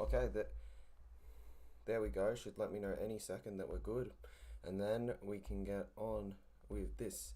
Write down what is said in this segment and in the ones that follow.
Okay, there we go. Should let me know any second that we're good. And then we can get on with this.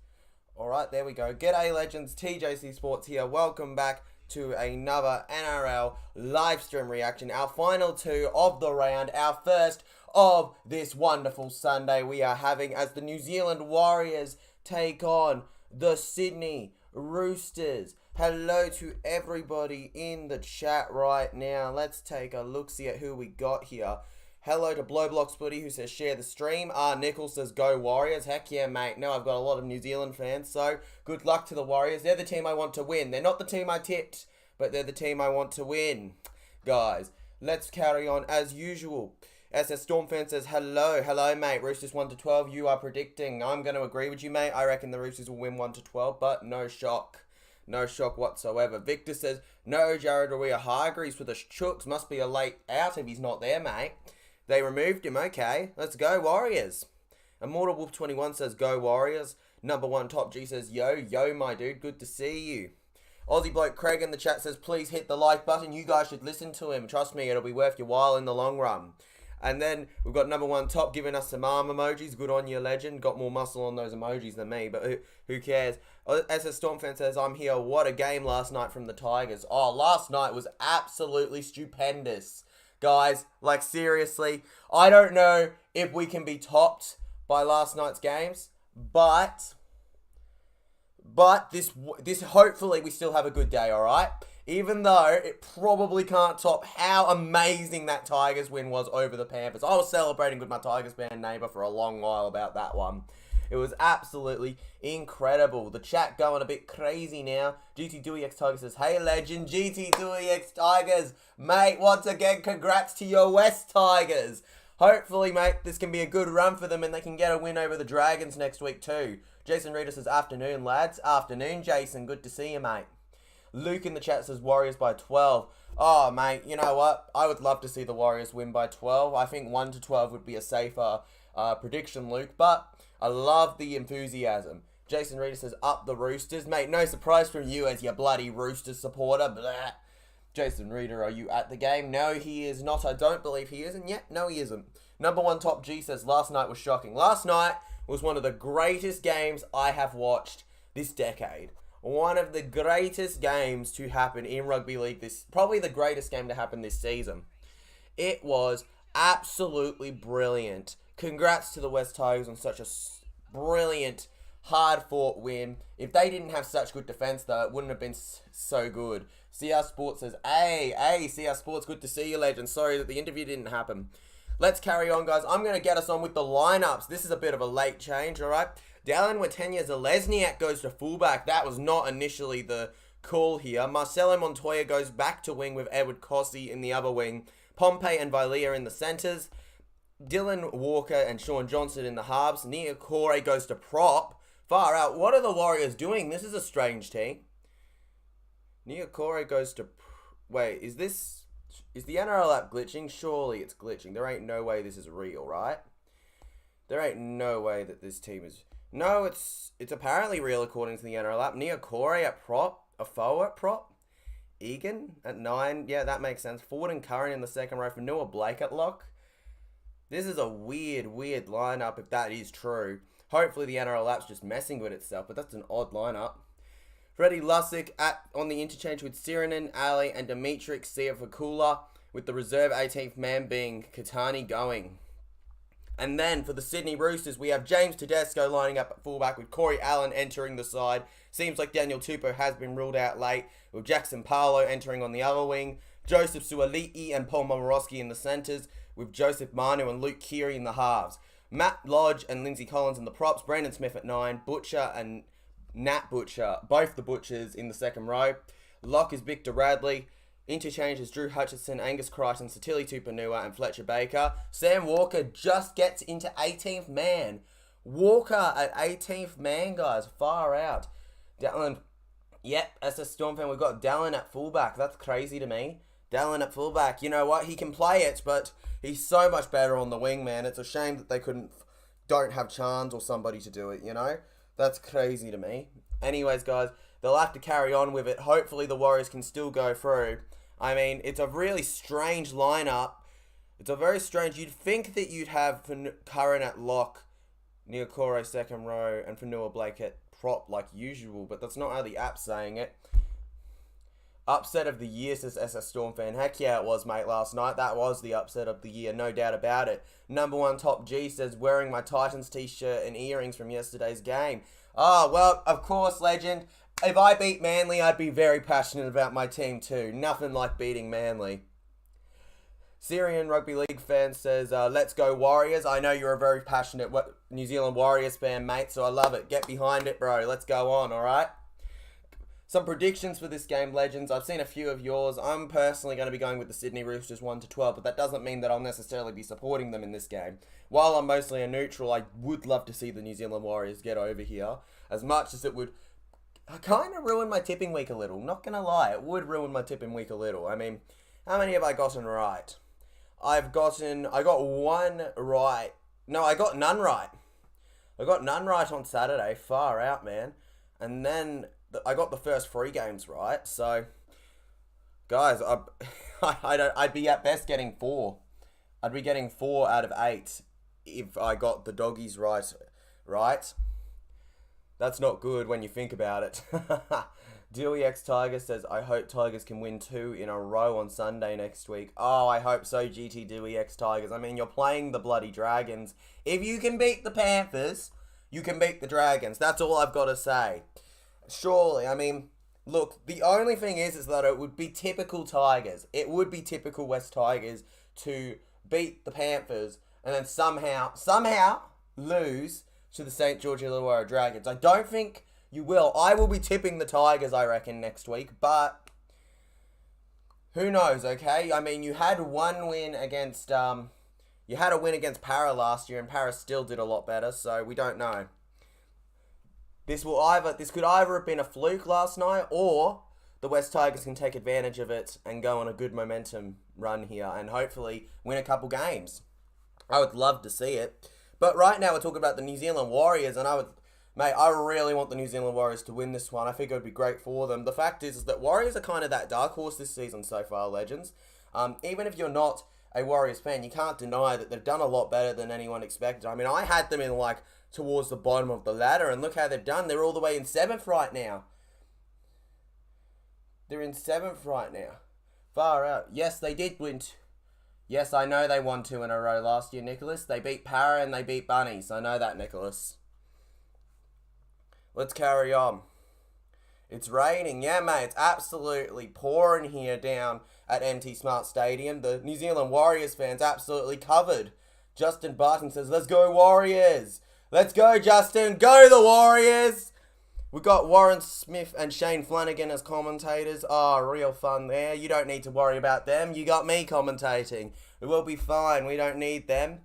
Alright, there we go. G'day legends, TJC Sports here. Welcome back to another NRL live stream reaction. Our final two of the round. Our first of this wonderful Sunday we are having as the New Zealand Warriors take on the Sydney Roosters. Hello to everybody in the chat right now. Let's take a look-see at who we got here. Hello to Blowblock Spooty who says share the stream. Nichols says go Warriors. Heck yeah, mate. No, I've got a lot of New Zealand fans, so good luck to the Warriors. They're the team I want to win. They're not the team I tipped, but they're the team I want to win. Guys, let's carry on as usual. SS Stormfan says hello. Hello, mate. Roosters 1-12. You are predicting. I'm going to agree with you, mate. I reckon the Roosters will win 1-12, but no shock. No shock whatsoever. Victor says, no, Jared Waerea-Hargreaves for the Chooks. Must be a late out if he's not there, mate. They removed him. Okay, let's go Warriors. Immortal Wolf 21 says, go Warriors. Number one Top G says, yo, my dude. Good to see you. Aussie Bloke Craig in the chat says, please hit the like button. You guys should listen to him. Trust me, it'll be worth your while in the long run. And then we've got number one Top giving us some arm emojis. Good on you, legend. Got more muscle on those emojis than me, but who cares? SS Stormfan says, I'm here. What a game last night from the Tigers. Oh, last night was absolutely stupendous. Guys, like seriously, I don't know if we can be topped by last night's games, but this hopefully we still have a good day, all right? Even though it probably can't top how amazing that Tigers win was over the Panthers. I was celebrating with my Tigers fan neighbour for a long while about that one. It was absolutely incredible. The chat going a bit crazy now. GT Dewey X Tigers says, hey legend, GT Dewey X Tigers. Mate, once again, congrats to your West Tigers. Hopefully, mate, this can be a good run for them and they can get a win over the Dragons next week too. Jason Reader says, afternoon, lads. Afternoon, Jason. Good to see you, mate. Luke in the chat says, Warriors by 12. Oh, mate, you know what? I would love to see the Warriors win by 12. I think 1-12 would be a safer prediction, Luke, but I love the enthusiasm. Jason Reader says, up the Roosters. Mate, no surprise from you as your bloody Roosters supporter. Blah. Jason Reader, are you at the game? No, he is not. I don't believe he is. And yet, no, he isn't. Number one Top G says, last night was shocking. Last night was one of the greatest games I have watched this decade. One of the greatest games to happen in rugby league. Probably the greatest game to happen this season. It was absolutely brilliant. Congrats to the West Tigers on such a brilliant, hard-fought win. If they didn't have such good defense, though, it wouldn't have been so good. CR Sports says, hey, CR Sports, good to see you, legend. Sorry that the interview didn't happen. Let's carry on, guys. I'm going to get us on with the lineups. This is a bit of a late change, all right? Dallin Watenya-Zelezniak goes to fullback. That was not initially the call here. Marcelo Montoya goes back to wing with Edward Cossey in the other wing. Pompey and Vilea in the centres. Dylan Walker and Sean Johnson in the halves. Nia Corey goes to prop. Far out. What are the Warriors doing? This is a strange team. Nia Corey goes to... Wait, is the NRL app glitching? Surely it's glitching. There ain't no way this is real, right? There ain't no way that this team is... No, it's apparently real according to the NRL app. Nia Corey at prop. Afoa at prop. Egan at 9. Yeah, that makes sense. Ford and Curran in the second row for Noah Blake at lock. This is a weird lineup if that is true. Hopefully the NRL app's just messing with itself, but that's an odd lineup. Freddie Lussick on the interchange with Sirinen, Ali, and Dimitrik Siafakula, with the reserve 18th man being Katani going. And then for the Sydney Roosters, we have James Tedesco lining up at fullback with Corey Allen entering the side. Seems like Daniel Tupou has been ruled out late, with Jackson Paulo entering on the other wing. Joseph Suali'i and Paul Momorowski in the centres, with Joseph Manu and Luke Keary in the halves. Matt Lodge and Lindsay Collins in the props. Brandon Smith at 9. Butcher and Nat Butcher, both the Butchers in the second row. Lock is Victor Radley. Interchange is Drew Hutchison, Angus Crichton, Satili Tupanua and Fletcher Baker. Sam Walker just gets into 18th man. Walker at 18th man, guys. Far out. Dallin. Yep, as a Storm fan, we've got Dallin at fullback. That's crazy to me. Dallin at fullback. You know what? He can play it, but he's so much better on the wing, man. It's a shame that they don't have Chance or somebody to do it, you know? That's crazy to me. Anyways, guys, they'll have to carry on with it. Hopefully the Warriors can still go through. I mean, it's a really strange lineup. It's a very strange... You'd think that you'd have Curran at lock, Niokore second row, and Fanua Blake at prop like usual, but that's not how the app's saying it. Upset of the year, says SS Storm fan. Heck yeah, it was, mate, last night. That was the upset of the year, no doubt about it. Number one Top G says, wearing my Titans t-shirt and earrings from yesterday's game. Oh, well, of course, legend. If I beat Manly, I'd be very passionate about my team too. Nothing like beating Manly. Syrian Rugby League fan says, let's go Warriors. I know you're a very passionate New Zealand Warriors fan, mate, so I love it. Get behind it, bro. Let's go on, alright? Some predictions for this game, legends. I've seen a few of yours. I'm personally going to be going with the Sydney Roosters 1-12, but that doesn't mean that I'll necessarily be supporting them in this game. While I'm mostly a neutral, I would love to see the New Zealand Warriors get over here, as much as it would kind of ruin my tipping week a little. Not going to lie, it would ruin my tipping week a little. I mean, how many have I gotten right? I got one right. No, I got none right. I got none right on Saturday. Far out, man. And then I got the first 3 games right. So, guys, I'd be at best getting 4. I'd be getting 4 out of 8 if I got the doggies right. Right? That's not good when you think about it. Dewey X Tiger says, I hope Tigers can win 2 in a row on Sunday next week. Oh, I hope so, GT Dewey X Tigers. I mean, you're playing the bloody Dragons. If you can beat the Panthers, you can beat the Dragons. That's all I've got to say. Surely, I mean, look, the only thing is that it would be typical Tigers. It would be typical West Tigers to beat the Panthers and then somehow lose to the St. George Illawarra Dragons. I don't think you will. I will be tipping the Tigers, I reckon, next week, but who knows, okay? I mean, you had one win against, you had a win against Para last year, and Para still did a lot better, so we don't know. This could either have been a fluke last night, or the West Tigers can take advantage of it and go on a good momentum run here, and hopefully win a couple games. I would love to see it. But right now we're talking about the New Zealand Warriors, and I really want the New Zealand Warriors to win this one. I think it would be great for them. The fact is that Warriors are kind of that dark horse this season so far, legends. Even if you're not a Warriors fan, you can't deny that they've done a lot better than anyone expected. I mean, I had them in towards the bottom of the ladder, and look how they've done. They're all the way in 7th right now. They're in 7th right now. Far out. Yes, they did win. Yes, I know they won 2 in a row last year, Nicholas. They beat Para and they beat Bunnies. I know that, Nicholas. Let's carry on. It's raining. Yeah, mate, it's absolutely pouring here down at MT Smart Stadium. The New Zealand Warriors fans absolutely covered. Justin Barton says, let's go Warriors. Let's go, Justin. Go the Warriors. We got Warren Smith and Shane Flanagan as commentators. Oh, real fun there. You don't need to worry about them. You got me commentating. It will be fine. We don't need them.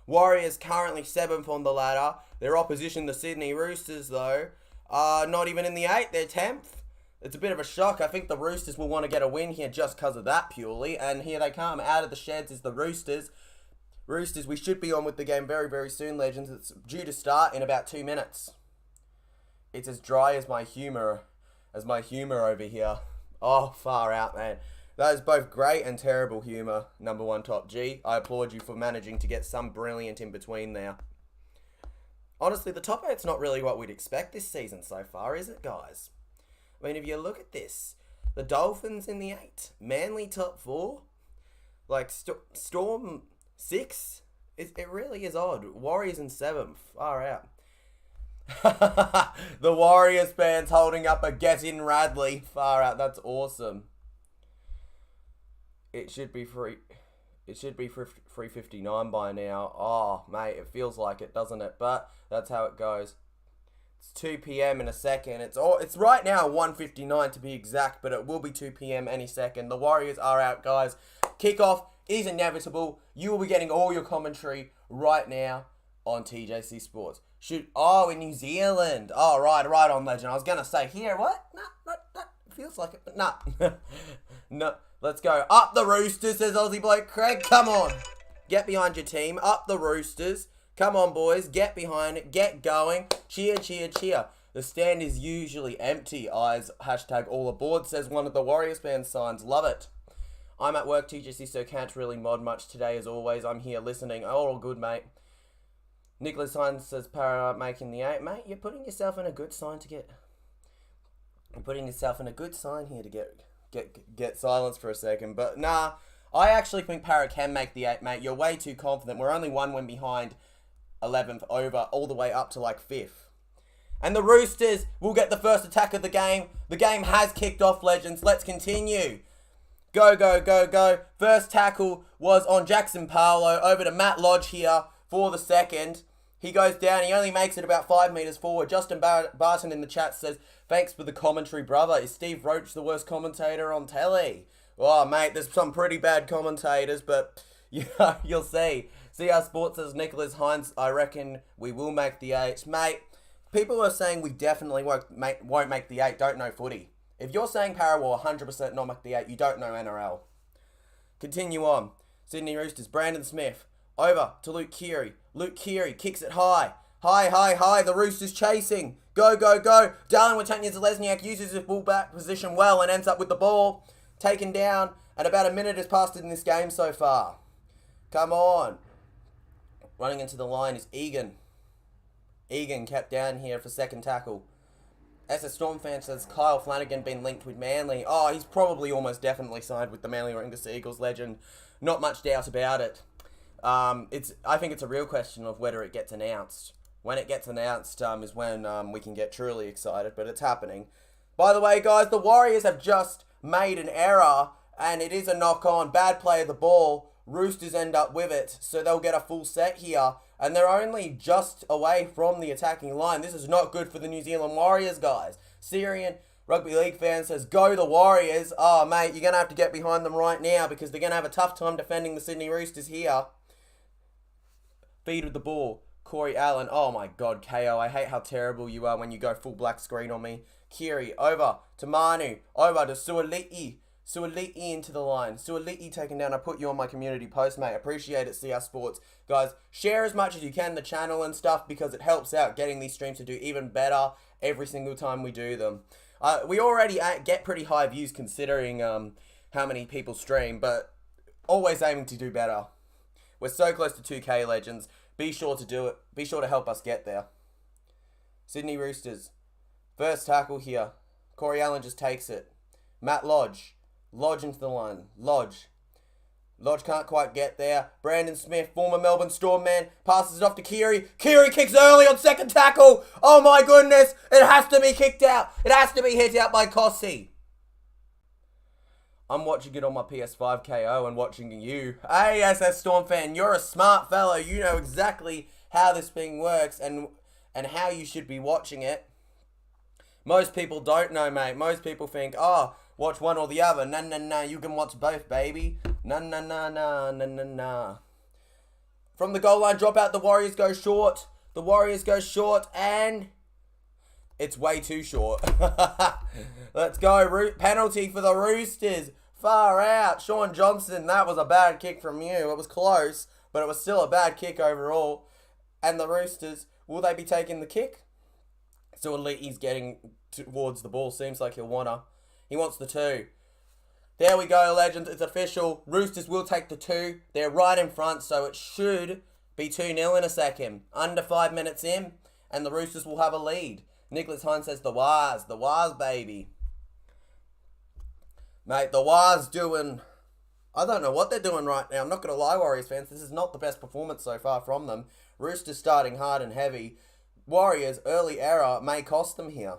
Warriors currently 7th on the ladder. Their opposition, the Sydney Roosters, though, are not even in the 8th. They're 10th. It's a bit of a shock. I think the Roosters will want to get a win here just because of that purely. And here they come. Out of the sheds is the Roosters. Roosters, we should be on with the game very, very soon, legends. It's due to start in about 2 minutes. It's as dry as my humour over here. Oh, far out, man. That is both great and terrible humour, number one Top G. I applaud you for managing to get some brilliant in between there. Honestly, the top 8's not really what we'd expect this season so far, is it, guys? I mean, if you look at this, the Dolphins in the 8, Manly top 4, Storm 6, it really is odd. Warriors in 7th, far out. The Warriors fans holding up a get in Radley, far out. That's awesome. It should be free. It should be 3:59 by now. Oh, mate, it feels like it, doesn't it? But that's how it goes. It's 2 p.m. in a second. It's right now 1:59 to be exact, but it will be 2 p.m. any second. The Warriors are out, guys. Kickoff is inevitable. You will be getting all your commentary right now on TJC Sports. In New Zealand. Oh, right on, legend. I was going to say, here, what? No, feels like it, but nah. No, let's go. Up the Roosters, says Aussie bloke Craig. Come on. Get behind your team. Up the Roosters. Come on, boys. Get behind it. Get going. Cheer, cheer, cheer. The stand is usually empty. Eyes, #all aboard, says one of the Warriors fans signs. Love it. I'm at work, TGC, so can't really mod much today as always. I'm here listening. All good, mate. Nicholas Hines says, Para making the 8. Mate, you're putting yourself in a good sign to get... You're putting yourself in a good sign here to get silence for a second. But nah, I actually think Para can make the 8, mate. You're way too confident. We're only one win behind 11th over all the way up to like 5th. And the Roosters will get the first attack of the game. The game has kicked off, legends. Let's continue. Go, go, go, go. First tackle was on Jackson Paulo. Over to Matt Lodge here for the second. He goes down. He only makes it about 5 metres forward. Justin Barton in the chat says, thanks for the commentary, brother. Is Steve Roach the worst commentator on telly? Oh, mate, there's some pretty bad commentators, but yeah, you'll see. CR Sports says, Nicholas Hines, I reckon we will make the 8. Mate, people are saying we definitely won't make the 8, don't know footy. If you're saying Para will 100% not make the 8, you don't know NRL. Continue on. Sydney Roosters, Brandon Smith. Over to Luke Keary. Luke Keary kicks it high. High. The Roosters chasing. Go, go, go. Darling Watanya-Zalesniak uses his fullback position well and ends up with the ball taken down. And about a minute has passed in this game so far. Come on. Running into the line is Egan. Egan kept down here for second tackle. SS Storm fan says, Kyle Flanagan been linked with Manly. Oh, he's probably almost definitely signed with the Manly Warringah Eagles legend. Not much doubt about it. I think it's a real question of whether it gets announced. When it gets announced is when we can get truly excited, but it's happening. By the way, guys, the Warriors have just made an error, and it is a knock-on. Bad play of the ball. Roosters end up with it, so they'll get a full set here. And they're only just away from the attacking line. This is not good for the New Zealand Warriors, guys. Syrian Rugby League fan says, go the Warriors. Oh, mate, you're going to have to get behind them right now because they're going to have a tough time defending the Sydney Roosters here. Feed with the ball. Corey Allen. Oh, my God, Kayo. I hate how terrible you are when you go full black screen on me. Kiri, over to Manu. Over to Suali'i. Suali'i into the line. Suali'i taken down. I put you on my community post, mate. Appreciate it, CR Sports. Guys, share as much as you can the channel and stuff because it helps out getting these streams to do even better every single time we do them. We already get pretty high views considering how many people stream, but always aiming to do better. We're so close to 2K, legends. Be sure to do it. Be sure to help us get there. Sydney Roosters. First tackle here. Corey Allen just takes it. Matt Lodge. Lodge into the line. Lodge can't quite get there. Brandon Smith, former Melbourne Storm man, passes it off to Keary. Keary kicks early on second tackle. Oh my goodness. It has to be kicked out. It has to be hit out by Kossi. I'm watching it on my PS5 KO and watching you. Hey, SS Storm fan, you're a smart fellow. You know exactly how this thing works and how you should be watching it. Most people don't know, mate. Most people think, oh, watch one or the other. Nah, you can watch both, baby. Nah. From the goal line dropout, the Warriors go short. The Warriors go short, and it's way too short. Let's go. Penalty for the Roosters. Far out. Sean Johnson, that was a bad kick from you. It was close, but it was still a bad kick overall. And the Roosters, will they be taking the kick? So Eli's getting towards the ball. Seems like he wants the 2. There we go, legends. It's official. Roosters will take the 2. They're right in front, so it should be 2-0 in a second. Under 5 minutes in, and the Roosters will have a lead. Nicholas Hines says the Wars, baby. Mate, the Wars doing... I don't know what they're doing right now. I'm not going to lie, Warriors fans. This is not the best performance so far from them. Roosters starting hard and heavy. Warriors, early error may cost them here.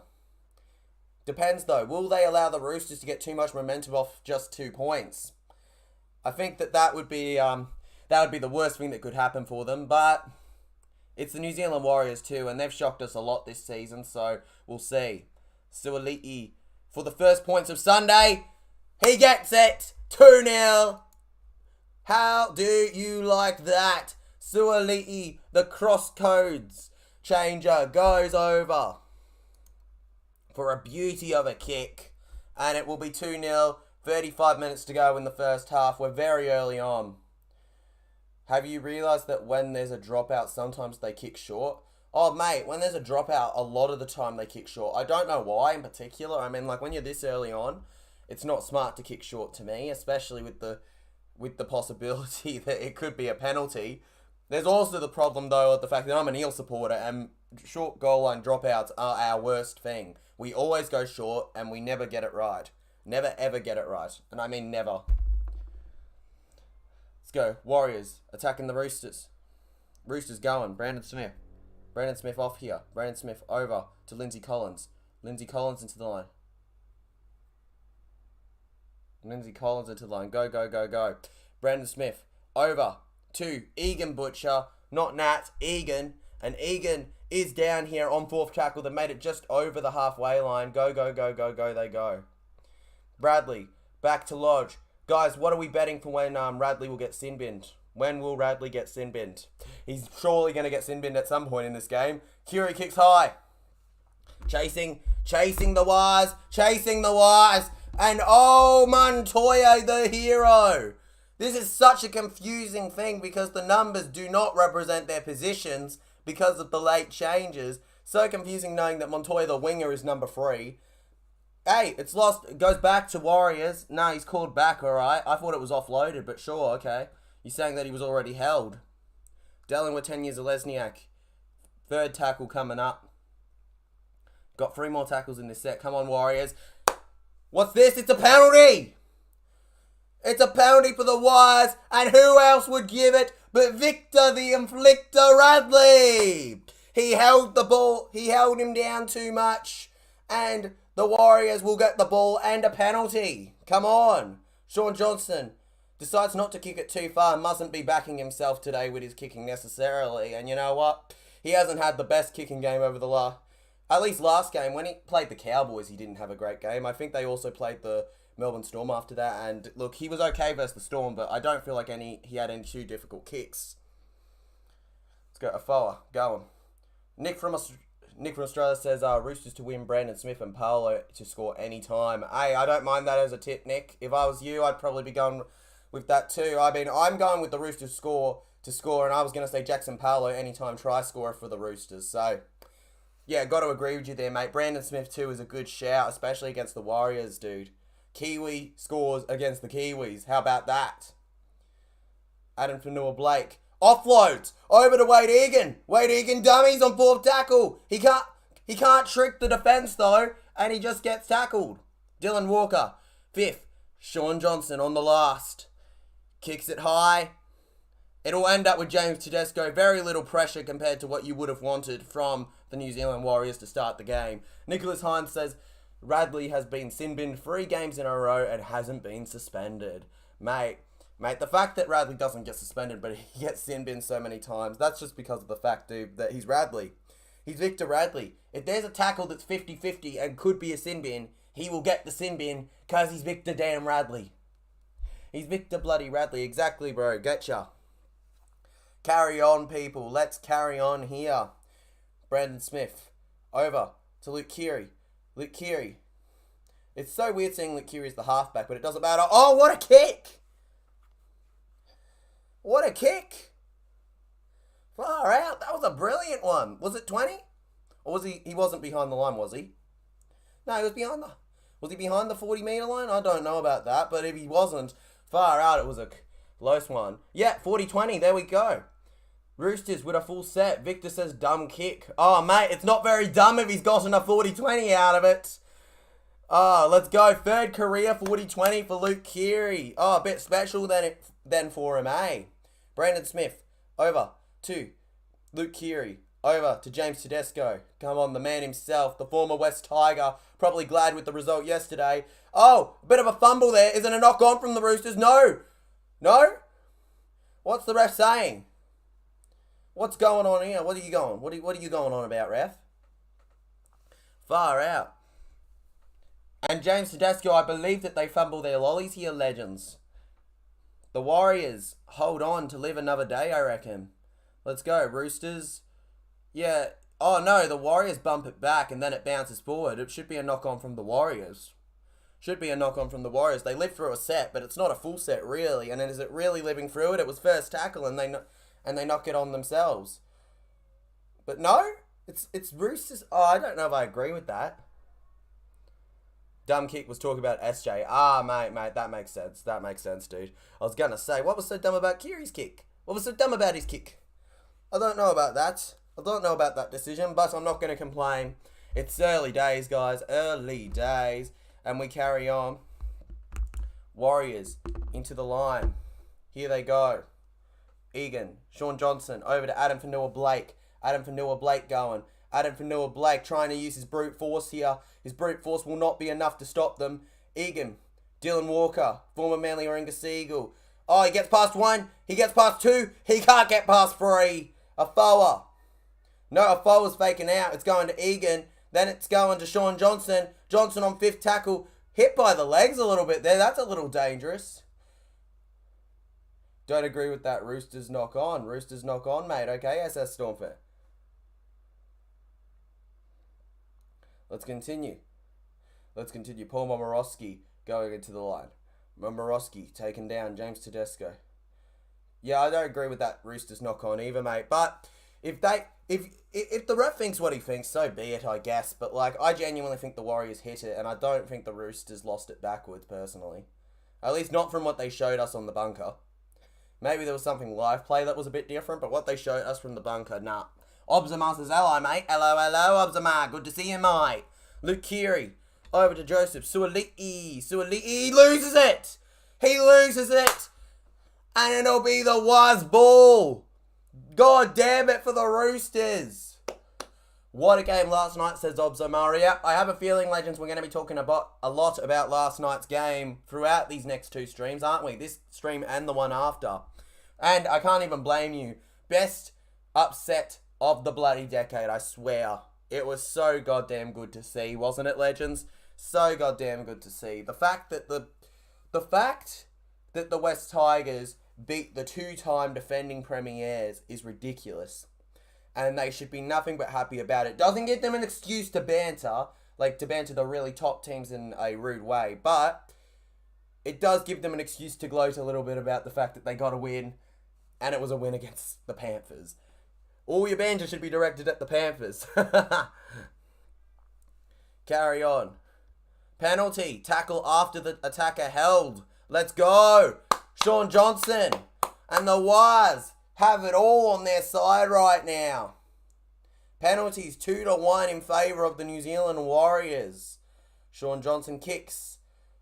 Depends though. Will they allow the Roosters to get too much momentum off just 2 points? I think that would be the worst thing that could happen for them. But it's the New Zealand Warriors too, and they've shocked us a lot this season. So we'll see. Suali'i for the first points of Sunday. He gets it. 2-0. How do you like that? Suali'i, the cross codes changer, goes over for a beauty of a kick. And it will be 2-0. 35 minutes to go in the first half. We're very early on. Have you realised that when there's a dropout, sometimes they kick short? Oh, mate, when there's a dropout, a lot of the time they kick short. I don't know why in particular. I mean, like, when you're this early on, it's not smart to kick short to me, especially with the possibility that it could be a penalty. There's also the problem, though, of the fact that I'm an Eel supporter, and short goal line dropouts are our worst thing. We always go short, and we never get it right. Never, ever get it right. And I mean never. Let's go. Warriors attacking the Roosters. Roosters going. Brandon Smith. Brandon Smith off here. Brandon Smith over to Lindsay Collins. Lindsay Collins into the line. Lindsay Collins into the line. Go, go, go, go. Brandon Smith over to Egan Butcher. Not Nat, Egan. And Egan is down here on fourth tackle. They made it just over the halfway line. Go, go, go, go, go, they go. Bradley, back to Lodge. Guys, what are we betting for when Radley will get sin-binned? When will Radley get sin-binned? He's surely going to get sin-binned at some point in this game. Curie kicks high. Chasing the wires. Chasing the wires. And oh, Montoya, the hero. This is such a confusing thing because the numbers do not represent their positions because of the late changes. So confusing knowing that Montoya, the winger, is number 3. Hey, it's lost. It goes back to Warriors. No, he's called back, alright. I thought it was offloaded, but sure, okay. You're saying that he was already held. Dealing with 10 years of Lesniak. Third tackle coming up. Got 3 more tackles in this set. Come on, Warriors. What's this? It's a penalty! It's a penalty for the Wires, and who else would give it but Victor the Inflictor Radley? He held the ball. He held him down too much, and the Warriors will get the ball and a penalty. Come on. Sean Johnson decides not to kick it too far. Mustn't be backing himself today with his kicking necessarily. And you know what? He hasn't had the best kicking game over the at least last game. When he played the Cowboys, he didn't have a great game. I think they also played the Melbourne Storm after that. And look, he was okay versus the Storm, but I don't feel like he had any too difficult kicks. Let's go. Afoa. Going. Nick from Australia says, Roosters to win, Brandon Smith and Paolo to score any time. Hey, I don't mind that as a tip, Nick. If I was you, I'd probably be going with that too. I mean, I'm going with the Roosters to score, and I was going to say Jackson Paolo anytime try scorer for the Roosters. So, yeah, got to agree with you there, mate. Brandon Smith too is a good shout, especially against the Warriors, dude. Kiwi scores against the Kiwis. How about that? Adam Fanua-Blake. Offloads over to Wade Egan. Wade Egan dummies on fourth tackle. He can't trick the defense though, and he just gets tackled. Dylan Walker, 5th. Sean Johnson on the last. Kicks it high. It'll end up with James Tedesco. Very little pressure compared to what you would have wanted from the New Zealand Warriors to start the game. Nicholas Hines says, Radley has been sin-binned 3 games in a row and hasn't been suspended. Mate, the fact that Radley doesn't get suspended, but he gets sin-binned so many times, that's just because of the fact, dude, that he's Radley. He's Victor Radley. If there's a tackle that's 50-50 and could be a sin-bin, he will get the sin-bin because he's Victor damn Radley. He's Victor bloody Radley. Exactly, bro. Getcha. Carry on, people. Let's carry on here. Brandon Smith. Over to Luke Keary. Luke Keary. It's so weird seeing Luke Keary as the halfback, but it doesn't matter. Oh, what a kick! What a kick! Far out. That was a brilliant one. Was it 20? Or was he wasn't behind the line, was he? No, he was behind the... Was he behind the 40-metre line? I don't know about that, but if he wasn't, far out, it was a close one. Yeah, 40-20, there we go. Roosters with a full set. Victor says dumb kick. Oh, mate, it's not very dumb if he's gotten a 40-20 out of it. Oh, let's go. Third career 40-20 for Luke Keary. Oh, a bit special then for him, eh? Brandon Smith, over to Luke Keary. Over to James Tedesco. Come on, the man himself, the former West Tiger. Probably glad with the result yesterday. Oh, a bit of a fumble there. Is it a knock on from the Roosters? No. No? What's the ref saying? What's going on here? What are you going? What are you going on about, ref? Far out. And James Tedesco, I believe that they fumble their lollies here, legends. The Warriors hold on to live another day, I reckon. Let's go, Roosters. Yeah. Oh, no, the Warriors bump it back and then it bounces forward. It should be a knock-on from the Warriors. Should be a knock-on from the Warriors. They lived through a set, but it's not a full set, really. And then is it really living through it? It was first tackle and they knock it on themselves. But no, it's Roosters. Oh, I don't know if I agree with that. Dumb kick was talking about SJ. Ah, mate, that makes sense. That makes sense, dude. I was gonna say, what was so dumb about Kiri's kick? What was so dumb about his kick? I don't know about that. I don't know about that decision, but I'm not gonna complain. It's early days, guys. Early days. And we carry on. Warriors into the line. Here they go. Egan, Shaun Johnson, over to Adam Fanua-Blake. Adam Fanua-Blake going. Adam Fanua-Blake trying to use his brute force here. His brute force will not be enough to stop them. Egan, Dylan Walker, former Manly Warringah Seagull. Oh, he gets past 1. He gets past 2. He can't get past 3. Afoa. No, Afoa's faking out. It's going to Egan. Then it's going to Shaun Johnson. Johnson on 5th tackle. Hit by the legs a little bit there. That's a little dangerous. Don't agree with that Roosters knock on. Roosters knock on, mate. Okay, SS Stormfair. Let's continue. Paul Momorowski going into the line. Momorowski taken down. James Tedesco. Yeah, I don't agree with that Roosters knock on either, mate. But if the ref thinks what he thinks, so be it, I guess. But like, I genuinely think the Warriors hit it, and I don't think the Roosters lost it backwards, personally. At least not from what they showed us on the bunker. Maybe there was something live play that was a bit different, but what they showed us from the bunker, nah. Obzamar says, hello, mate. Hello, Obzamar. Good to see you, mate. Luke Keary. Over to Joseph. Suali'i. He loses it. And it'll be the Waz ball. God damn it for the Roosters. What a game last night, says Obzamar. Yeah, I have a feeling, legends, we're going to be talking a lot about last night's game throughout these next 2 streams, aren't we? This stream and the one after. And I can't even blame you. Best upset of the bloody decade, I swear. It was so goddamn good to see, wasn't it, legends? So goddamn good to see. The fact that the West Tigers beat the 2-time defending premiers is ridiculous. And they should be nothing but happy about it. Doesn't give them an excuse to banter, the really top teams in a rude way, but it does give them an excuse to gloat a little bit about the fact that they got a win, and it was a win against the Panthers. All your banter should be directed at the Panthers. Carry on. Penalty. Tackle after the attacker held. Let's go. Shaun Johnson and the Waz have it all on their side right now. Penalties 2-1 in favour of the New Zealand Warriors. Shaun Johnson kicks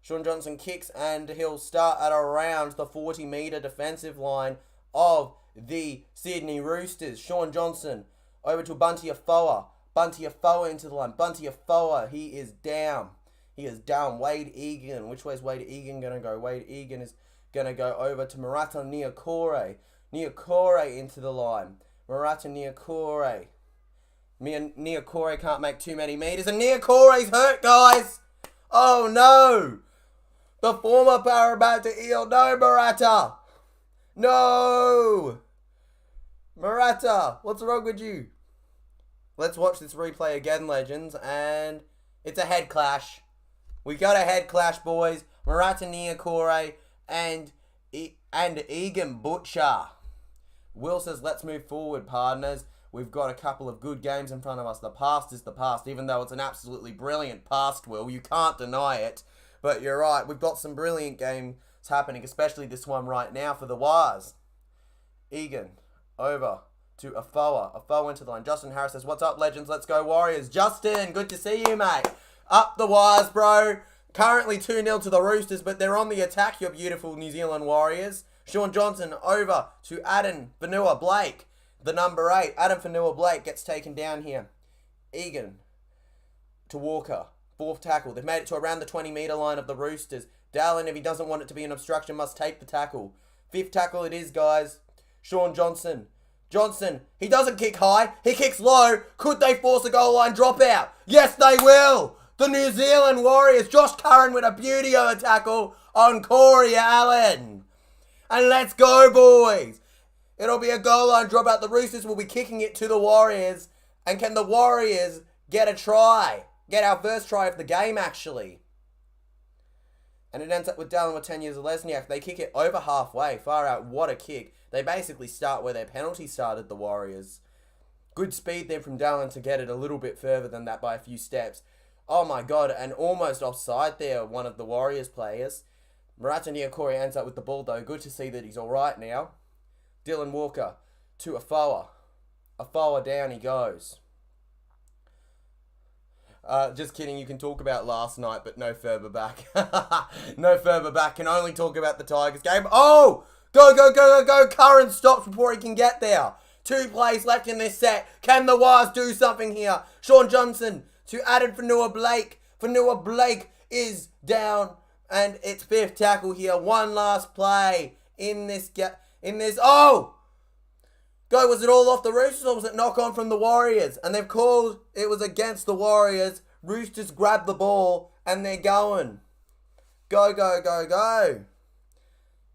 and he'll start at around the 40-metre defensive line of the Sydney Roosters. Shaun Johnson over to Bunty Afoa. Bunty Afoa into the line. Bunty Afoa, he is down. Wade Egan. Which way is Wade Egan going to go? Wade Egan is going to go over to Marata Niukore. Niukore into the line. Marata Niukore. Niukore can't make too many meters. And Niukore's hurt, guys. Oh, no. The former Parramatta Eel. No, Marata. No. Marata, what's wrong with you? Let's watch this replay again, legends. And it's a head clash. We got a head clash, boys. Marata Niukore and Egan Butcher. Will says, let's move forward, partners. We've got a couple of good games in front of us. The past is the past, even though it's an absolutely brilliant past, Will. You can't deny it. But you're right, we've got some brilliant games happening, especially this one right now for the Waz. Egan, over to Afoa. Afoa into the line. Justin Harris says, what's up, legends? Let's go, Warriors. Justin, good to see you, mate. Up the Waz, bro. Currently 2-0 to the Roosters, but they're on the attack, your beautiful New Zealand Warriors. Shaun Johnson over to Adam Fanua-Blake, the number 8. Adam Fanua-Blake gets taken down here. Egan to Walker. 4th tackle. They've made it to around the 20-metre line of the Roosters. Dallin, if he doesn't want it to be an obstruction, must take the tackle. 5th tackle it is, guys. Shaun Johnson. He doesn't kick high. He kicks low. Could they force a goal line dropout? Yes, they will. The New Zealand Warriors. Josh Curran with a beauty of a tackle on Corey Allen. And let's go, boys. It'll be a goal line dropout. The Roosters will be kicking it to the Warriors. And can the Warriors get a try? Get our first try of the game, actually. And it ends up with Dallin with 10 years of Lesniak. They kick it over halfway. Far out. What a kick. They basically start where their penalty started, the Warriors. Good speed there from Dallin to get it a little bit further than that by a few steps. Oh my god, and almost offside there, one of the Warriors players. Marata Niokore ends up with the ball though. Good to see that he's alright now. Dylan Walker to Afoa. Afoa down he goes. Just kidding, you can talk about last night, but no further back. No further back, can only talk about the Tigers game. Oh! Go, go, go, go, go! Curran stops before he can get there. 2 plays left in this set. Can the Wires do something here? Sean Johnson to added Fanua Blake. Fanua Blake is down, and it's 5th tackle here. One last play in this oh! Go, was it all off the Roosters or was it knock on from the Warriors? And they've called it was against the Warriors. Roosters grab the ball and they're going. Go, go, go, go.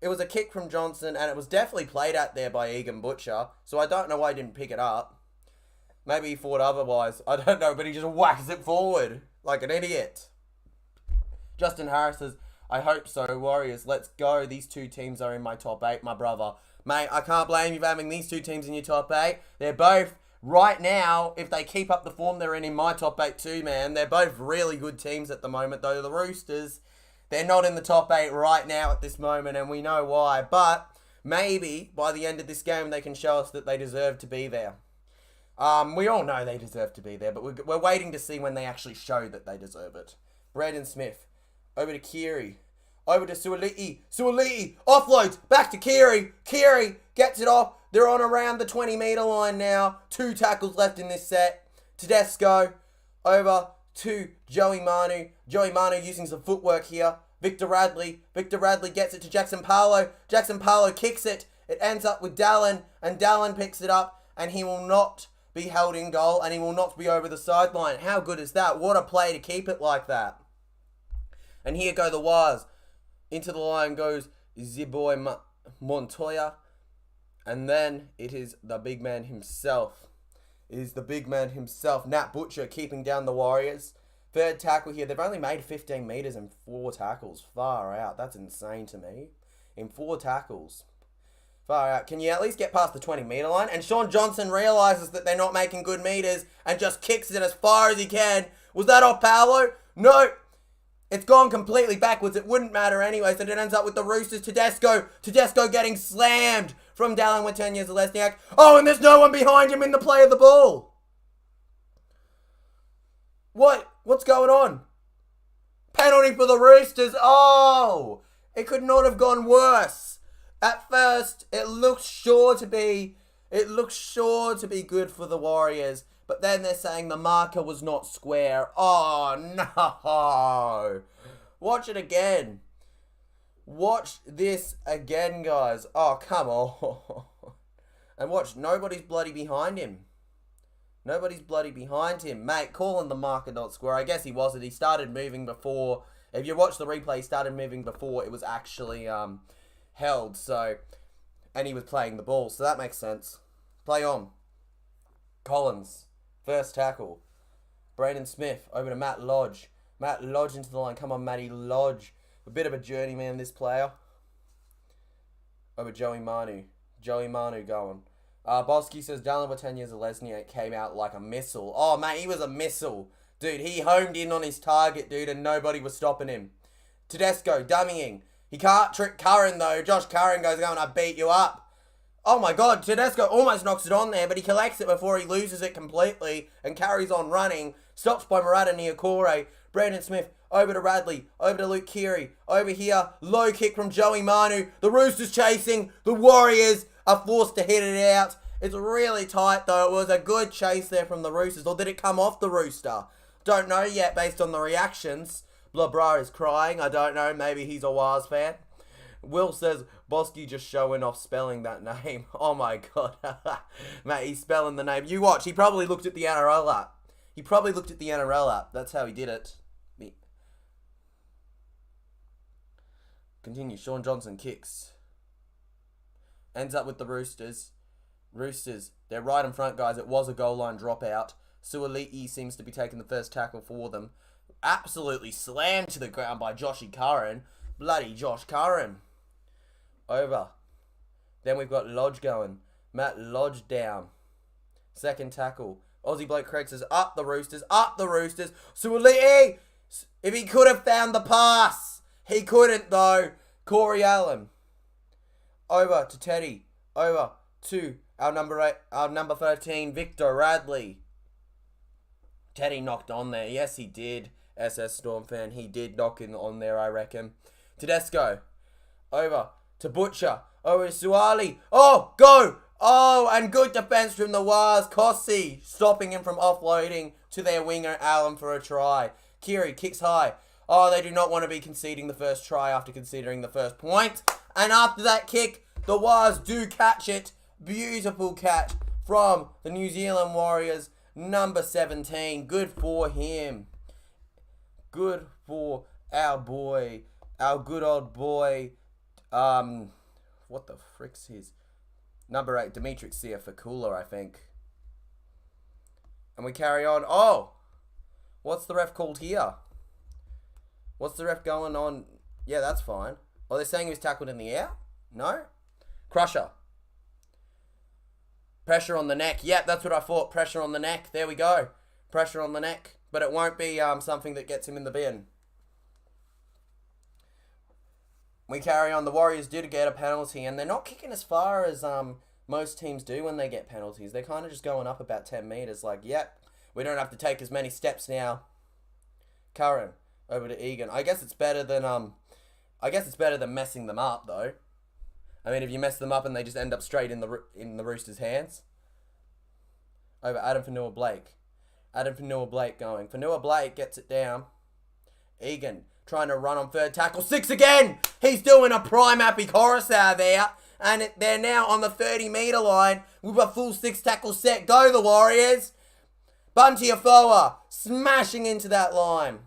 It was a kick from Johnson and it was definitely played at there by Egan Butcher. So I don't know why he didn't pick it up. Maybe he thought otherwise. I don't know, but he just whacks it forward like an idiot. Justin Harris says, I hope so. Warriors, let's go. These 2 teams are in my top 8, my brother. Mate, I can't blame you for having these 2 teams in your top 8. They're both, right now, if they keep up the form they're in my top 8 too, man. They're both really good teams at the moment, though. The Roosters, they're not in the top 8 right now at this moment, and we know why. But maybe by the end of this game, they can show us that they deserve to be there. We all know they deserve to be there, but we're waiting to see when they actually show that they deserve it. Braden Smith, over to Keary. Over to Suoli'i. Suoli'i offloads. Back to Keary. Keary gets it off. They're on around the 20-metre line now. 2 tackles left in this set. Tedesco over to Joey Manu. Joey Manu using some footwork here. Victor Radley. Victor Radley gets it to Jackson Paulo. Jackson Paulo kicks it. It ends up with Dallin. And Dallin picks it up. And he will not be held in goal. And he will not be over the sideline. How good is that? What a play to keep it like that. And here go the Wires. Into the line goes Ziboy Montoya. And then it is the big man himself. It is the big man himself. Nat Butcher keeping down the Warriors. 3rd tackle here. They've only made 15 metres in 4 tackles. Far out. That's insane to me. In 4 tackles. Far out. Can you at least get past the 20-metre line? And Sean Johnson realises that they're not making good metres and just kicks it as far as he can. Was that off Paolo? No. It's gone completely backwards. It wouldn't matter anyway. So it ends up with the Roosters. Tedesco. Tedesco getting slammed from Dallin Watenya-Zelezniak. Oh, and there's no one behind him in the play of the ball. What? What's going on? Penalty for the Roosters. Oh, it could not have gone worse. At first, it looked sure to be good for the Warriors. But then they're saying the marker was not square. Oh, no. Watch it again. Watch this again, guys. Oh, come on. And watch, nobody's bloody behind him. Nobody's bloody behind him. Mate, calling the marker not square. I guess he wasn't. He started moving before. If you watch the replay, he started moving before it was actually held. So, and he was playing the ball. So that makes sense. Play on. Collins. 1st tackle. Braden Smith over to Matt Lodge. Matt Lodge into the line. Come on, Matty Lodge. A bit of a journeyman, this player. Over Joey Manu. Joey Manu going. Bosky says Dallin Watenya-Zelezniak came out like a missile. Oh, mate, he was a missile. Dude, he homed in on his target, dude, and nobody was stopping him. Tedesco, dummying. He can't trick Curran, though. Josh Curran goes going, I beat you up. Oh my god, Tedesco almost knocks it on there, but he collects it before he loses it completely and carries on running. Stops by Marata Niokore. Brandon Smith, over to Radley, over to Luke Keary. Over here, low kick from Joey Manu. The Roosters chasing. The Warriors are forced to hit it out. It's really tight though. It was a good chase there from the Roosters. Or did it come off the Rooster? Don't know yet based on the reactions. Blabra is crying. I don't know. Maybe he's a Wars fan. Will says, Bosky just showing off spelling that name. Oh my god. Mate, he's spelling the name. You watch. He probably looked at the NRL app. He probably looked at the NRL app. That's how he did it. Continue. Sean Johnson kicks. Ends up with the Roosters. Roosters. They're right in front, guys. It was a goal line dropout. Suoli'i seems to be taking the 1st tackle for them. Absolutely slammed to the ground by Joshy Curran. Bloody Josh Curran. Over. Then we've got Lodge going. Matt Lodge down. 2nd tackle Aussie bloke corrects us. Up the Roosters. Up the Roosters. Suoli'i! If he could have found the pass. He couldn't, though. Corey Allen. Over to Teddy. Over to our number 13, Victor Radley. Teddy knocked on there. Yes, he did. SS Storm fan. He did knock in on there, I reckon. Tedesco. Over to Butcher. Over to Suali. Oh, go! Oh, and good defense from the Wars. Kossi stopping him from offloading to their winger, Allen, for a try. Kiri kicks high. Oh, they do not want to be conceding the first try after conceding the first point. And after that kick, the Wars do catch it. Beautiful catch from the New Zealand Warriors, number 17. Good for him. Good for our boy. Our good old boy. What the frick's his? Number 8, Dimitri Siafakula, I think. And we carry on. Oh! What's the ref called here? What's the ref going on? Yeah, that's fine. Oh, they're saying he was tackled in the air? No? Crusher. Pressure on the neck. Yep, that's what I thought. Pressure on the neck. There we go. Pressure on the neck. But it won't be something that gets him in the bin. We carry on. The Warriors did get a penalty, and they're not kicking as far as most teams do when they get penalties. They're kind of just going up about 10 metres. Like, yep, we don't have to take as many steps now. Curran over to Egan. I guess it's better than messing them up, though. I mean, if you mess them up and they just end up straight in the Roosters' hands. Over Adam Fanua-Blake. Adam Fanua-Blake going. Fanua-Blake gets it down. Egan trying to run on third tackle. 6 again! He's doing a prime Happy Coruscant there. And they're now on the 30-metre line with a full 6 tackle set. Go the Warriors! Bunty Afoa smashing into that line.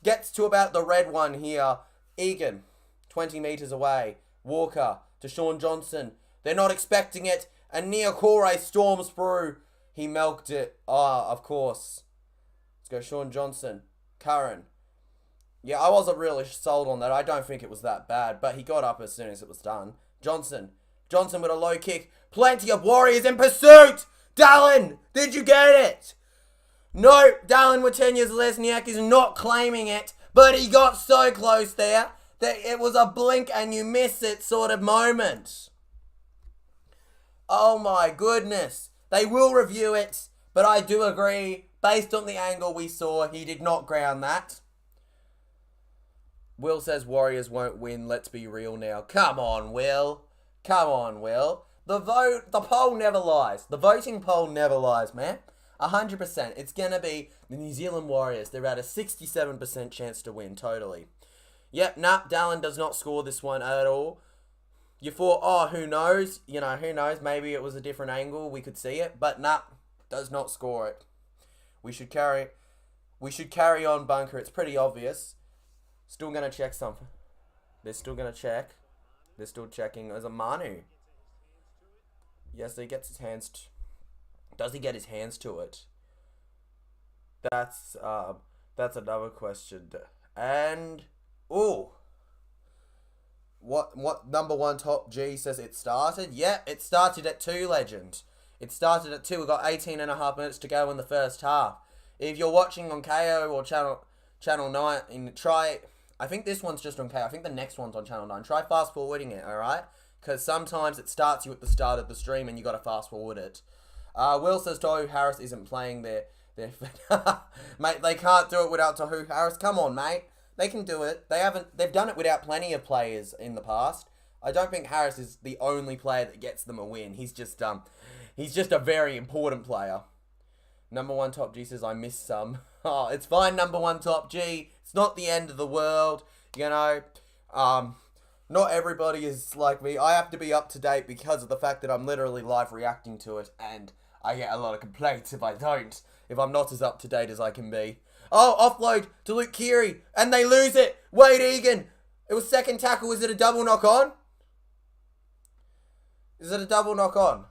Gets to about the red one here. Egan, 20 metres away. Walker to Sean Johnson. They're not expecting it. And Niokore storms through. He milked it. Ah, of course. Let's go Sean Johnson. Curran. Yeah, I wasn't really sold on that. I don't think it was that bad. But he got up as soon as it was done. Johnson. Johnson with a low kick. Plenty of Warriors in pursuit. Dallin, did you get it? No, Dallin with 10 years Lesniak is not claiming it. But he got so close there that it was a blink and you miss it sort of moment. Oh my goodness. They will review it, but I do agree, based on the angle we saw, he did not ground that. Will says Warriors won't win. Let's be real now. Come on, Will. Come on, Will. The poll never lies. The voting poll never lies, man. 100%. It's going to be the New Zealand Warriors. They're at a 67% chance to win, totally. Yep, nah, Dallin does not score this one at all. You thought, oh, who knows? You know, who knows? Maybe it was a different angle. We could see it. But nah, does not score it. We should carry on, Bunker. It's pretty obvious. Still going to check something. They're still going to check. They're still checking. As a Manu. Yes, he gets his hands... Does he get his hands to it? That's another question. And... Ooh. What number 1 top G says it started? Yeah, it started at 2, legend. It started at 2. We've got 18.5 minutes to go in the first half. If you're watching on Kayo or Channel 9, try... I think this one's just on Kayo. I think the next one's on Channel 9. Try fast forwarding it, alright? Because sometimes it starts you at the start of the stream and you got to fast forward it. Will says Tohu Harris isn't playing their mate, they can't do it without Tohu Harris. Come on, mate. They can do it. They've done it without plenty of players in the past. I don't think Harris is the only player that gets them a win. He's just a very important player. Number 1 top G says I missed some. Oh, it's fine, number 1 top G. It's not the end of the world. You know, not everybody is like me. I have to be up to date because of the fact that I'm literally live reacting to it, and I get a lot of complaints if I'm not as up to date as I can be. Oh, offload to Luke Keary, and they lose it. Wade Egan. It was second tackle. Is it a double knock on? Is it a double knock on?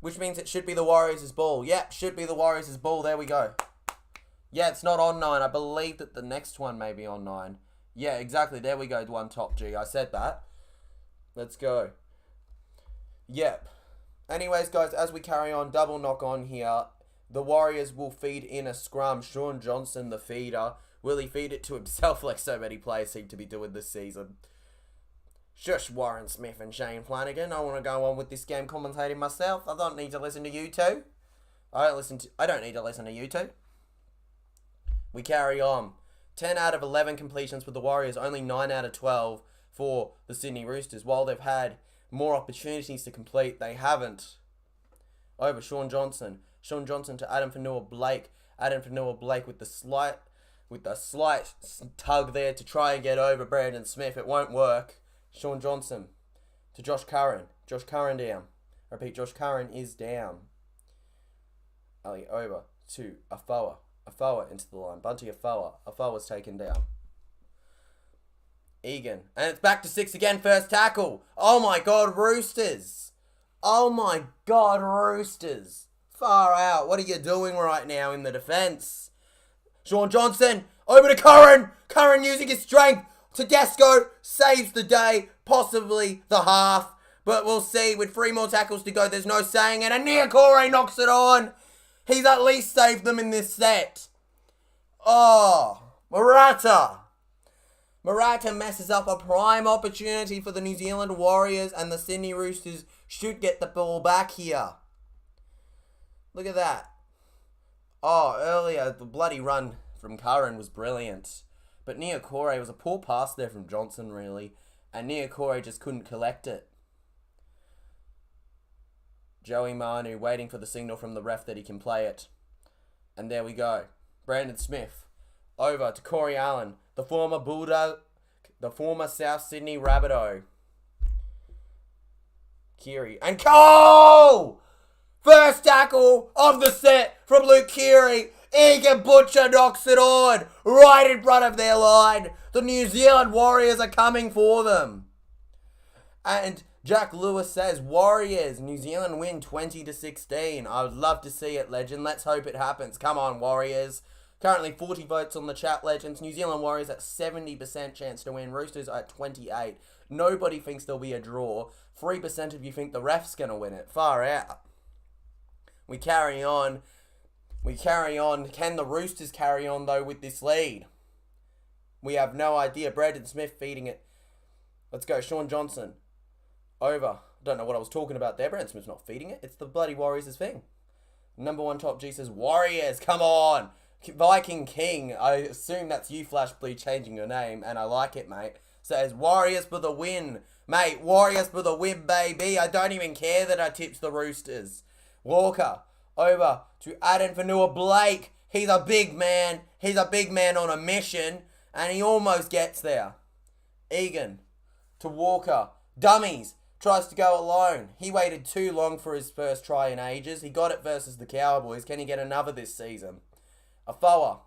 Which means it should be the Warriors' ball. Yeah, should be the Warriors' ball. There we go. Yeah, it's not on 9. I believe that the next one may be on 9. Yeah, exactly. There we go, 1 top G. I said that. Let's go. Yep. Anyways, guys, as we carry on, double knock on here. The Warriors will feed in a scrum. Shaun Johnson, the feeder. Will he feed it to himself like so many players seem to be doing this season? Shush, Warren Smith and Shane Flanagan. I want to go on with this game commentating myself. I don't need to listen to you two. I don't need to listen to you two. We carry on. 10 out of 11 completions for the Warriors. Only 9 out of 12 for the Sydney Roosters. While they've had more opportunities to complete, they haven't. Over Shaun Johnson. Shaun Johnson to Adam Fanua-Blake. Adam Fanua-Blake with the slight tug there to try and get over Brandon Smith. It won't work. Shaun Johnson to Josh Curran. Josh Curran down. Repeat, Josh Curran is down. Ali over to Afoa. Afoa into the line. Bunty Afoa. Afoa's taken down. Egan. And it's back to 6 again. First tackle. Oh my God, Roosters. Oh my God, Roosters. Far out. What are you doing right now in the defence? Shaun Johnson. Over to Curran. Curran using his strength. Tedesco saves the day. Possibly the half. But we'll see. With 3 more tackles to go, there's no saying it. And Niokore knocks it on. He's at least saved them in this set. Oh, Murata. Murata messes up a prime opportunity for the New Zealand Warriors, and the Sydney Roosters should get the ball back here. Look at that. Oh, earlier, the bloody run from Curran was brilliant. But Niokore was a poor pass there from Johnson, really. And Niokore just couldn't collect it. Joey Manu waiting for the signal from the ref that he can play it. And there we go. Brandon Smith. Over to Corey Allen. The former Bulldog. The former South Sydney Rabbitoh. Keary. And Cole! First tackle of the set from Luke Keary. Egan Butcher knocks it on. Right in front of their line. The New Zealand Warriors are coming for them. And Jack Lewis says, Warriors, New Zealand win 20-16. I would love to see it, legend. Let's hope it happens. Come on, Warriors. Currently 40 votes on the chat, legends. New Zealand Warriors at 70% chance to win. Roosters at 28. Nobody thinks there'll be a draw. 3% of you think the ref's going to win it. Far out. We carry on. Can the Roosters carry on, though, with this lead? We have no idea. Brandon Smith feeding it. Let's go. Shaun Johnson. Over. Don't know what I was talking about there. Brandon Smith's not feeding it. It's the bloody Warriors' thing. Number 1 Top G says, Warriors, come on. Viking King. I assume that's you, Flash Blue, changing your name, and I like it, mate. Says, Warriors for the win. Mate, Warriors for the win, baby. I don't even care that I tipped the Roosters. Walker. Over to Adam Fanua-Blake. He's a big man. He's a big man on a mission, and he almost gets there. Egan to Walker. Dummies. Tries to go alone. He waited too long for his first try in ages. He got it versus the Cowboys. Can he get another this season? Afoa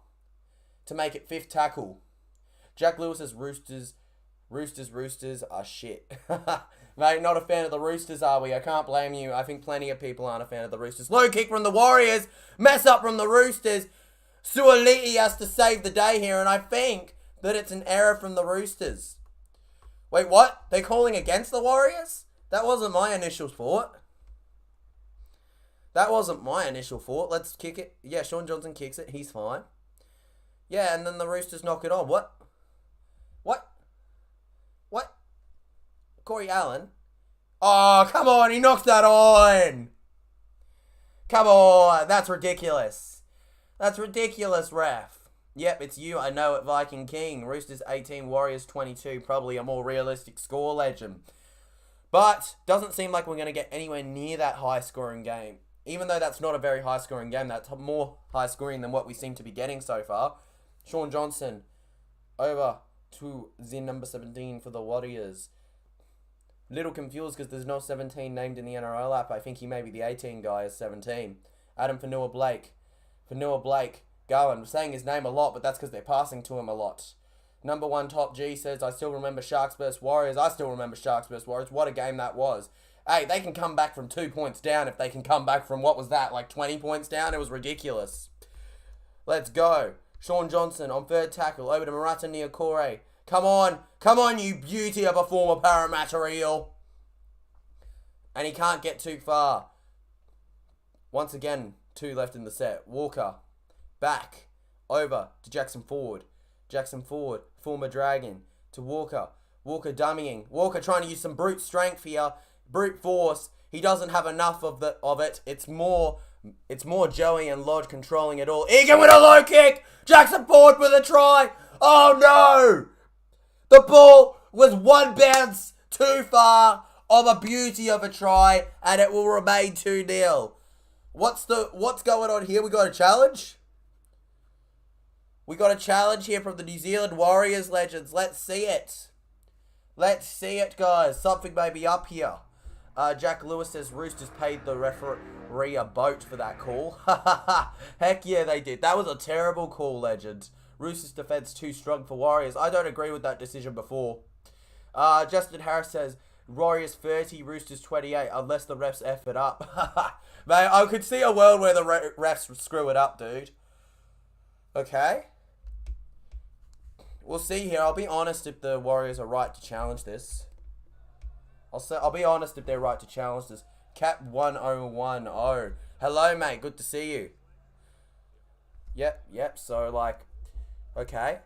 to make it 5th tackle. Jack Lewis says Roosters are shit. Mate, not a fan of the Roosters, are we? I can't blame you. I think plenty of people aren't a fan of the Roosters. Low kick from the Warriors. Mess up from the Roosters. Suoliti has to save the day here, and I think that it's an error from the Roosters. Wait, what? They're calling against the Warriors? That wasn't my initial thought. Let's kick it. Yeah, Shaun Johnson kicks it. He's fine. Yeah, and then the Roosters knock it on. What? Corey Allen? Oh, come on. He knocks that on. Come on. That's ridiculous. That's ridiculous, ref. Yep, it's you. I know it, Viking King. Roosters 18, Warriors 22. Probably a more realistic score, legend. But doesn't seem like we're going to get anywhere near that high-scoring game. Even though that's not a very high-scoring game, that's more high-scoring than what we seem to be getting so far. Shaun Johnson over to the number 17 for the Warriors. Little confused because there's no 17 named in the NRL app. I think he may be the 18 guy as 17. Adam Fanua-Blake. Going. I'm saying his name a lot, but that's because they're passing to him a lot. Number 1 Top G says, I still remember Sharks vs Warriors. I still remember Sharks vs Warriors. What a game that was. Hey, they can come back from 2 points down if they can come back from, what was that, like 20 points down? It was ridiculous. Let's go. Shaun Johnson on 3rd tackle. Over to Murata Niokore. Come on, you beauty of a former Parramatta Eel. And he can't get too far. Once again, 2 left in the set. Walker, back, over to Jackson Ford. Jackson Ford, former Dragon, to Walker. Walker dummying. Walker trying to use some brute strength here. Brute force. He doesn't have enough of it. It's more Joey and Lodge controlling it all. Egan with a low kick. Jackson Ford with a try. Oh no! The ball was 1 bounce too far of a beauty of a try, and it will remain 2-0. What's going on here? We got a challenge? We got a challenge here from the New Zealand Warriors legends. Let's see it. Let's see it, guys. Something may be up here. Jack Lewis says Roosters paid the referee a boat for that call. Heck yeah, they did. That was a terrible call, legend. Roosters defense too strong for Warriors. I don't agree with that decision before. Justin Harris says Warriors 30, Roosters 28, unless the refs F it up. Mate, I could see a world where the refs screw it up, dude. Okay. We'll see here. I'll be honest if the Warriors are right to challenge this. I'll be honest if they're right to challenge this. Cap 1010. Hello, mate. Good to see you. Yep. So, like, okay.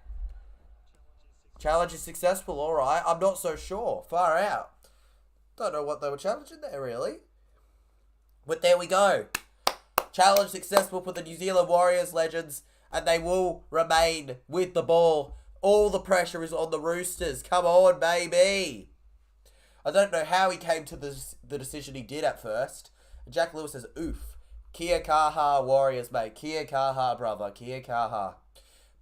Challenge is successful, alright. I'm not so sure. Far out. Don't know what they were challenging there, really. But there we go. Challenge successful for the New Zealand Warriors legends. And they will remain with the ball. All the pressure is on the Roosters. Come on, baby. I don't know how he came to the decision he did at first. Jack Lewis says, oof. Kia kaha, Warriors, mate. Kia kaha, brother. Kia kaha.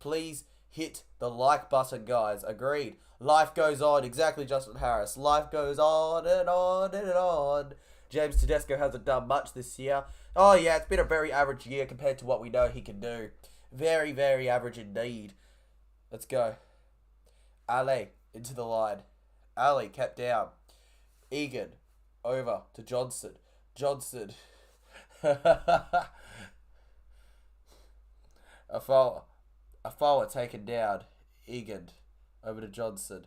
Please hit the like button, guys. Agreed. Life goes on. Exactly, Justin Harris. Life goes on and on and on. James Tedesco hasn't done much this year. Oh, yeah, it's been a very average year compared to what we know he can do. Very, very average indeed. Let's go. Ale into the line. Ale kept down. Egan over to Johnson. Johnson. A forward taken down. Egan over to Johnson.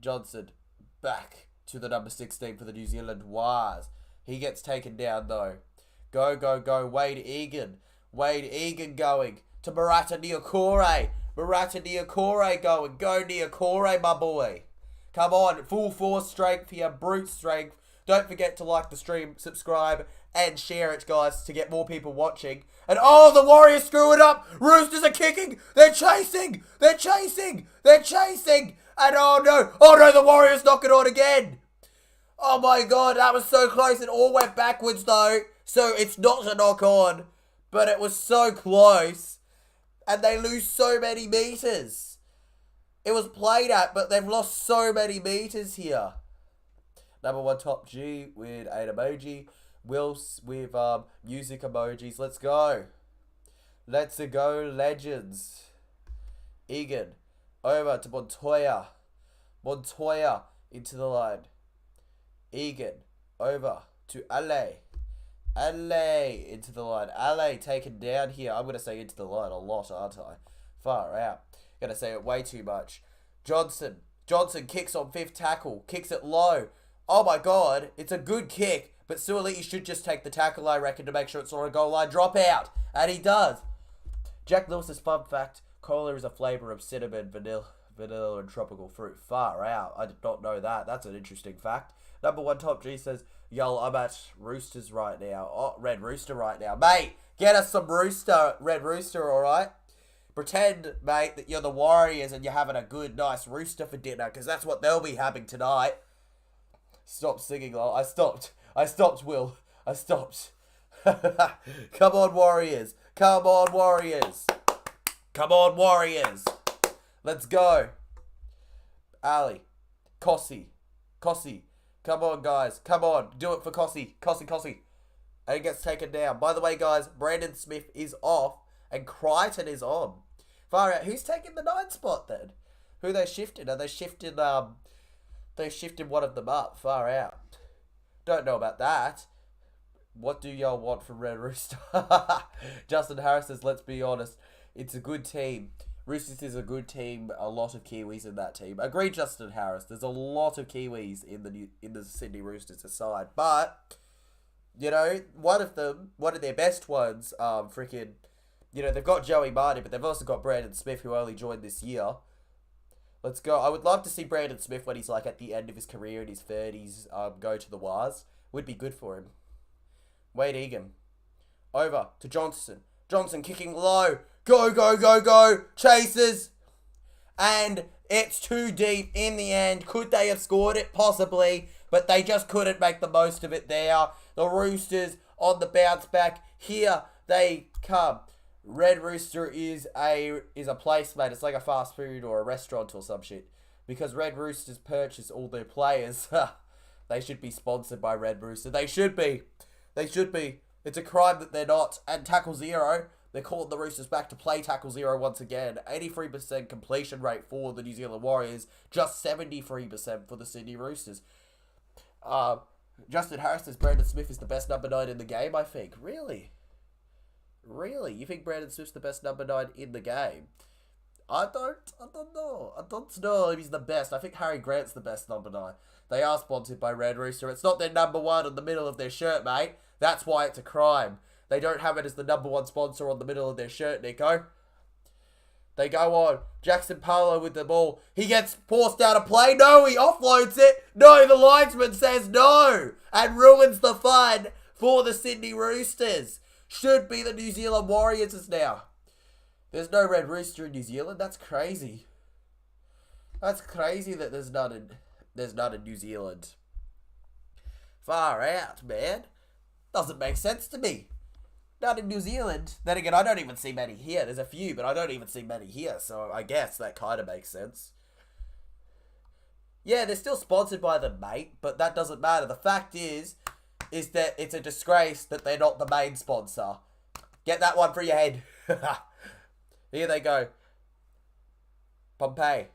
Johnson back to the number 16 for the New Zealand Wars. He gets taken down though. Go. Wade Egan. Wade Egan going to Murata Niokore. Murata Niokore going. Go Niokore, my boy. Come on, full force strength here, brute strength. Don't forget to like the stream, subscribe, and share it, guys, to get more people watching. And oh, the Warriors screw it up. Roosters are kicking. They're chasing. They're chasing. They're chasing. And oh no, the Warriors knock it on again. Oh my God, that was so close. It all went backwards though. So it's not a knock on, but it was so close. And they lose so many meters. It was played at, but they've lost so many meters here. Number 1 Top G with 8 emoji. Wills with music emojis. Let's go. Let's go, legends. Egan over to Montoya. Montoya into the line. Egan over to Ale. Ale into the line. Ale taken down here. I'm going to say into the line a lot, aren't I? Far out. Gonna say it way too much. Johnson kicks on 5th tackle. Kicks it low. Oh my God. It's a good kick. But Suoliti should just take the tackle, I reckon, to make sure it's not a goal line drop out. And he does. Jack Lewis's fun fact. Cola is a flavour of cinnamon, vanilla and tropical fruit. Far out. I did not know that. That's an interesting fact. Number 1 Top G says, yo, I'm at Roosters right now. Oh, Red Rooster right now. Mate, get us some Red Rooster, alright? Pretend, mate, that you're the Warriors and you're having a good, nice rooster for dinner, because that's what they'll be having tonight. Stop singing, lol. I stopped, Will. I stopped. Come on, Warriors. Come on, Warriors. Come on, Warriors. Let's go. Ali. Kossi. Come on, guys. Come on. Do it for Kossi. Kossi. And he gets taken down. By the way, guys, Brandon Smith is off and Crichton is on. Far out. Who's taking the 9 spot then? Who they shifted? Are they shifted, they shifted one of them up. Far out. Don't know about that. What do y'all want from Red Rooster? Justin Harris says, let's be honest. It's a good team. Roosters is a good team. A lot of Kiwis in that team. Agree, Justin Harris. There's a lot of Kiwis in the Sydney Roosters side. But You know, one of their best ones, freaking, you know, they've got Joey Martin, but they've also got Brandon Smith, who only joined this year. Let's go. I would love to see Brandon Smith when he's like at the end of his career in his 30s, go to the Wars. Would be good for him. Wade Egan. Over to Johnson. Johnson kicking low. Go, go, go, go. Chases. And it's too deep in the end. Could they have scored it? Possibly. But they just couldn't make the most of it there. The Roosters on the bounce back. Here they come. Red Rooster is a place, mate. It's like a fast food or a restaurant or some shit. Because Red Roosters purchase all their players. They should be sponsored by Red Rooster. They should be. They should be. It's a crime that they're not. And tackle zero. They're calling the Roosters back to play tackle zero once again. 83% completion rate for the New Zealand Warriors. Just 73% for the Sydney Roosters. Justin Harris says Brandon Smith is the best number 9 in the game, I think. Really? Really? You think Brandon Smith's the best number 9 in the game? I don't know. I don't know if he's the best. I think Harry Grant's the best number 9. They are sponsored by Red Rooster. It's not their number 1 in the middle of their shirt, mate. That's why it's a crime. They don't have it as the number 1 sponsor on the middle of their shirt, Nico. They go on. Jackson Polo with the ball. He gets forced out of play. No, he offloads it. No, the linesman says no. And ruins the fun for the Sydney Roosters. Should be the New Zealand Warriors now. There's no Red Rooster in New Zealand. That's crazy. That's crazy that there's none in New Zealand. Far out, man. Doesn't make sense to me. Not in New Zealand. Then again, I don't even see many here. There's a few, but I don't even see many here. So I guess that kind of makes sense. Yeah, they're still sponsored by them, mate. But that doesn't matter. The fact is that it's a disgrace that they're not the main sponsor. Get that one for your head. Here they go. Pompey.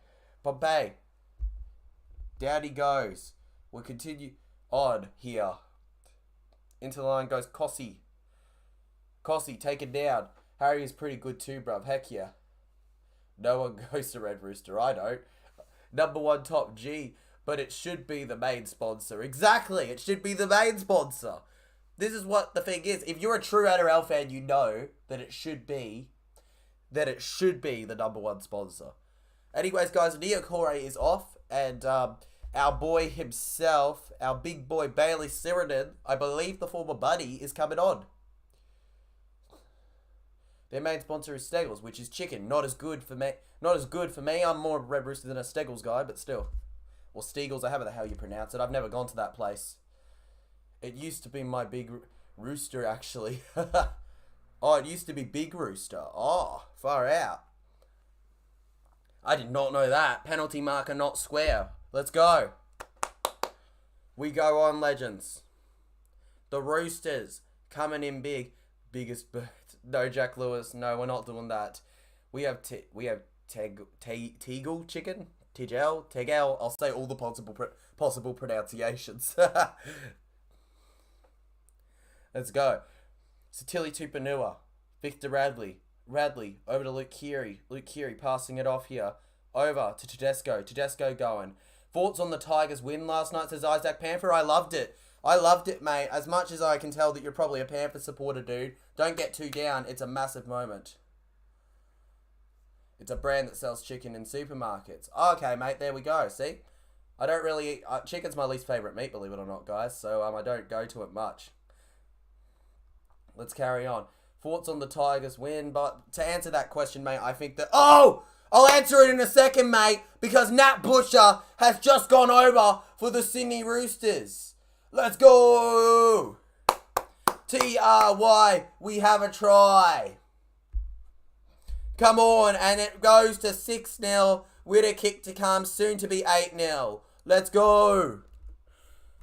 Down he goes. We'll continue on here. Into the line goes Kossi. Kossi taken down. Harry is pretty good too, bruv. Heck yeah. No one goes to Red Rooster. I don't. Number 1 top G. But it should be the main sponsor. Exactly. It should be the main sponsor. This is what the thing is. If you're a true NRL fan, you know that it should be the number 1 sponsor. Anyways, guys, Niokore is off. And our boy himself, our big boy Bailey Sirenen, I believe the former buddy, is coming on. Their main sponsor is Steggles, which is chicken. Not as good for me. I'm more Red Rooster than a Steggles guy, but still. Or Steagles, however the hell you pronounce it. I've never gone to that place. It used to be my big rooster, actually. Oh, it used to be Big Rooster. Oh, far out. I did not know that. Penalty marker not square. Let's go. We go on, legends. The Roosters coming in big. Biggest bird. No, Jack Lewis. No, we're not doing that. We have Tegel chicken. Tegel. I'll say all the possible pronunciations. Let's go. Satili Tupanua. Victor Radley over to Luke Keary. Luke Keary passing it off here. Over to Tedesco. Tedesco going. Thoughts on the Tigers win last night, says Isaac Panther. I loved it. I loved it, mate. As much as I can tell that you're probably a Panther supporter, dude. Don't get too down. It's a massive moment. It's a brand that sells chicken in supermarkets. Okay, mate. There we go. See? I don't really eat... chicken's my least favourite meat, believe it or not, guys. So I don't go to it much. Let's carry on. Thoughts on the Tigers win. But to answer that question, mate, I think that... Oh! I'll answer it in a second, mate. Because Nat Butcher has just gone over for the Sydney Roosters. Let's go! TRY, we have a try. Come on, and it goes to 6-0 with a kick to come, soon to be 8-0. Let's go!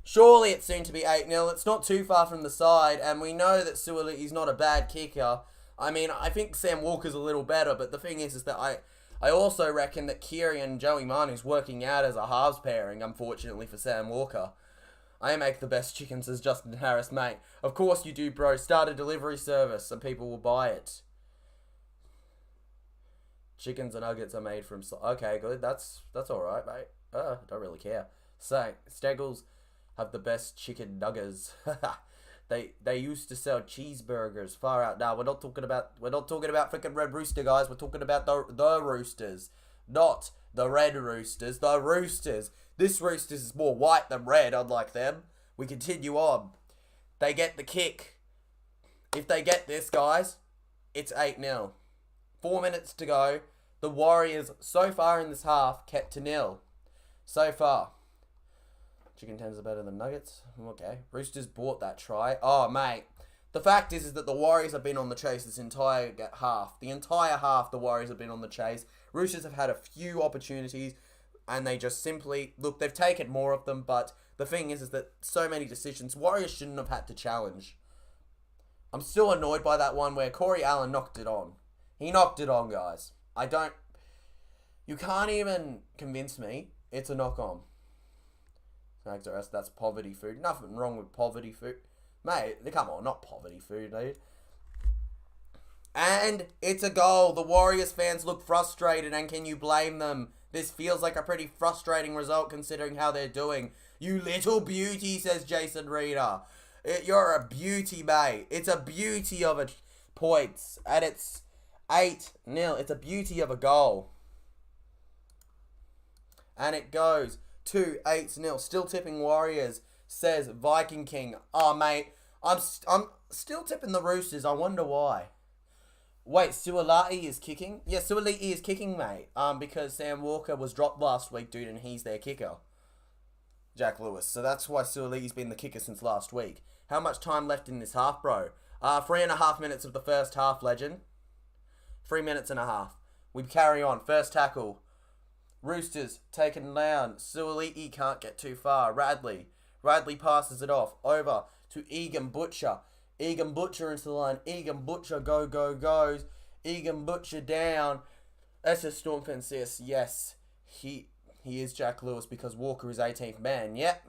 Surely it's soon to be 8-0. It's not too far from the side, and we know that Suolii's not a bad kicker. I mean, I think Sam Walker's a little better, but the thing is that I also reckon that Keary and Joey Manu's working out as a halves pairing, unfortunately for Sam Walker. I make the best chickens, as Justin Harris, mate. Of course you do, bro. Start a delivery service and people will buy it. Chickens and nuggets are made from... Okay, good. That's alright, mate. Don't really care. So, Steggles have the best chicken nuggets. They used to sell cheeseburgers. Far out. Now we're not talking about freaking Red Rooster, guys. We're talking about the Roosters, not the Red Roosters. The Roosters. This Roosters is more white than red, unlike them. We continue on. They get the kick. If they get this, guys, it's 8-0. 4 minutes to go. The Warriors, so far in this half, kept to 0. So far. Chicken tenders are better than nuggets. Okay. Roosters bought that try. Oh, mate. The fact is that the Warriors have been on the chase this entire half. The entire half, the Warriors have been on the chase. Roosters have had a few opportunities, and they just simply... Look, they've taken more of them, but the thing is that so many decisions, Warriors shouldn't have had to challenge. I'm still annoyed by that one where Corey Allen knocked it on. He knocked it on, guys. You can't even convince me it's a knock-on. That's poverty food. Nothing wrong with poverty food. Mate, come on, not poverty food, dude. And it's a goal. The Warriors fans look frustrated, and can you blame them? This feels like a pretty frustrating result considering how they're doing. You little beauty, says Jason Reeder. You're a beauty, mate. It's a beauty of a points. And it's 8-0. It's a beauty of a goal. And it goes to 8-0. Still tipping Warriors, says Viking King. Oh, mate. I'm still tipping the Roosters. I wonder why. Wait, Suolati is kicking? Yeah, Suolati is kicking, mate. Because Sam Walker was dropped last week, dude, and he's their kicker. Jack Lewis. So that's why Suolati's been the kicker since last week. How much time left in this half, bro? 3.5 minutes of the first half, legend. 3 minutes and a half. We carry on. First tackle. Roosters taken down. Suolati can't get too far. Radley passes it off. Over to Egan Butcher. Egan Butcher into the line. Egan Butcher goes. Egan Butcher down. That's a Stormfin says, yes, he is Jack Lewis because Walker is 18th man. Yep.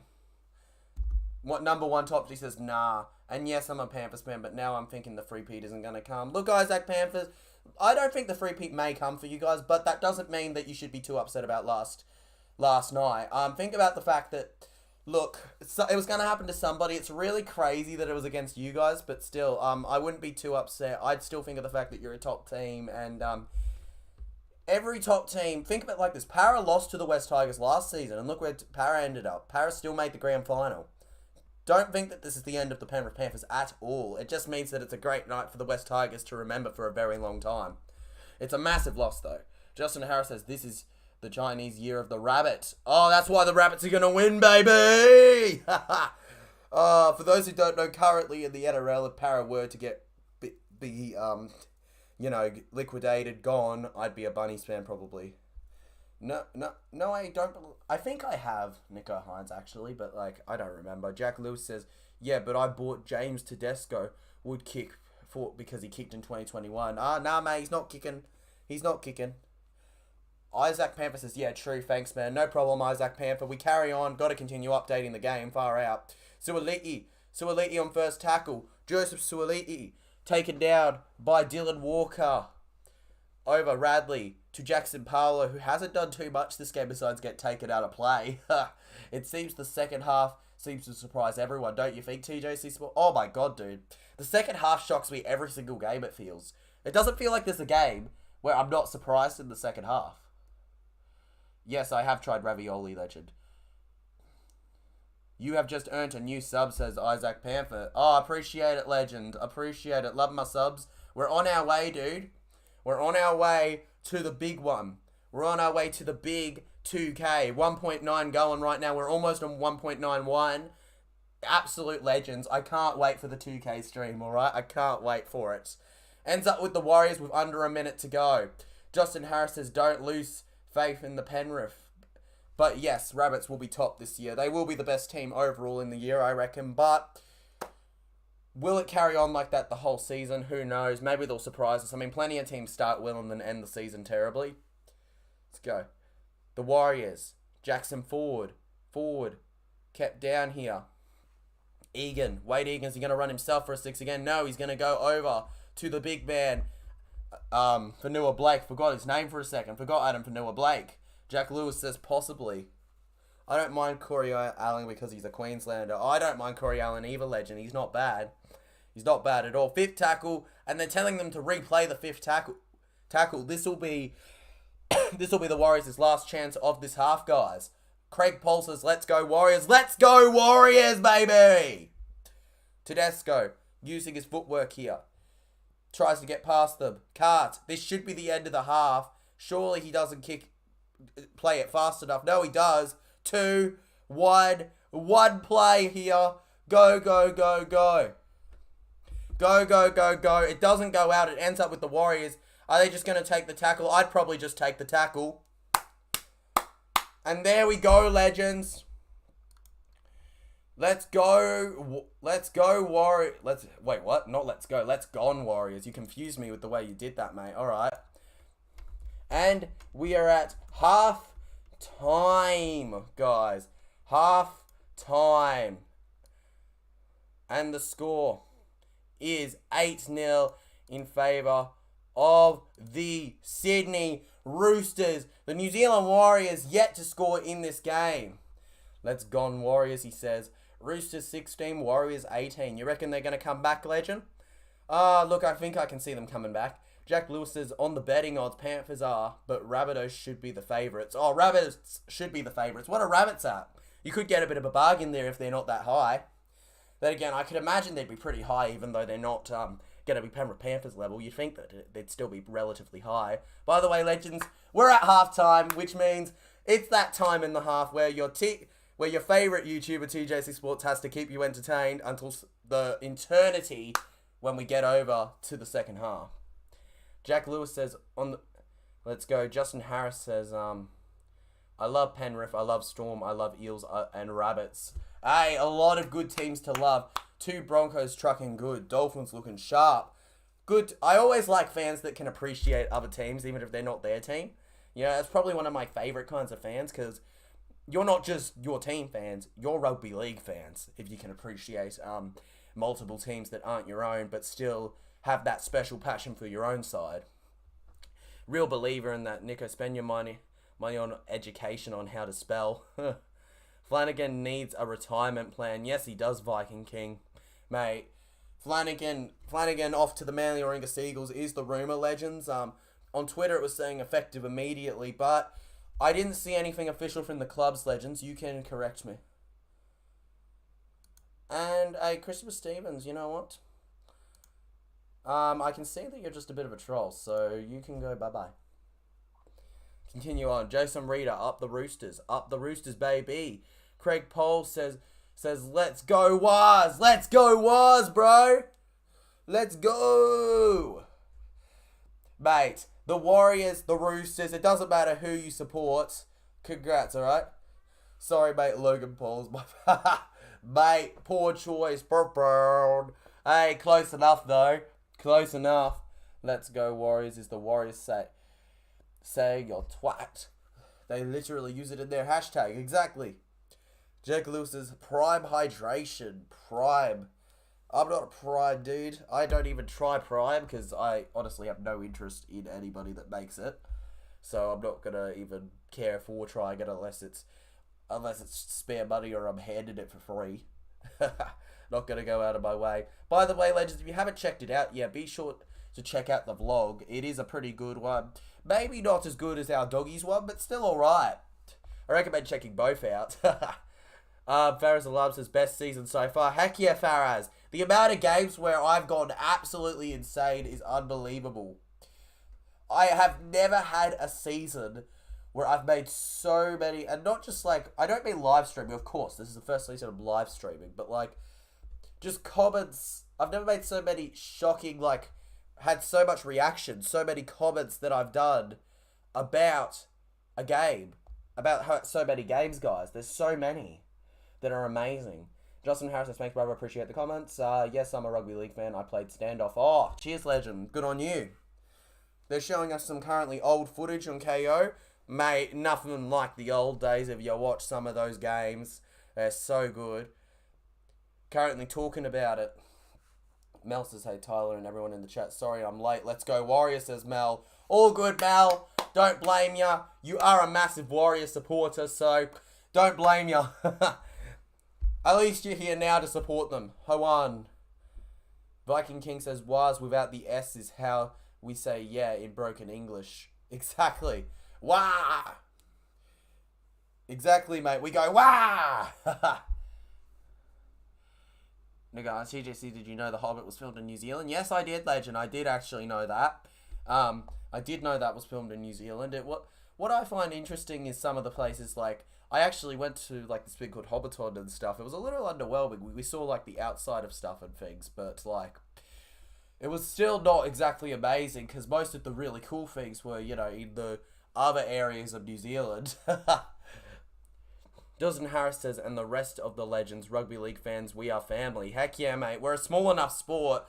What number one top? He says, nah. And yes, I'm a Panthers fan, but now I'm thinking the three-peat isn't going to come. Look, Isaac Panthers, I don't think the three-peat may come for you guys, but that doesn't mean that you should be too upset about last night. Think about the fact that, look, it was going to happen to somebody. It's really crazy that it was against you guys, but still, I wouldn't be too upset. I'd still think of the fact that you're a top team, and every top team, think of it like this. Para lost to the West Tigers last season, and look where Para ended up. Para still made the grand final. Don't think that this is the end of the Penrith Panthers at all. It just means that it's a great night for the West Tigers to remember for a very long time. It's a massive loss, though. Justin Harris says, this is the Chinese year of the rabbit. Oh, that's why the rabbits are going to win, baby! For those who don't know, currently in the NRL, if Para were to get liquidated, gone, I'd be a Bunnies fan, probably. No, I don't. I think I have Nico Hines, actually, but, I don't remember. Jack Lewis says, yeah, but I bought James Tedesco would kick because he kicked in 2021. Nah, mate, he's not kicking. He's not kicking. Isaac Panther says, yeah, true, thanks, man. No problem, Isaac Panther. We carry on. Got to continue updating the game. Far out. Suoliti on first tackle. Joseph Suoliti taken down by Dylan Walker. Over Radley to Jackson Paulo, who hasn't done too much this game besides get taken out of play. It seems the second half seems to surprise everyone, don't you think, TJC Sport? Oh my god, dude. The second half shocks me every single game, it feels. It doesn't feel like there's a game where I'm not surprised in the second half. Yes, I have tried ravioli, legend. You have just earned a new sub, says Isaac Panther. Oh, appreciate it, legend. Appreciate it. Love my subs. We're on our way, dude. We're on our way to the big one. We're on our way to the big 2K. 1.9 going right now. We're almost on 1.91. Absolute legends. I can't wait for the 2K stream, alright? I can't wait for it. Ends up with the Warriors with under a minute to go. Justin Harris says, don't lose faith in the Penrith. But yes, Rabbits will be top this year. They will be the best team overall in the year, I reckon. But will it carry on like that the whole season? Who knows? Maybe they'll surprise us. I mean, plenty of teams start well and then end the season terribly. Let's go. The Warriors. Jackson forward. Kept down here. Egan. Wade Egan's he going to run himself for a 6 again? No, he's going to go over to the big man. Fanua Blake. Forgot his name for a second. Forgot Adam Fanua Blake. Jack Lewis says possibly. I don't mind Corey Allen because he's a Queenslander. I don't mind Corey Allen either, legend. He's not bad. He's not bad at all. Fifth tackle, and they're telling them to replay the fifth tackle. This will be the Warriors' last chance of this half, guys. Craig Paul says, let's go Warriors. Let's go Warriors, baby! Tedesco, using his footwork here. Tries to get past them. Can't. This should be the end of the half. Surely he doesn't play it fast enough. No, he does. 2, 1. One play here. Go, go, go, go. Go, go, go, go. It doesn't go out. It ends up with the Warriors. Are they just going to take the tackle? I'd probably just take the tackle. And there we go, legends. Let's go. Let's go, Warriors. Wait, what? Not let's go. Let's gone, Warriors. You confused me with the way you did that, mate. All right. And we are at half time, guys. Half time. And the score is 8-0 in favour of the Sydney Roosters. The New Zealand Warriors yet to score in this game. Let's gone Warriors, he says. Roosters 16, Warriors 18. You reckon they're going to come back, legend? Look, I think I can see them coming back. Jack Lewis says, on the betting odds, Panthers are, but Rabbitohs should be the favourites. Oh, Rabbitohs should be the favourites. What are Rabbits at? You could get a bit of a bargain there if they're not that high. Then again, I could imagine they'd be pretty high, even though they're not going to be Penrith Panthers level. You'd think that they'd still be relatively high. By the way, legends, we're at halftime, which means it's that time in the half where your favourite YouTuber, TJC Sports, has to keep you entertained until the eternity when we get over to the second half. Jack Lewis says, let's go. Justin Harris says, I love Penrith, I love Storm, I love Eels and Rabbits. Hey, a lot of good teams to love. 2 Broncos trucking good. Dolphins looking sharp. Good. I always like fans that can appreciate other teams, even if they're not their team. You know, that's probably one of my favourite kinds of fans, because you're not just your team fans, you're rugby league fans, if you can appreciate multiple teams that aren't your own, but still have that special passion for your own side. Real believer in that. Nico, spend your money on education on how to spell. Flanagan needs a retirement plan. Yes, he does, Viking King. Mate, Flanagan off to the Manly Warringah Seagulls is the rumour, legends. On Twitter it was saying effective immediately, but I didn't see anything official from the club's, legends. You can correct me. And, hey, Christopher Stevens, you know what? I can see that you're just a bit of a troll, so you can go bye-bye. Continue on. Jason Reader, up the Roosters. Up the Roosters, baby. Craig Pohl says, let's go Waz. Let's go Waz, bro. Let's go. Mate, the Warriors, the Roosters, it doesn't matter who you support. Congrats, alright? Sorry, mate, Logan Paul's my mate, poor choice. Hey, close enough, though. Close enough. Let's go Warriors is the Warriors say you're twat. They literally use it in their hashtag. Exactly. Jack Lewis's Prime Hydration. Prime. I'm not a Prime dude. I don't even try Prime because I honestly have no interest in anybody that makes it. So I'm not going to even care for trying it unless it's spare money or I'm handed it for free. Not going to go out of my way. By the way, legends, if you haven't checked it out yet, be sure to check out the vlog. It is a pretty good one. Maybe not as good as our doggies one, but still alright. I recommend checking both out. Faraz Alam says, best season so far. Heck yeah, Faraz. The amount of games where I've gone absolutely insane is unbelievable. I have never had a season where I've made so many, and not just like, I don't mean live streaming, of course, this is the first season of live streaming, but like, just comments. I've never made so many shocking, like, had so much reaction, so many comments that I've done about a game, about so many games, guys. There's so many that are amazing. Justin Harris says, thanks, brother, appreciate the comments. Yes, I'm a rugby league fan. I played Standoff. Oh, cheers, legend. Good on you. They're showing us some currently old footage on Kayo. Mate, nothing like the old days if you watch some of those games. They're so good. Currently talking about it. Mel says, hey, Tyler and everyone in the chat. Sorry, I'm late. Let's go Warriors, says Mel. All good, Mel. Don't blame ya. You are a massive Warrior supporter, so Don't blame you. At least you're here now to support them. Hoan. Viking King says, "Was without the S is how we say yeah in broken English." Exactly. Wah! Exactly, mate. We go, wah! No, guys, TJC, did you know The Hobbit was filmed in New Zealand? Yes, I did, Legend. I did actually know that. I did know that was filmed in New Zealand. What I find interesting is some of the places, like, I actually went to, like, this thing called Hobbiton and stuff. It was a little underwhelming. We saw, like, the outside of stuff and things, but, like, it was still not exactly amazing, because most of the really cool things were, you know, in the other areas of New Zealand. Dozen Harris says, and the rest of the legends, rugby league fans, we are family. Heck yeah, mate. We're a small enough sport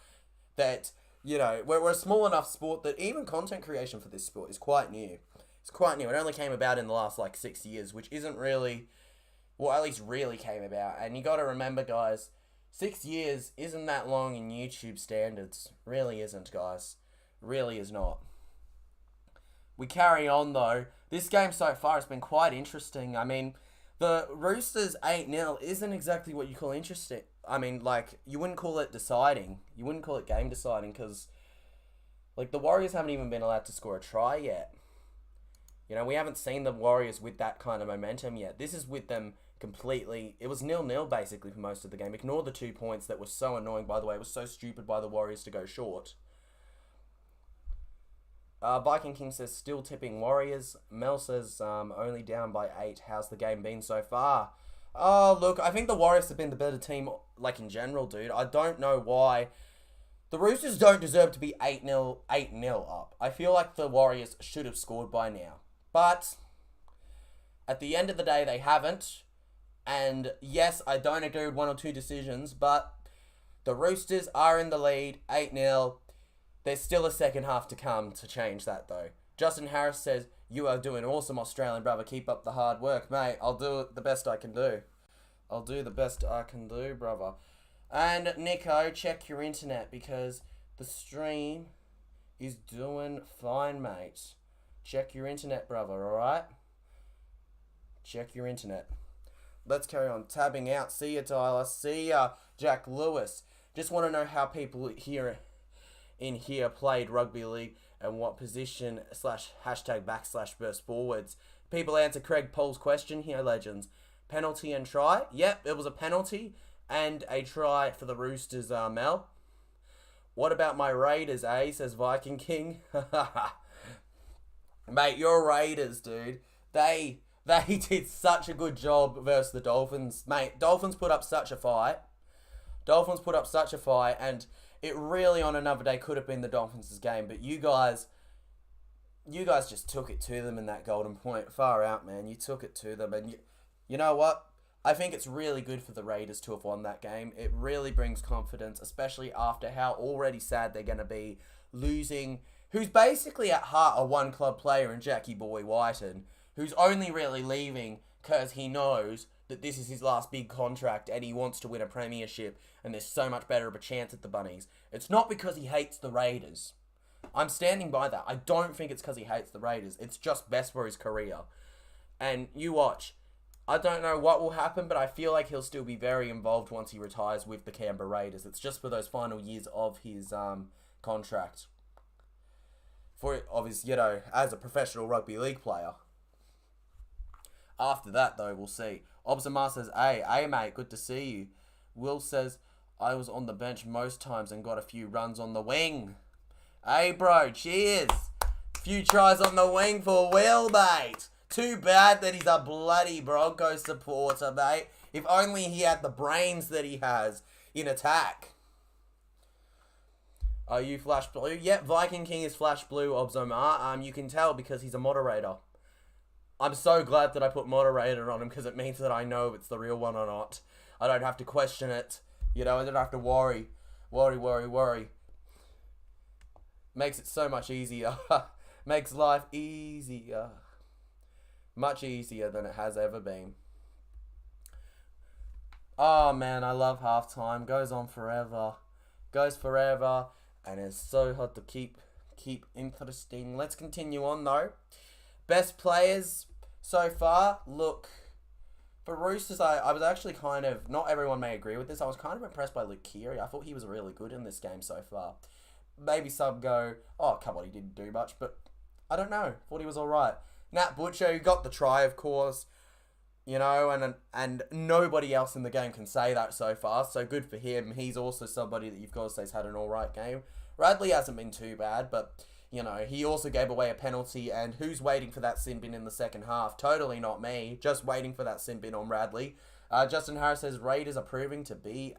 that, you know, we're a small enough sport that even content creation for this sport is quite new. It's quite new. It only came about in the last, like, 6 years, which isn't really, well, at least really came about. And you got to remember, guys, 6 years isn't that long in YouTube standards. Really isn't, guys. Really is not. We carry on, though. This game so far has been quite interesting. I mean, the Roosters 8-0 isn't exactly what you call interesting. I mean, like, you wouldn't call it deciding. You wouldn't call it game deciding because, like, the Warriors haven't even been allowed to score a try yet. You know, we haven't seen the Warriors with that kind of momentum yet. This is with them completely. It was 0-0 basically for most of the game. Ignore the 2 points that were so annoying, by the way. It was so stupid by the Warriors to go short. Viking King says, still tipping Warriors. Mel says, only down by 8. How's the game been so far? Oh, look, I think the Warriors have been the better team, like, in general, dude. I don't know why. The Roosters don't deserve to be 8-0 up. I feel like the Warriors should have scored by now. But, at the end of the day, they haven't. And, yes, I don't agree with 1 or 2 decisions, but the Roosters are in the lead, 8-0. There's still a second half to come to change that, though. Justin Harris says, you are doing awesome, Australian brother. Keep up the hard work. Mate, I'll do the best I can do. I'll do the best I can do, brother. And, Nico, check your internet because the stream is doing fine, mate. Check your internet, brother, alright? Check your internet. Let's carry on. Tabbing out. See ya, Tyler. See ya, Jack Lewis. Just want to know how people here in here played rugby league and what position / hashtag / burst forwards. People answer Craig Paul's question here, legends. Penalty and try. Yep, it was a penalty and a try for the Roosters, Mel. What about my Raiders, eh? Says Viking King. Mate, your Raiders, dude. They did such a good job versus the Dolphins. Mate, Dolphins put up such a fight. And it really, on another day, could have been the Dolphins' game. But you guys just took it to them in that golden point. Far out, man. You took it to them. And you know what? I think it's really good for the Raiders to have won that game. It really brings confidence, especially after how already sad they're going to be losing, who's basically at heart a one-club player in Jackie Boy Whiten, who's only really leaving because he knows that this is his last big contract and he wants to win a premiership and there's so much better of a chance at the Bunnies. It's not because he hates the Raiders. I'm standing by that. I don't think it's because he hates the Raiders. It's just best for his career. And you watch. I don't know what will happen, but I feel like he'll still be very involved once he retires with the Canberra Raiders. It's just for those final years of his contract. Of his, you know, as a professional rugby league player. After that, though, we'll see. Obsamar says, hey, mate, good to see you. Will says, I was on the bench most times and got a few runs on the wing. Hey, bro, cheers. Few tries on the wing for Will, mate. Too bad that he's a bloody Broncos supporter, mate. If only he had the brains that he has in attack. Are you Flash Blue? Yep, Viking King is Flash Blue, Obzomar. You can tell because he's a moderator. I'm so glad that I put moderator on him because it means that I know if it's the real one or not. I don't have to question it. You know, I don't have to worry. Worry. Makes it so much easier. Makes life easier. Much easier than it has ever been. Oh, man, I love halftime. Goes on forever. Goes forever. And it's so hard to keep interesting. Let's continue on, though. Best players so far. Look, For Roosters, I was actually kind of, not everyone may agree with this, I was kind of impressed by Luke Keary. I thought he was really good in this game so far. Maybe some go, oh, come on, he didn't do much, but I don't know. Thought he was alright. Nat Butcher, got the try, of course, you know, and nobody else in the game can say that so far, so good for him. He's also somebody that you've got to say has had an alright game. Radley hasn't been too bad, but, you know, he also gave away a penalty, and who's waiting for that sin bin in the second half? Totally not me, just waiting for that sin bin on Radley. Justin Harris says, Raiders are proving to be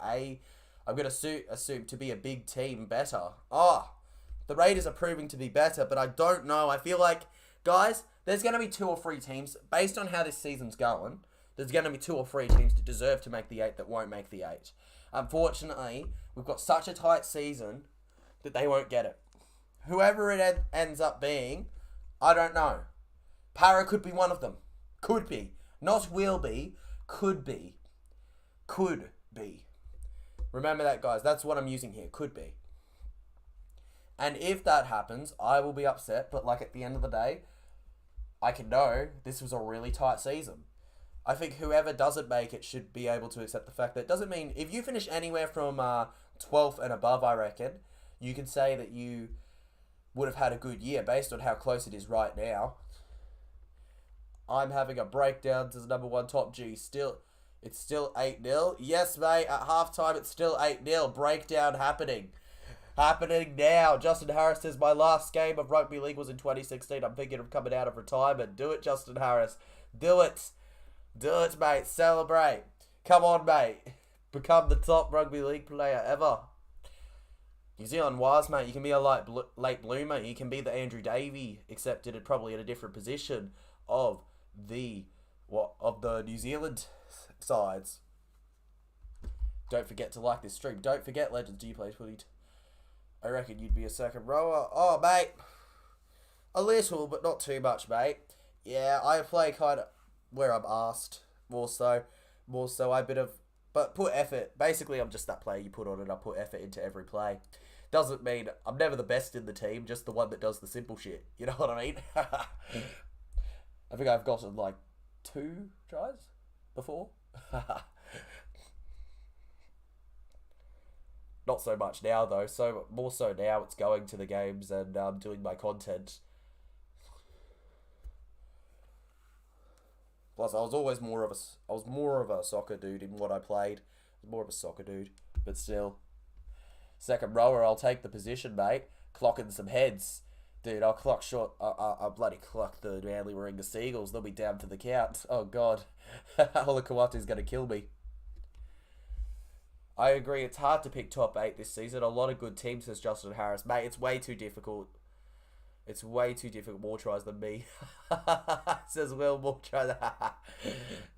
I'm going to assume to be a big team better. The Raiders are proving to be better, but I don't know. I feel like, guys, there's going to be 2 or 3 teams, based on how this season's going, there's going to be 2 or 3 teams that deserve to make the 8 that won't make the 8. Unfortunately, we've got such a tight season that they won't get it. Whoever it ends up being, I don't know. Para could be one of them. Could be. Not will be. Could be. Could be. Remember that, guys. That's what I'm using here. Could be. And if that happens, I will be upset. But, like, at the end of the day, I can know this was a really tight season. I think whoever doesn't make it should be able to accept the fact that it doesn't mean... If you finish anywhere from 12th and above, I reckon, you can say that you would have had a good year based on how close it is right now. I'm having a breakdown to the number 1 top G. It's still 8-0. Yes, mate. At halftime, it's still 8-0. Breakdown happening. Happening now. Justin Harris says, my last game of rugby league was in 2016. I'm thinking of coming out of retirement. Do it, Justin Harris. Do it. Do it, mate. Celebrate. Come on, mate. Become the top rugby league player ever. New Zealand wise, mate. You can be a late bloomer. You can be the Andrew Davey, except it probably in a different position of the New Zealand sides. Don't forget to like this stream. Don't forget, Legends, do you play footy? I reckon you'd be a second rower. Oh, mate. A little, but not too much, mate. Yeah, I play kind of where I'm asked. More so, but put effort. Basically, I'm just that player you put on and I put effort into every play. Doesn't mean I'm never the best in the team, just the one that does the simple shit. You know what I mean? I think I've gotten like 2 tries before. Not so much now though. So more so now it's going to the games and doing my content. Plus, I was more of a soccer dude in what I played. I was more of a soccer dude, but still. Second rower, I'll take the position, mate. Clocking some heads. Dude, I'll clock short. I'll bloody clock the Manly Warringah Seagulls. They'll be down to the count. Oh, God. Olakawatu's going to kill me. I agree. It's hard to pick top 8 this season. A lot of good teams, says Justin Harris. Mate, it's way too difficult. It's way too difficult. More tries than me. Says Will, more tries.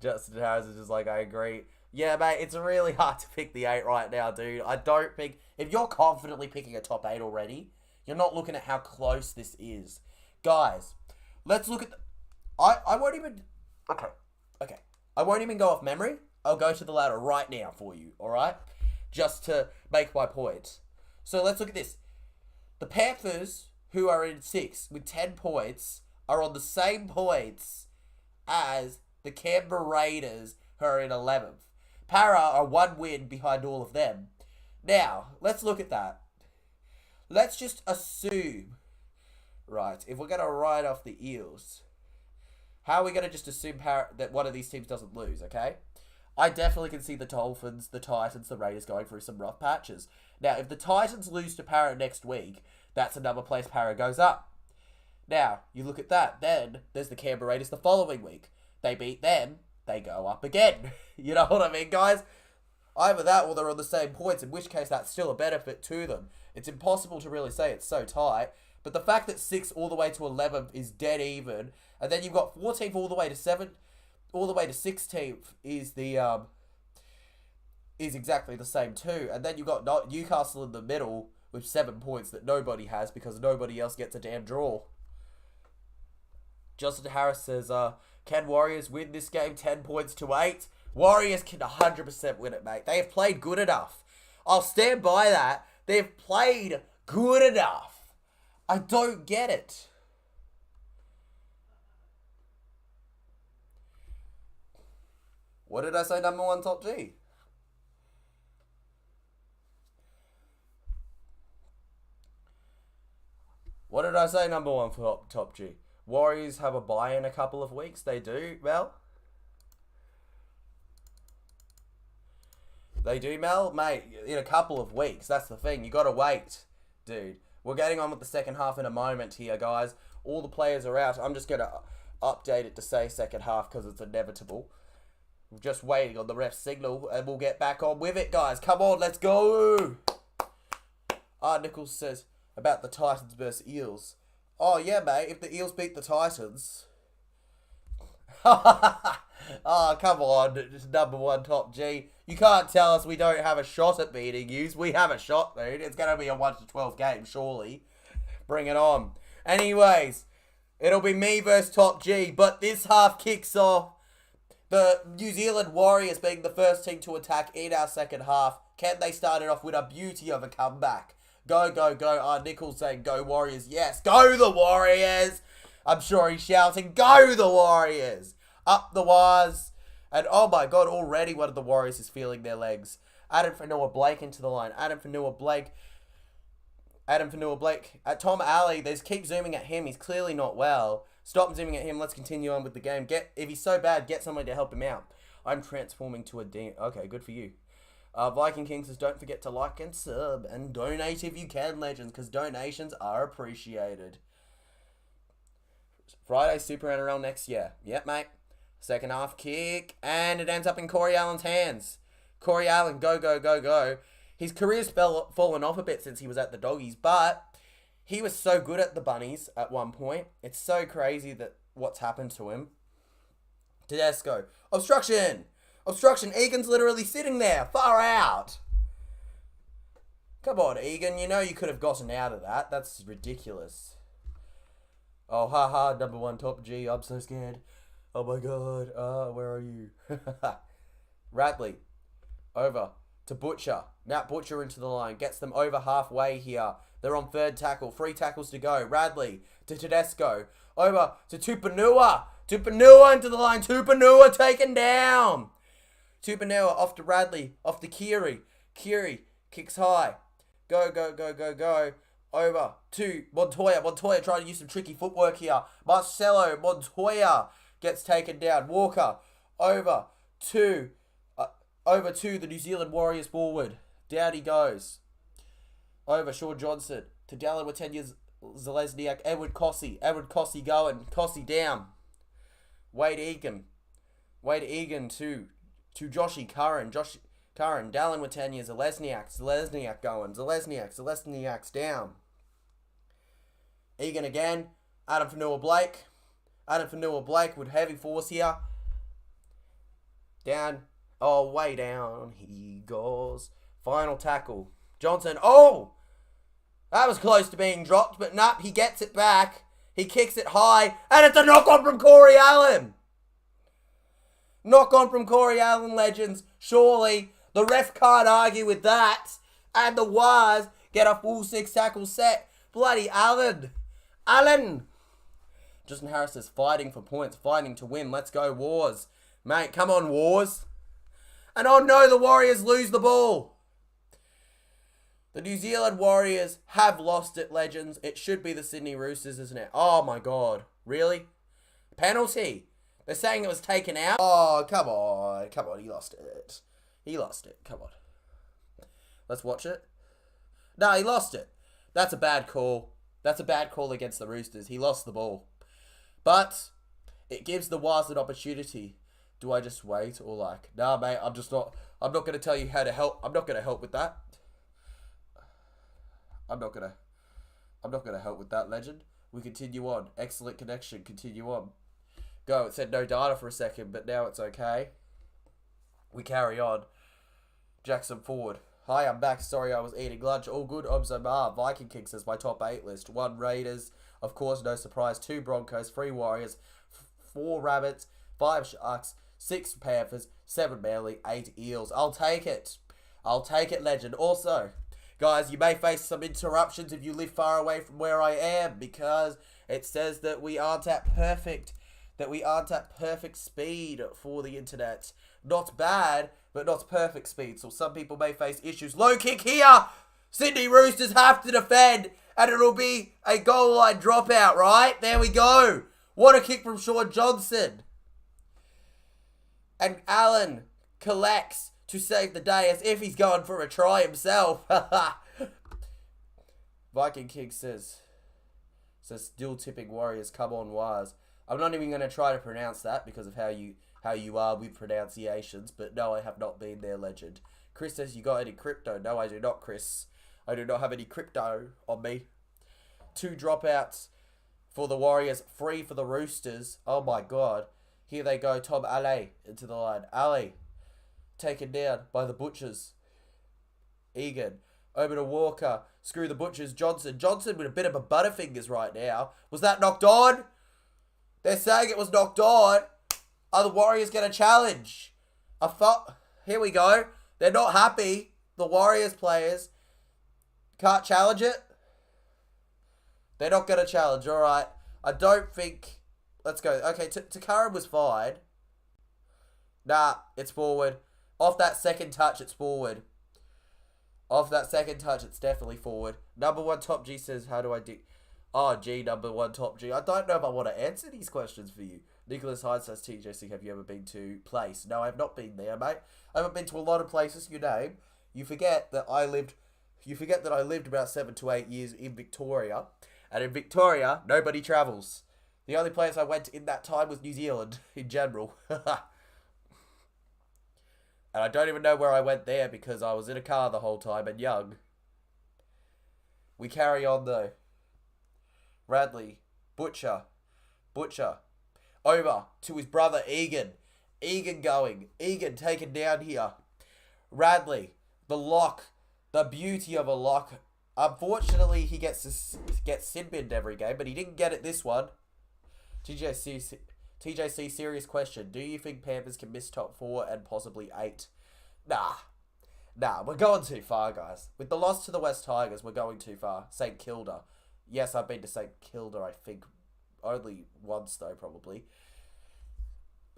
Justin Harris is just like, I agree. Yeah, mate, it's really hard to pick the 8 right now, dude. I don't think... If you're confidently picking a top 8 already, you're not looking at how close this is. Guys, let's look at... I won't even... Okay. I won't even go off memory. I'll go to the ladder right now for you, alright? Just to make my point. So let's look at this. The Panthers, who are in 6 with 10 points, are on the same points as the Canberra Raiders, who are in 11th. Para are 1 win behind all of them. Now, let's look at that. Let's just assume, right, if we're going to write off the Eels, how are we going to just assume that one of these teams doesn't lose, okay? I definitely can see the Dolphins, the Titans, the Raiders going through some rough patches. Now, if the Titans lose to Para next week, that's another place Para goes up. Now, you look at that, then there's the Canberra Raiders the following week. They beat them, they go up again. You know what I mean, guys? Either that or they're on the same points, in which case that's still a benefit to them. It's impossible to really say it's so tight, but the fact that 6 all the way to 11th is dead even, and then you've got 14th all the way to 7th, all the way to 16th is exactly the same too, and then you've got Newcastle in the middle with 7 points that nobody has because nobody else gets a damn draw. Justin Harris says, can Warriors win this game 10 points to 8? Warriors can 100% win it, mate. They have played good enough. I'll stand by that. They've played good enough. I don't get it. What did I say number 1 top G? What did I say number 1 for top G? Warriors have a bye in a couple of weeks. They do, Mel? They do, Mel? Mate, in a couple of weeks. That's the thing. You got to wait, dude. We're getting on with the second half in a moment here, guys. All the players are out. I'm just going to update it to say second half because it's inevitable. We're just waiting on the ref's signal and we'll get back on with it, guys. Come on, let's go. Nichols says about the Titans versus Eels. Oh, yeah, mate. If the Eels beat the Titans... Oh, come on. Just number 1 top G. You can't tell us we don't have a shot at beating you. We have a shot, dude. It's going to be a 1-12 game, surely. Bring it on. Anyways, it'll be me versus top G. But this half kicks off the New Zealand Warriors being the first team to attack in our second half. Can they start it off with a beauty of a comeback? Go, go, go. Nichols saying, go Warriors. Yes, go the Warriors. I'm sure he's shouting, go the Warriors. Up the wires. And oh my God, already one of the Warriors is feeling their legs. Adam Fanua-Blake into the line. Adam Fanua-Blake. At Tom Alley, they keep zooming at him. He's clearly not well. Stop zooming at him. Let's continue on with the game. If he's so bad, get somebody to help him out. I'm transforming to a D. Okay, good for you. Viking King says, don't forget to like and sub and donate if you can, legends, because donations are appreciated. Friday Super NRL next year. Yep, mate. Second half kick, and it ends up in Corey Allen's hands. Corey Allen, go, go, go, go. His career's fallen off a bit since he was at the Doggies, but he was so good at the Bunnies at one point. It's so crazy that what's happened to him. Tedesco. Obstruction! Obstruction! Egan's literally sitting there. Far out! Come on, Egan. You know you could have gotten out of that. That's ridiculous. Oh, haha. Number 1 top G. I'm so scared. Oh my God. Where are you? Radley. Over to Butcher. Now Butcher into the line. Gets them over halfway here. They're on third tackle. 3 tackles to go. Radley to Tedesco. Over to Tupanua. Tupanua into the line. Tupanua taken down. Tupanua off to Radley. Off to Kiri. Kiri kicks high. Go, go, go, go, go. Over to Montoya. Montoya trying to use some tricky footwork here. Marcelo Montoya gets taken down. Walker over to the New Zealand Warriors forward. Down he goes. Over Shaun Johnson to Dallin Watenya Zelezniak. Edward Cossey. Edward Cossey going. Cossey down. Wade Egan. Wade Egan to Joshy Curran. Josh Curran. Dallin Watenya Zelezniak. Zelezniak going. Zelezniak's down. Egan again. Adam Fanua-Blake. Adam Fanua-Blake with heavy force here. Down. Oh, way down he goes. Final tackle. Johnson. Oh! That was close to being dropped, but nope, he gets it back. He kicks it high, and it's a knock-on from Corey Allen. Knock-on from Corey Allen, legends. Surely, the ref can't argue with that. And the Wires get a full 6 tackle set. Bloody Allen. Allen. Justin Harris is fighting for points, fighting to win. Let's go, Wars. Mate, come on, Wars. And oh no, the Warriors lose the ball. The New Zealand Warriors have lost it, legends. It should be the Sydney Roosters, isn't it? Oh my God. Really? Penalty. They're saying it was taken out. Oh, come on. Come on, he lost it. He lost it. Come on. Let's watch it. No, he lost it. That's a bad call. That's a bad call against the Roosters. He lost the ball. But it gives the Wires an opportunity. Do I just wait or like... Nah, mate, I'm not going to tell you how to help. I'm not going to help with that. I'm not going to help with that, legend. We continue on. Excellent connection. Continue on. Go. It said no data for a second, but now it's okay. We carry on. Jackson forward. Hi, I'm back. Sorry I was eating lunch. All good. Obzomar. Viking King says my top 8 list. 1 Raiders. Of course, no surprise. 2 Broncos. 3 Warriors. 4 Rabbits. 5 Sharks. 6 Panthers. 7 Manly. 8 Eels. I'll take it. I'll take it, legend. Also, guys, you may face some interruptions if you live far away from where I am because it says that we aren't at perfect that we aren't at perfect speed for the internet. Not bad, but not perfect speed. So some people may face issues. Low kick here. Sydney Roosters have to defend. And it'll be a goal line dropout, right? There we go. What a kick from Shaun Johnson. And Allen collects to save the day as if he's going for a try himself. Viking King says still tipping Warriors. Come on, Wires. I'm not even going to try to pronounce that because of how you are with pronunciations. But no, I have not been there, legend. Chris says, you got any crypto? No, I do not, Chris. I do not have any crypto on me. 2 dropouts for the Warriors. 3 for the Roosters. Oh my God. Here they go. Tom Ale into the line. Ale taken down by the Butchers. Egan over to Walker. Screw the Butchers. Johnson with a bit of a butterfingers right now. Was that knocked on? They're saying it was knocked on. Are the Warriors going to challenge? Here we go. They're not happy. The Warriors players can't challenge it. They're not going to challenge. All right. I don't think... Let's go. Okay, Takara was fine. Nah, it's forward. Off that second touch, it's forward. Off that second touch, it's definitely forward. Number 1 Top G says, how do I do... Oh, G, number 1 Top G. I don't know if I want to answer these questions for you. Nicholas Hyde says, TJC, have you ever been to place? No, I have not been there, mate. I haven't been to a lot of places you name. You forget that I lived about 7 to 8 years in Victoria. And in Victoria, nobody travels. The only place I went in that time was New Zealand, in general. And I don't even know where I went there because I was in a car the whole time and young. We carry on though. Radley. Butcher. Over to his brother Egan. Egan going. Egan taken down here. Radley. The lock. The beauty of a lock. Unfortunately, he gets sin-binned every game, but he didn't get it this one. TJC, serious question. Do you think Panthers can miss top 4 and possibly 8? Nah, we're going too far, guys. With the loss to the West Tigers, we're going too far. St Kilda. Yes, I've been to St Kilda, I think, only once, though, probably.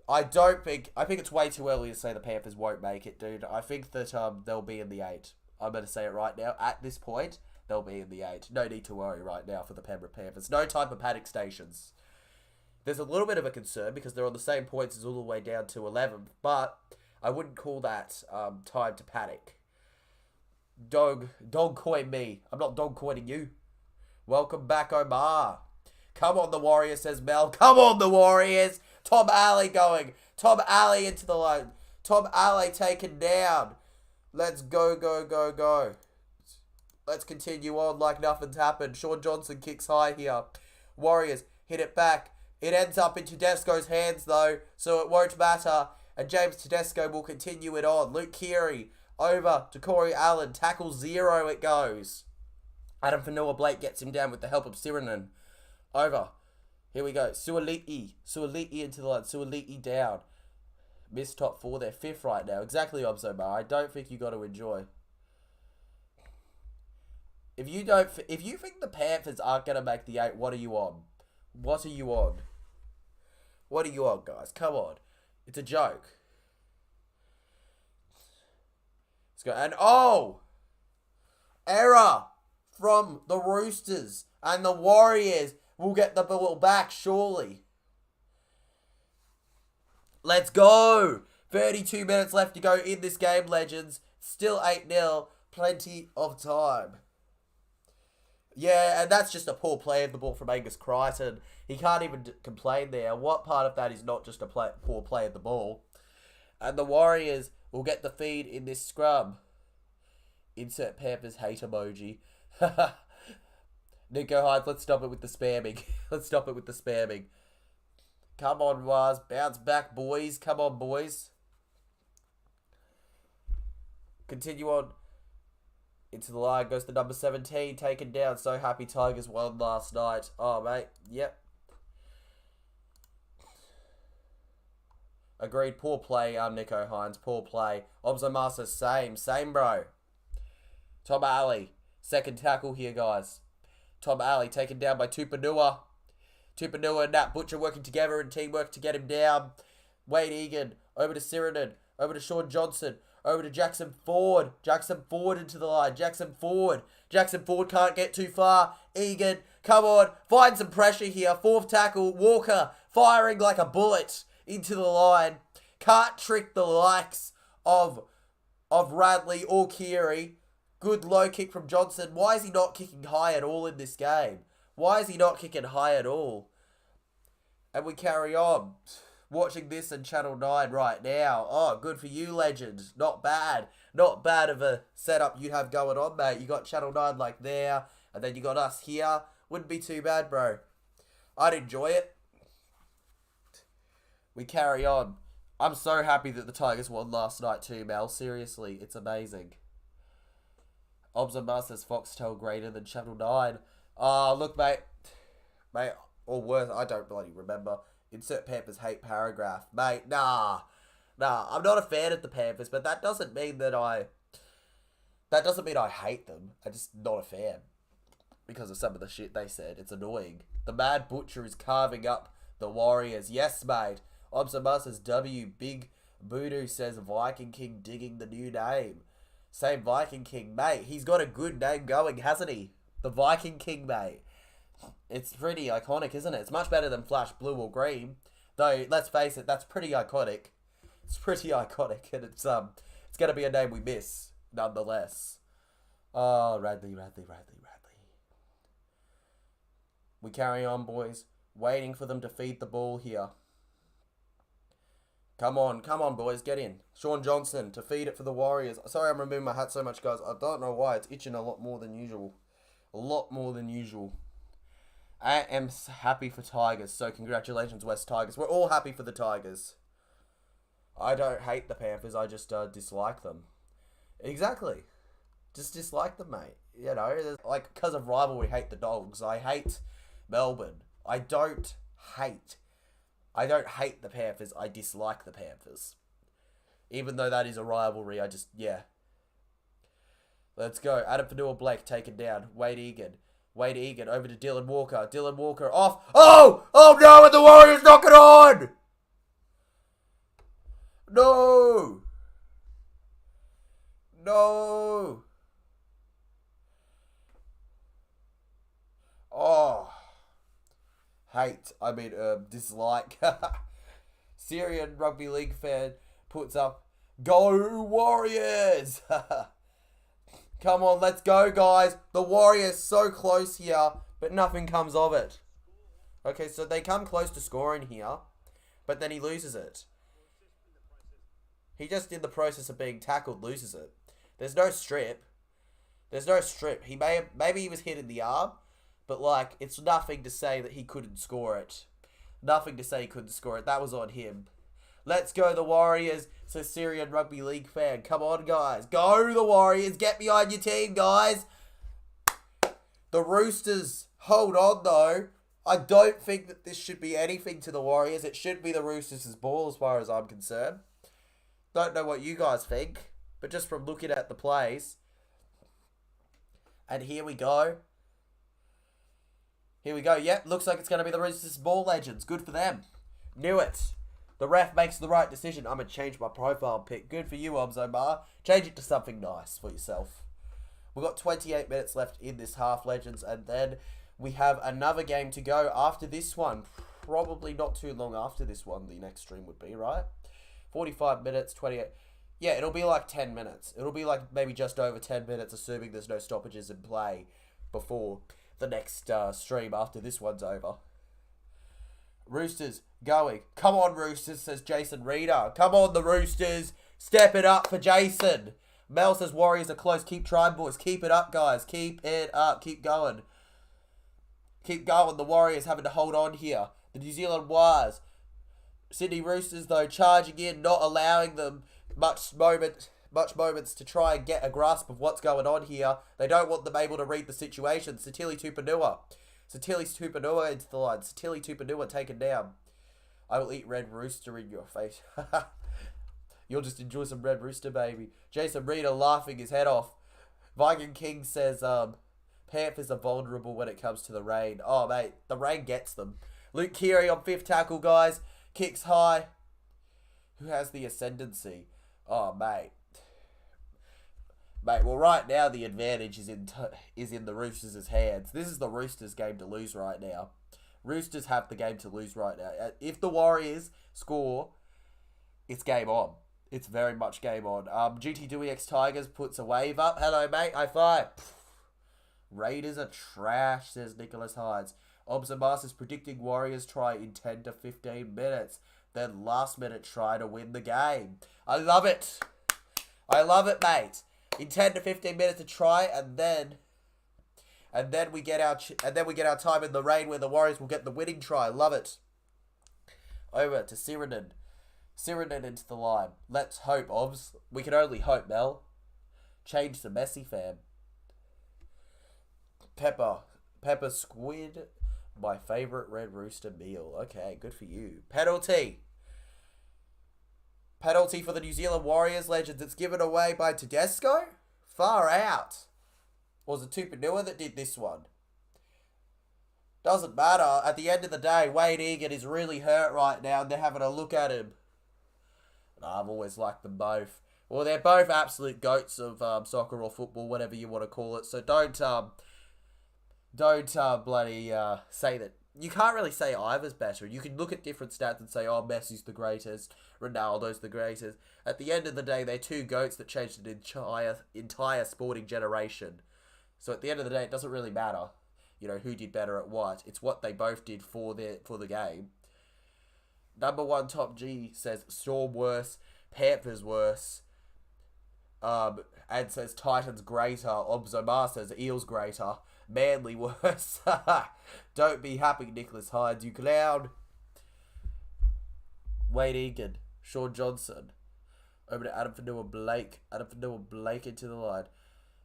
I think it's way too early to say the Panthers won't make it, dude. I think that they'll be in the 8. I'm going to say it right now. At this point, they'll be in the 8. No need to worry right now for the Penrith Panthers. No time for panic stations. There's a little bit of a concern because they're on the same points as all the way down to 11th, but I wouldn't call that time to panic. Dog coin me. I'm not dog coining you. Welcome back, Omar. Come on, the Warriors, says Mel. Come on, the Warriors. Tom Alley going. Tom Alley into the line. Tom Alley taken down. Let's go. Let's continue on like nothing's happened. Shaun Johnson kicks high here. Warriors hit it back. It ends up in Tedesco's hands, though, so it won't matter. And James Tedesco will continue it on. Luke Keary over to Corey Allen. Tackle 0 it goes. Adam Fanua-Blake gets him down with the help of Sirinen. Over. Here we go. Suoliti into the line. Suoliti down. Missed top 4. They're 5th right now. Exactly, Obzomar. I don't think you got to enjoy. If you think the Panthers aren't going to make the 8, what are you on? What are you on? What are you on, guys? Come on. It's a joke. Let's go. And, error from the Roosters. And the Warriors will get the ball back, surely. Let's go. 32 minutes left to go in this game, legends. Still 8-0. Plenty of time. Yeah, and that's just a poor play of the ball from Angus Crichton. He can't even complain there. What part of that is not just a poor play of the ball? And the Warriors will get the feed in this scrum. Insert Panthers hate emoji. Nico Hyde, let's stop it with the spamming. Come on, Waz. Bounce back, boys. Come on, boys. Continue on. Into the line goes the number 17, taken down. So happy Tigers won last night. Oh, mate. Yep. Agreed. Poor play, Nico Hines. Poor play. Obzomar says same, bro. Tom Alley. Second tackle here, guys. Tom Alley taken down by Tupanua. Tupanua and Nat Butcher working together and teamwork to get him down. Wade Egan, over to Sirinen, over to Sean Johnson, over to Jackson Ford. Jackson Ford into the line. Jackson Ford can't get too far. Egan, come on, find some pressure here. Fourth tackle, Walker firing like a bullet into the line. Can't trick the likes of Radley or Keary. Good low kick from Johnson. Why is he not kicking high at all in this game? Why is he not kicking high at all? And we carry on. Watching this on Channel 9 right now. Oh, good for you, legends. Not bad. Not bad of a setup you have going on, mate. You got Channel 9 like there, and then you got us here. Wouldn't be too bad, bro. I'd enjoy it. We carry on. I'm so happy that the Tigers won last night too, Mel. Seriously, it's amazing. Obzamar says Foxtel greater than Channel 9. Look, mate. Mate, or worse, I don't bloody remember. Insert Panthers hate paragraph. Mate, nah. I'm not a fan of the Panthers, but that doesn't mean that I hate them. I'm just not a fan. Because of some of the shit they said. It's annoying. The Mad Butcher is carving up the Warriors. Yes, mate. Obzamar says W. Big Voodoo says Viking King digging the new name. Same Viking King, mate. He's got a good name going, hasn't he? The Viking King, mate. It's pretty iconic, isn't it? It's much better than Flash Blue or Green. Though, let's face it, that's pretty iconic. It's pretty iconic, and it's going to be a name we miss, nonetheless. Oh, Radley. We carry on, boys. Waiting for them to feed the ball here. Come on, boys, get in. Sean Johnson to feed it for the Warriors. Sorry I'm removing my hat so much, guys. I don't know why. It's itching a lot more than usual. I am happy for Tigers, so congratulations, West Tigers. We're all happy for the Tigers. I don't hate the Panthers, I just dislike them. Exactly. Just dislike them, mate. You know, like, because of rivalry, hate the Dogs. I hate Melbourne. I don't hate the Panthers, I dislike the Panthers. Even though that is a rivalry, yeah. Let's go. Adam Fanua-Blake taken down. Wade Egan over to Dylan Walker. Dylan Walker off. Oh no, and the Warriors knock it on! No! Oh. Dislike. Syrian rugby league fan puts up, go Warriors! Come on, let's go, guys. The Warriors so close here, but nothing comes of it. Okay, so they come close to scoring here, but then he loses it. He just, in the process of being tackled, loses it. There's no strip. Maybe he was hit in the arm, but, like, it's nothing to say that he couldn't score it. That was on him. Let's go, the Warriors. So, Syrian rugby league fan. Come on, guys. Go, the Warriors. Get behind your team, guys. The Roosters. Hold on, though. I don't think that this should be anything to the Warriors. It should be the Roosters' ball as far as I'm concerned. Don't know what you guys think. But just from looking at the plays. And here we go. Yep, looks like it's going to be the Roosters' ball, legends. Good for them. Knew it. The ref makes the right decision. I'm going to change my profile pic. Good for you, Obzomar. Change it to something nice for yourself. We've got 28 minutes left in this half, legends. And then we have another game to go after this one. Probably not too long after this one, the next stream would be, right? 45 minutes, 28. Yeah, it'll be like 10 minutes. It'll be like maybe just over 10 minutes, assuming there's no stoppages in play before the next stream after this one's over. Roosters going. Come on, Roosters, says Jason Reeder. Come on, the Roosters. Step it up for Jason. Mel says Warriors are close. Keep trying, boys. Keep it up, guys. Keep it up. Keep going. The Warriors having to hold on here. The New Zealand Wires. Sydney Roosters, though, charging in, not allowing them much moments to try and get a grasp of what's going on here. They don't want them able to read the situation. Satili Tupanua into the line. Satili Tupanua taken down. I will eat red rooster in your face. You'll just enjoy some red rooster, baby. Jason Reeder laughing his head off. Viking King says, Panthers are vulnerable when it comes to the rain. Oh, mate, the rain gets them. Luke Keary on 5th tackle, guys. Kicks high. Who has the ascendancy? Oh, mate. Mate, well, right now the advantage is in the Roosters' hands. This is the Roosters' game to lose right now. Roosters have the game to lose right now. If the Warriors score, it's game on. It's very much game on. GT Dewey X Tigers puts a wave up. Hello, mate. High five. Raiders are trash, says Nicholas Hines. Obsermas is predicting Warriors try in 10 to 15 minutes. Then last minute try to win the game. I love it. I love it, mate. In 10 to 15 minutes to try, and then we get our time in the rain where the Warriors will get the winning try. Love it. Over to Sirinen. Sirinen into the line. Let's hope, Obs. We can only hope, Mel. Change the Messi fam. Pepper squid. My favourite Red Rooster meal. Okay, good for you. Penalty. Penalty for the New Zealand Warriors, legends. It's given away by Tedesco? Far out. Or was it Tupanua that did this one? Doesn't matter. At the end of the day, Wade Egan is really hurt right now and they're having a look at him. And I've always liked them both. Well, they're both absolute goats of soccer or football, whatever you want to call it. So don't bloody say that. You can't really say either's better. You can look at different stats and say, oh, Messi's the greatest, Ronaldo's the greatest. At the end of the day, they're two goats that changed an entire sporting generation. So at the end of the day, it doesn't really matter, who did better at what. It's what they both did for the game. Number one Top G says Storm worse, Panthers worse. And says Titans greater. Obzomar says Eels greater. Manly worse. Don't be happy, Nicholas Hines, you clown. Wade Egan. Sean Johnson. Over to Adam Fanua Blake. Adam Fanua Blake into the line.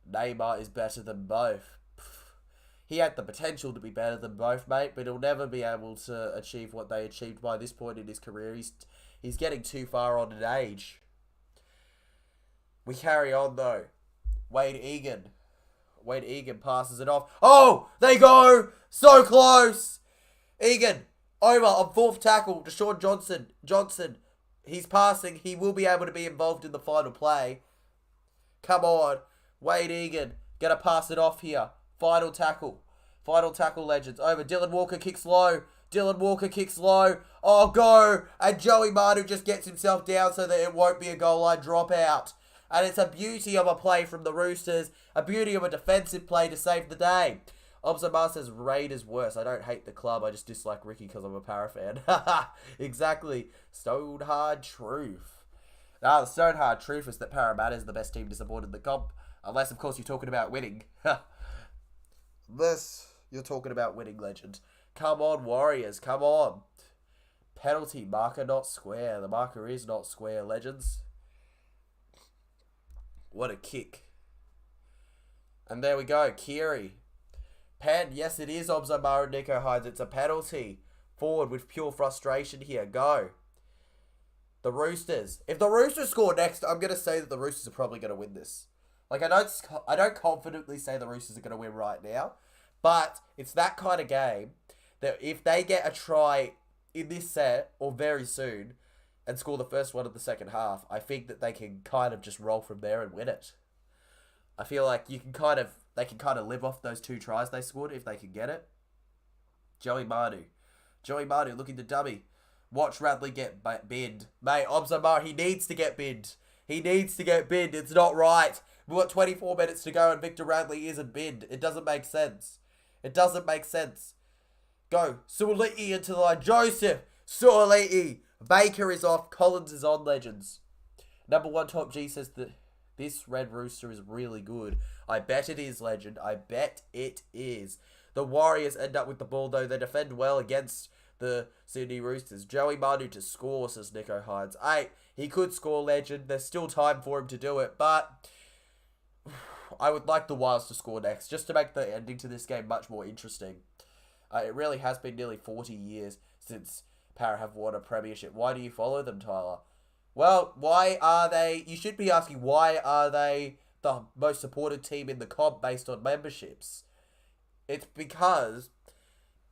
Neymar is better than both. He had the potential to be better than both, mate, but he'll never be able to achieve what they achieved by this point in his career. He's getting too far on in age. We carry on, though. Wade Egan passes it off. Oh, they go! So close! Egan, over on 4th tackle to Sean Johnson. He's passing. He will be able to be involved in the final play. Come on. Wade Egan, gonna pass it off here. Final tackle, legends. Over. Dylan Walker kicks low. Oh, go! And Joey Manu just gets himself down so that it won't be a goal line dropout. And it's a beauty of a play from the Roosters. A beauty of a defensive play to save the day. Obzamar says Raiders worse. I don't hate the club. I just dislike Ricky because I'm a Para fan. Exactly. Stone hard truth. The stone hard truth is that Parramatta is the best team to support in the comp. Unless, of course, you're talking about winning. Unless you're talking about winning, legend. Come on, Warriors. Come on. Penalty. Marker not square. The marker is not square, legends. What a kick. And there we go. Keary. Pen. Yes, it is Obzamar and Nico Hines. It's a penalty. Forward with pure frustration here. Go. The Roosters. If the Roosters score next, I'm going to say that the Roosters are probably going to win this. Like, I don't confidently say the Roosters are going to win right now. But it's that kind of game that if they get a try in this set or very soon and score the first one of the second half, I think that they can kind of just roll from there and win it. I feel like they can kind of live off those 2 tries they scored if they can get it. Joey Manu looking to dummy. Watch Radley get binned. Mate, Obzamar, he needs to get binned. It's not right. We've got 24 minutes to go and Victor Radley isn't binned. It doesn't make sense. Go. Suoliti into the line. Joseph. Suoliti. Baker is off. Collins is on, legends. Number one Top G says that this Red Rooster is really good. I bet it is, legend. I bet it is. The Warriors end up with the ball, though. They defend well against the Sydney Roosters. Joey Manu to score, says Nico Hines. He could score, legend. There's still time for him to do it, but I would like the Wilds to score next, just to make the ending to this game much more interesting. It really has been nearly 40 years since Para have won a premiership. Why do you follow them, Tyler? Well, you should be asking, why are they the most supported team in the comp based on memberships? It's because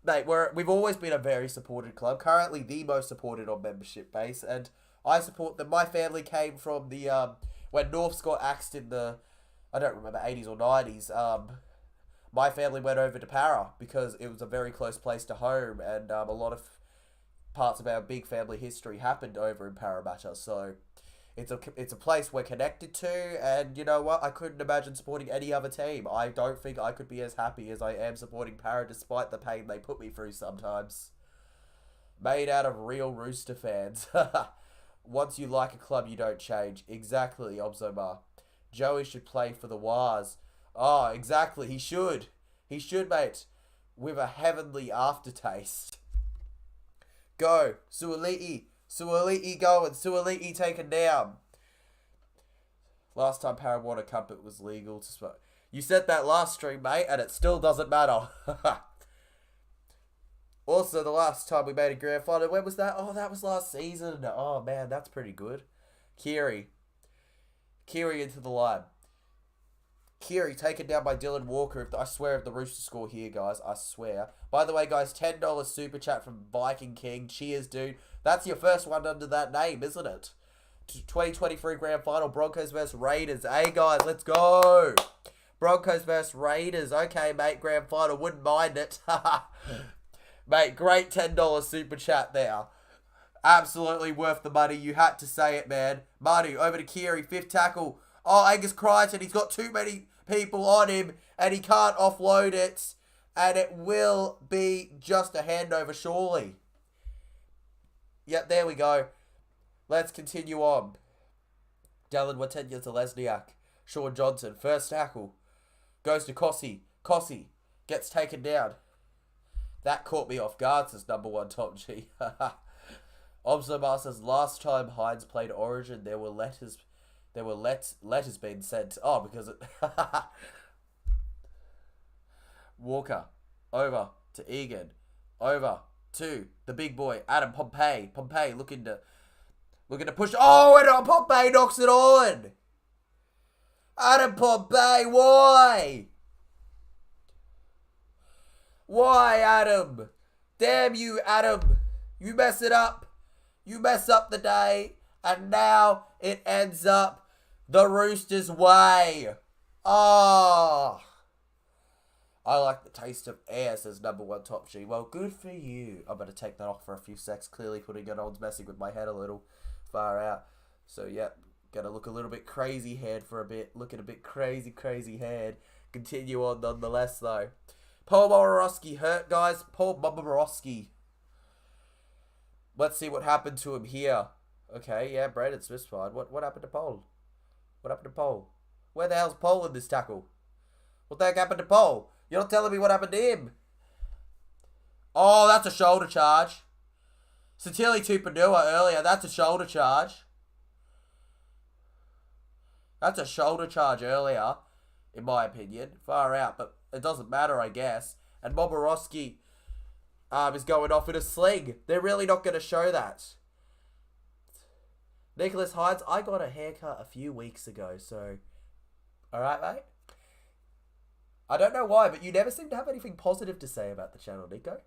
Mate, we've always been a very supported club. Currently the most supported on membership base, and I support them. My family came from the when Norths got axed in the, I don't remember, 80s or 90s. My family went over to Para because it was a very close place to home, and a lot of parts of our big family history happened over in Parramatta. So it's a place we're connected to, and you know what? I couldn't imagine supporting any other team. I don't think I could be as happy as I am supporting Para, despite the pain they put me through sometimes. Made out of real Rooster fans. Once you like a club, you don't change. Exactly, Obzomar. Joey should play for the Wars. Oh, exactly. He should. He should, mate. With a heavenly aftertaste. Go. Suoliti. Suoliti going. Suoliti taken down. Last time Para won a cup, it was legal to smoke. You said that last stream, mate, and it still doesn't matter. Also, the last time we made a grand final, when was that? Oh, that was last season. Oh, man, that's pretty good. Kiri into the line. Kiri taken down by Dylan Walker. I swear if the Roosters score here, guys. I swear. By the way, guys, $10 super chat from Viking King. Cheers, dude. That's your first one under that name, isn't it? 2023 grand final. Broncos versus Raiders. Hey, guys, let's go. Broncos versus Raiders. Okay, mate, grand final. Wouldn't mind it. Mate, great $10 super chat there. Absolutely worth the money. You had to say it, man. Marty, over to Kiri. 5th tackle. Oh, Angus Crichton. He's got too many people on him, and he can't offload it. And it will be just a handover, surely. Yep, there we go. Let's continue on. Dallin Watenya to Lesniak. Sean Johnson. 1st tackle. Goes to Kossi. Kossi gets taken down. That caught me off guard, says number 1 Top G. Obzomar says last time Hines played Origin, there were letters being sent. Oh, because it Walker over to Egan, over to the big boy Adam Pompey. Pompey looking to push. Oh, and Pompey knocks it on. Adam Pompey, why? Why, Adam? Damn you, Adam. You mess it up. You mess up the day. And now it ends up the Roosters' way. Oh. I like the taste of air, says number 1 Top G. Well, good for you. I'm going to take that off for a few secs. Clearly putting it on, messing with my head a little far out. So, yep. Going to look a little bit crazy head for a bit. Looking a bit crazy head. Continue on nonetheless, though. Paul Moborowski hurt, guys. Paul Moborowski. Let's see what happened to him here. Okay, yeah, Brandon Smith's fine. What happened to Paul? What happened to Paul? Where the hell's Paul in this tackle? What the heck happened to Paul? You're not telling me what happened to him. Oh, that's a shoulder charge. Satili Tupanua earlier. That's a shoulder charge. That's a shoulder charge earlier, in my opinion. Far out, but it doesn't matter, I guess. And Moborowski is going off in a sling. They're really not going to show that. Nicholas Hines, I got a haircut a few weeks ago, so... Alright, mate? I don't know why, but you never seem to have anything positive to say about the channel, Nico.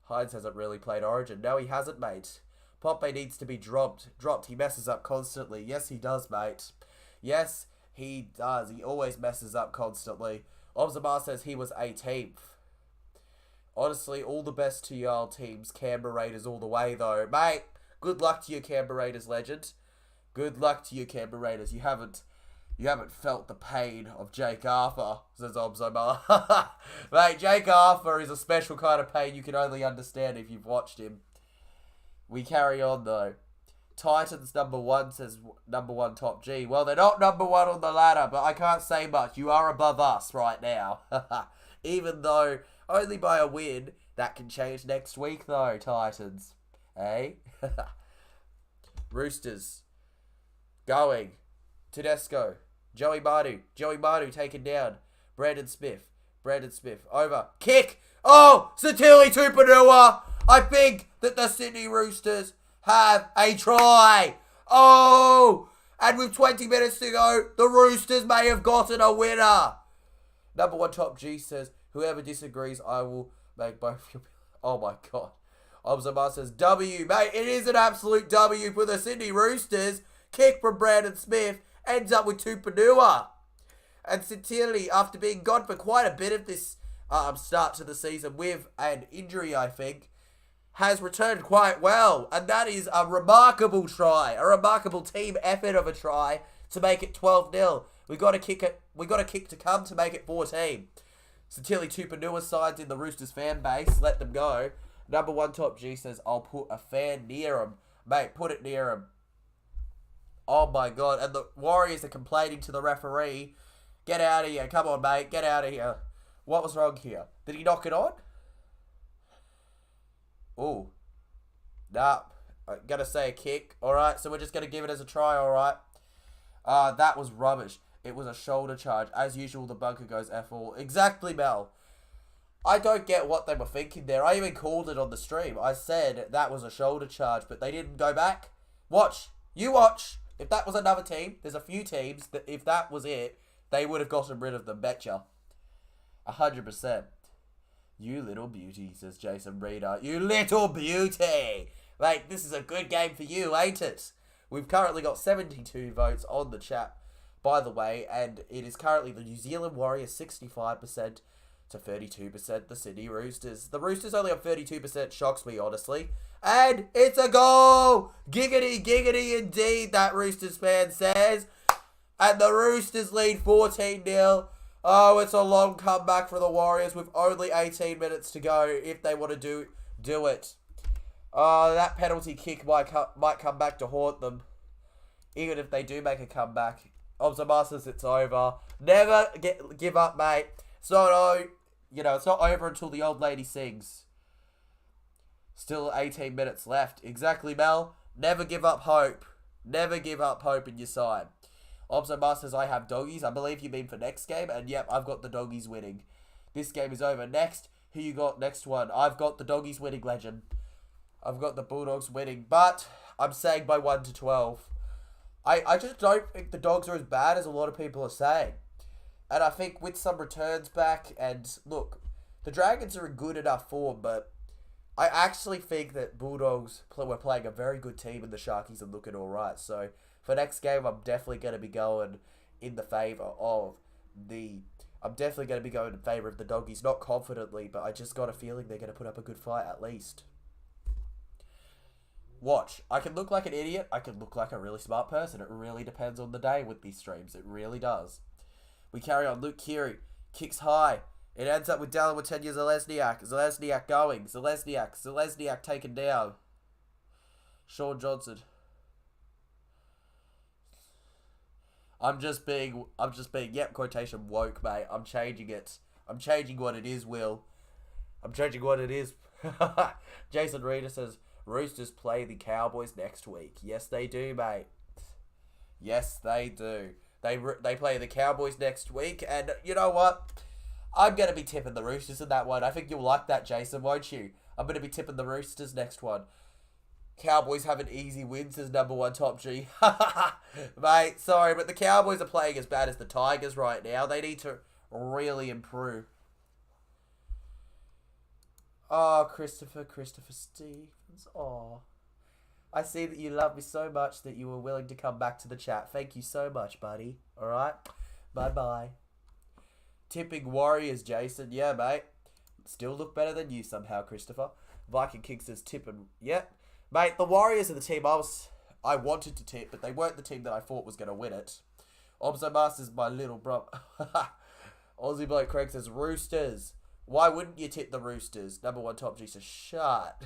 Hines hasn't really played Origin. No, he hasn't, mate. Pompey needs to be dropped. He messes up constantly. Yes, he does, mate. Yes, he does. He always messes up constantly. Obzomar says he was 18th. Honestly, all the best to y'all teams. Canberra Raiders all the way, though. Mate, good luck to you, Canberra Raiders legend. Good luck to you, Canberra Raiders. You haven't felt the pain of Jake Arthur, says Obzomar. Mate, Jake Arthur is a special kind of pain you can only understand if you've watched him. We carry on, though. Titans number 1, says number 1 Top G. Well, they're not number 1 on the ladder, but I can't say much. You are above us right now. Even though only by a win. That can change next week, though, Titans. Eh? Roosters. Going. Tedesco. Joey Bardu taken down. Brandon Smith. Over. Kick. Oh! Satili Tupanua. I think that the Sydney Roosters have a try. Oh! And with 20 minutes to go, the Roosters may have gotten a winner. Number 1 Top G says, whoever disagrees, I will make both your Oh my god. Obzamar says, W, mate, it is an absolute W for the Sydney Roosters. Kick from Brandon Smith, ends up with Tupanua. And sincerely, after being gone for quite a bit of this start to the season with an injury, I think, has returned quite well. And that is a remarkable try, a remarkable team effort of a try to make it 12-0. We got a kick to come to make it 14. Sincerely, Tupanua signs in the Roosters fan base. Let them go. Number one Top G says, I'll put a fan near him. Mate, put it near him. Oh my god. And the Warriors are complaining to the referee. Get out of here. Come on, mate. Get out of here. What was wrong here? Did he knock it on? Ooh. Nah. I'm going to say a kick. Alright, so we're just going to give it as a try, alright? That was rubbish. It was a shoulder charge. As usual, the bunker goes F all. Exactly, Mel. I don't get what they were thinking there. I even called it on the stream. I said that was a shoulder charge, but they didn't go back. Watch. You watch. If that was another team, there's a few teams that if that was it, they would have gotten rid of them. Betcha. 100%. You little beauty, says Jason Reader. You little beauty. Mate, this is a good game for you, ain't it? We've currently got 72 votes on the chat, by the way, and it is currently the New Zealand Warriors 65%. To 32% the Sydney Roosters. The Roosters only have 32%, shocks me, honestly. And it's a goal! Giggity, giggity indeed, that Roosters fan says. And the Roosters lead 14-0. Oh, it's a long comeback for the Warriors with only 18 minutes to go if they want to do it. Oh, that penalty kick might come back to haunt them. Even if they do make a comeback. Obzamar says it's over. Never give up, mate. It's not it's not over until the old lady sings. Still 18 minutes left. Exactly, Mel. Never give up hope. Never give up hope in your side. Obzamar says, I have doggies. I believe you mean for next game. And yep, I've got the doggies winning. This game is over. Next, who you got next one? I've got the doggies winning, legend. I've got the Bulldogs winning. But I'm saying by 1 to 12. I just don't think the Dogs are as bad as a lot of people are saying. And I think with some returns back, and look, the Dragons are in good enough form, but I actually think that Bulldogs were playing a very good team and the Sharkies are looking alright. So for next game, I'm definitely going to be going in favour of the Doggies. Not confidently, but I just got a feeling they're going to put up a good fight at least. Watch. I can look like an idiot. I can look like a really smart person. It really depends on the day with these streams. It really does. We carry on. Luke Keary kicks high. It ends up with Dallin Watenya Zelezniak. Zelezniak going. Zelezniak taken down. Sean Johnson. I'm just being, yep, quotation woke, mate. I'm changing it. I'm changing what it is, Will. I'm changing what it is. Jason Reader says, Roosters play the Cowboys next week. Yes, they do, mate. Yes, they do. They play the Cowboys next week, and you know what? I'm going to be tipping the Roosters in that one. I think you'll like that, Jason, won't you? I'm going to be tipping the Roosters next one. Cowboys have an easy win, says number one Top G. Mate, sorry, but the Cowboys are playing as bad as the Tigers right now. They need to really improve. Oh, Christopher Stevens. Oh. I see that you love me so much that you were willing to come back to the chat. Thank you so much, buddy. Alright? Bye-bye. Tipping Warriors, Jason. Yeah, mate. Still look better than you somehow, Christopher. Viking King says tipping. Yeah. Mate, the Warriors are the team I wanted to tip, but they weren't the team that I thought was going to win it. Obzomaster's my little bro. Aussie Bloke Craig says Roosters. Why wouldn't you tip the Roosters? Number one Top G says shut.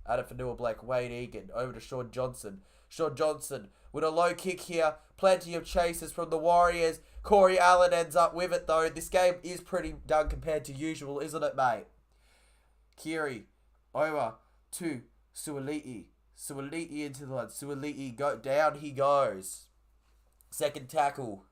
Adam Fanua Blake, Wade Egan, over to Sean Johnson. Sean Johnson with a low kick here. Plenty of chases from the Warriors. Corey Allen ends up with it though. This game is pretty done compared to usual, isn't it, mate? Kiri, over to Suoliti. Suoliti into the line. Suoliti, go down he goes. Second tackle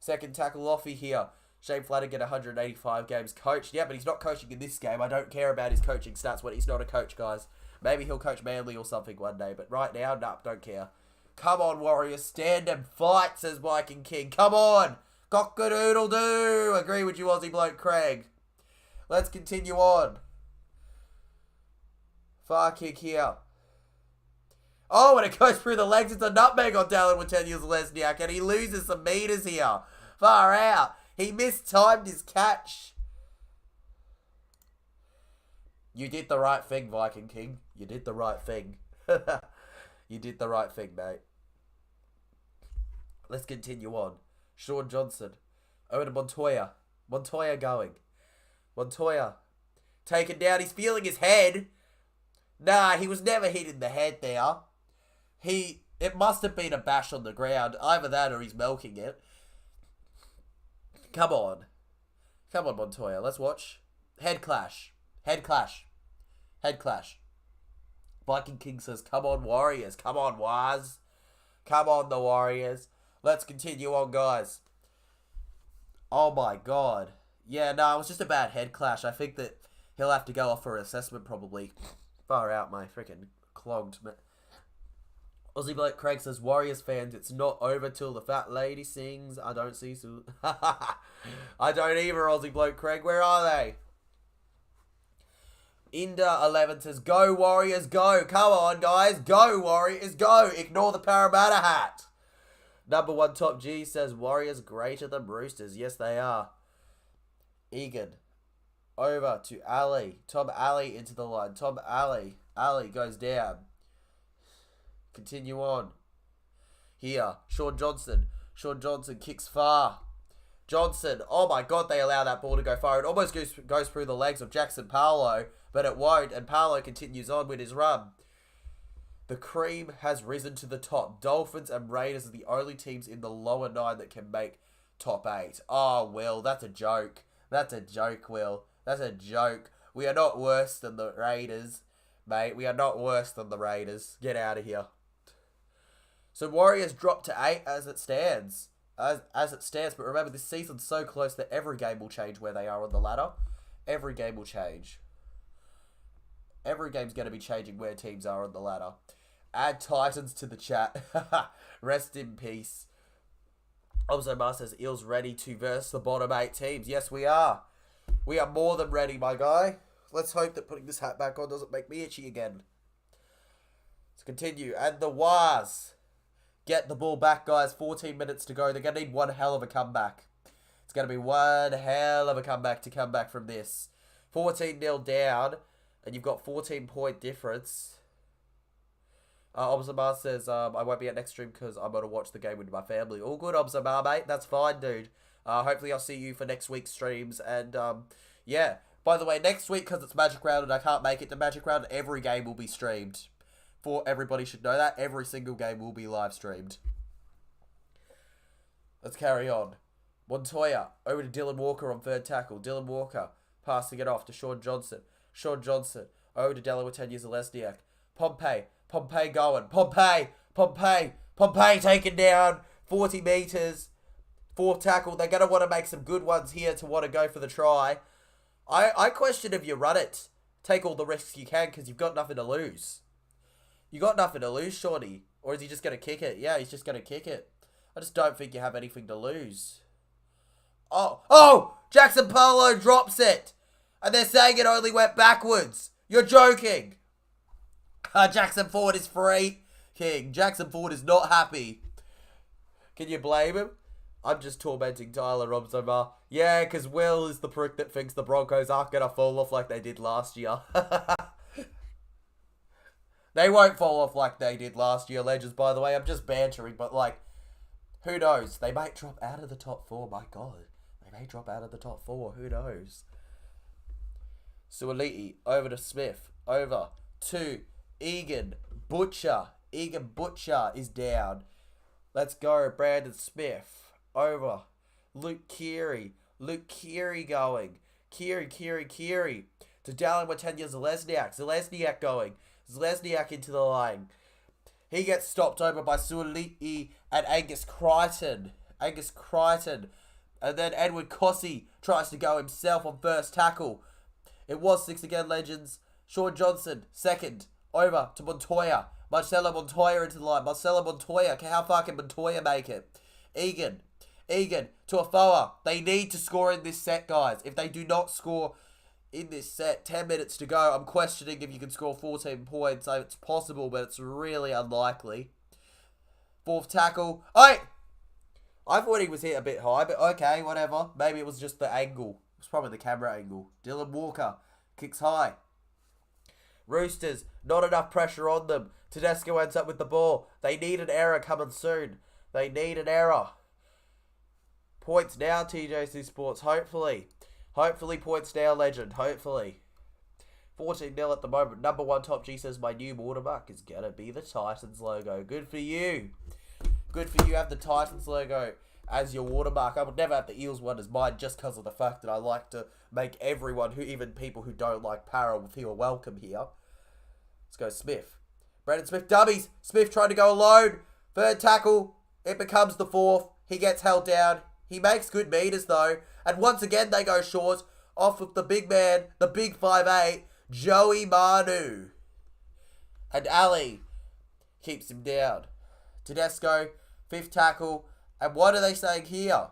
offy here. Shane Flanagan, 185 games coached. Yeah, but he's not coaching in this game. I don't care about his coaching stats when he's not a coach, guys. Maybe he'll coach Manly or something one day, but right now, nah, don't care. Come on, Warriors, stand and fight, says Viking King. Come on, cock-a-doodle-doo. Agree with you, Aussie Bloke Craig. Let's continue on. Far kick here. Oh, and it goes through the legs. It's a nutmeg on Dallin with 10 years Lesniak, and he loses some meters here. Far out. He mistimed his catch. You did the right thing, Viking King. You did the right thing. You did the right thing, mate. Let's continue on. Sean Johnson. Over to Montoya. Montoya going. Montoya. Taken down. He's feeling his head. Nah, he was never hit in the head there. It must have been a bash on the ground. Either that or he's milking it. Come on. Come on, Montoya. Let's watch. Head clash. Head clash. Head clash. Viking King says, come on, Warriors. Come on, Waz. Come on, the Warriors. Let's continue on, guys. Oh, my God. Yeah, no, it was just a bad head clash. I think that he'll have to go off for assessment, probably. Far out, my freaking clogged. Aussie Bloke Craig says, Warriors fans, it's not over till the fat lady sings. I don't see... I don't either, Aussie Bloke Craig. Where are they? Inda11 says, go Warriors, go. Come on, guys. Go, Warriors, go. Ignore the Parramatta hat. Number 1 Top G says, Warriors greater than Roosters. Yes, they are. Egan. Over to Ali. Tom Ali into the line. Tom Ali. Ali goes down. Continue on. Here. Sean Johnson. Sean Johnson kicks far. Johnson. Oh my God, they allow that ball to go far. It almost goes through the legs of Jackson Paulo, but it won't. And Paulo continues on with his run. The cream has risen to the top. Dolphins and Raiders are the only teams in the lower 9 that can make top 8. Oh, Will, that's a joke. That's a joke, Will. That's a joke. We are not worse than the Raiders, mate. We are not worse than the Raiders. Get out of here. So Warriors drop to 8 as it stands. As it stands. But remember, this season's so close that every game will change where they are on the ladder. Every game will change. Every game's going to be changing where teams are on the ladder. Add Titans to the chat. Rest in peace. Obzomar says, Eels ready to verse the bottom 8 teams. Yes, we are. We are more than ready, my guy. Let's hope that putting this hat back on doesn't make me itchy again. Let's continue. And the Waz get the ball back, guys. 14 minutes to go. They're going to need one hell of a comeback. It's going to be one hell of a comeback to come back from this. 14-0 down. And you've got 14-point difference. Obzamar says, I won't be at next stream because I'm going to watch the game with my family. All good, Obzamar, mate. That's fine, dude. Hopefully I'll see you for next week's streams. And, yeah. By the way, next week, because it's Magic Round and I can't make it to Magic Round, every game will be streamed. For everybody should know that. Every single game will be live streamed. Let's carry on. Montoya, over to Dylan Walker on third tackle. Dylan Walker, passing it off to Sean Johnson. Sean Johnson, over to Delaware 10 years of Lesniak. Pompey going. Pompey taken down. 40 metres. Fourth tackle. They're going to want to make some good ones here to want to go for the try. I question if you run it. Take all the risks you can because you've got nothing to lose. You got nothing to lose, Shorty. Or is he just going to kick it? Yeah, he's just going to kick it. I just don't think you have anything to lose. Oh! Jackson Paulo drops it. And they're saying it only went backwards. You're joking. Jackson Ford is free. King. Jackson Ford is not happy. Can you blame him? I'm just tormenting Tyler Robson. Yeah, because Will is the prick that thinks the Broncos aren't going to fall off like they did last year. They won't fall off like they did last year, Legends, by the way. I'm just bantering, but, like, who knows? They might drop out of the top 4. My God. They may drop out of the top 4. Who knows? Suoliti, over to Smith. Over to Egan Butcher. Egan Butcher is down. Let's go. Brandon Smith. Over. Luke Keary. Luke Keary going. Keary. To Dallin Watenya Zelezniak. Zelezniak going. Zelezniak into the line. He gets stopped over by Suoliti and Angus Crichton. And then Edward Cossey tries to go himself on first tackle. It was 6 again, Legends. Sean Johnson, second. Over to Montoya. Marcelo Montoya into the line. Marcelo Montoya. How far can Montoya make it? Egan to Afoa. They need to score in this set, guys. If they do not score in this set. 10 minutes to go. I'm questioning if you can score 14 points. It's possible, but it's really unlikely. Fourth tackle. I thought he was hit a bit high, but okay, whatever. Maybe it was just the angle. It was probably the camera angle. Dylan Walker kicks high. Roosters, not enough pressure on them. Tedesco ends up with the ball. They need an error coming soon. They need an error. Points now, TJC Sports, hopefully. Hopefully points now, legend. Hopefully. 14-0 at the moment. Number 1 Top G says my new watermark is going to be the Titans logo. Good for you. Good for you. Have the Titans logo as your watermark. I would never have the Eels one as mine just because of the fact that I like to make everyone, even people who don't like Para, will feel welcome here. Let's go Smith. Brandon Smith dummies. Smith trying to go alone. Third tackle. It becomes the fourth. He gets held down. He makes good meters though. And once again they go short off of the big man, the big 5'8", Joey Manu. And Ali keeps him down. Tedesco, fifth tackle. And what are they saying here?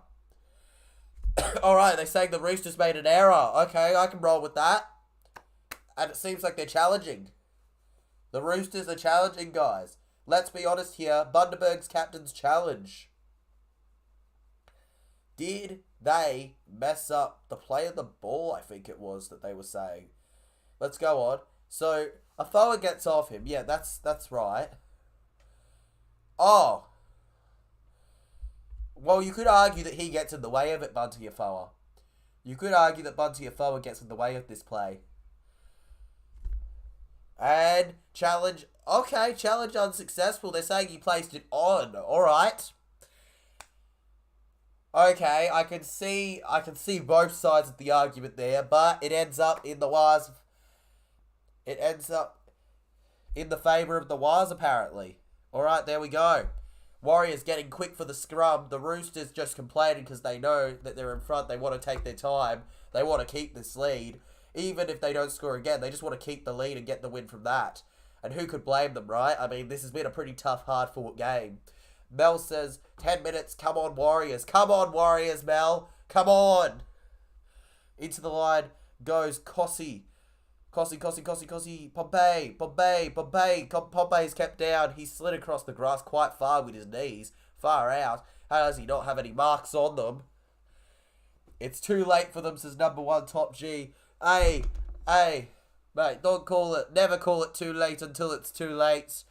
Alright, they're saying the Roosters made an error. Okay, I can roll with that. And it seems like they're challenging. The Roosters are challenging, guys. Let's be honest here. Bundaberg's captain's challenge. Did they mess up the play of the ball, I think it was, that they were saying. Let's go on. So, Afoa gets off him. Yeah, that's right. Oh. Well, you could argue that he gets in the way of it, Bunty Afoa. You could argue that Bunty Afoa gets in the way of this play. And challenge. Okay, challenge unsuccessful. They're saying he placed it on. Alright. Okay, I can see both sides of the argument there, but it ends up in the Waz. It ends up in the favour of the Waz, apparently. Alright, there we go. Warriors getting quick for the scrum. The Roosters just complaining because they know that they're in front. They want to take their time. They want to keep this lead. Even if they don't score again, they just want to keep the lead and get the win from that. And who could blame them, right? I mean, this has been a pretty tough, hard-fought game. Mel says, 10 minutes, come on Warriors. Come on Warriors, Mel. Come on. Into the line goes Kossi. Kossi. Pompey's kept down. He slid across the grass quite far with his knees. Far out. How does he not have any marks on them? It's too late for them, says number 1 Top G. Hey, mate, don't call it. Never call it too late until it's too late.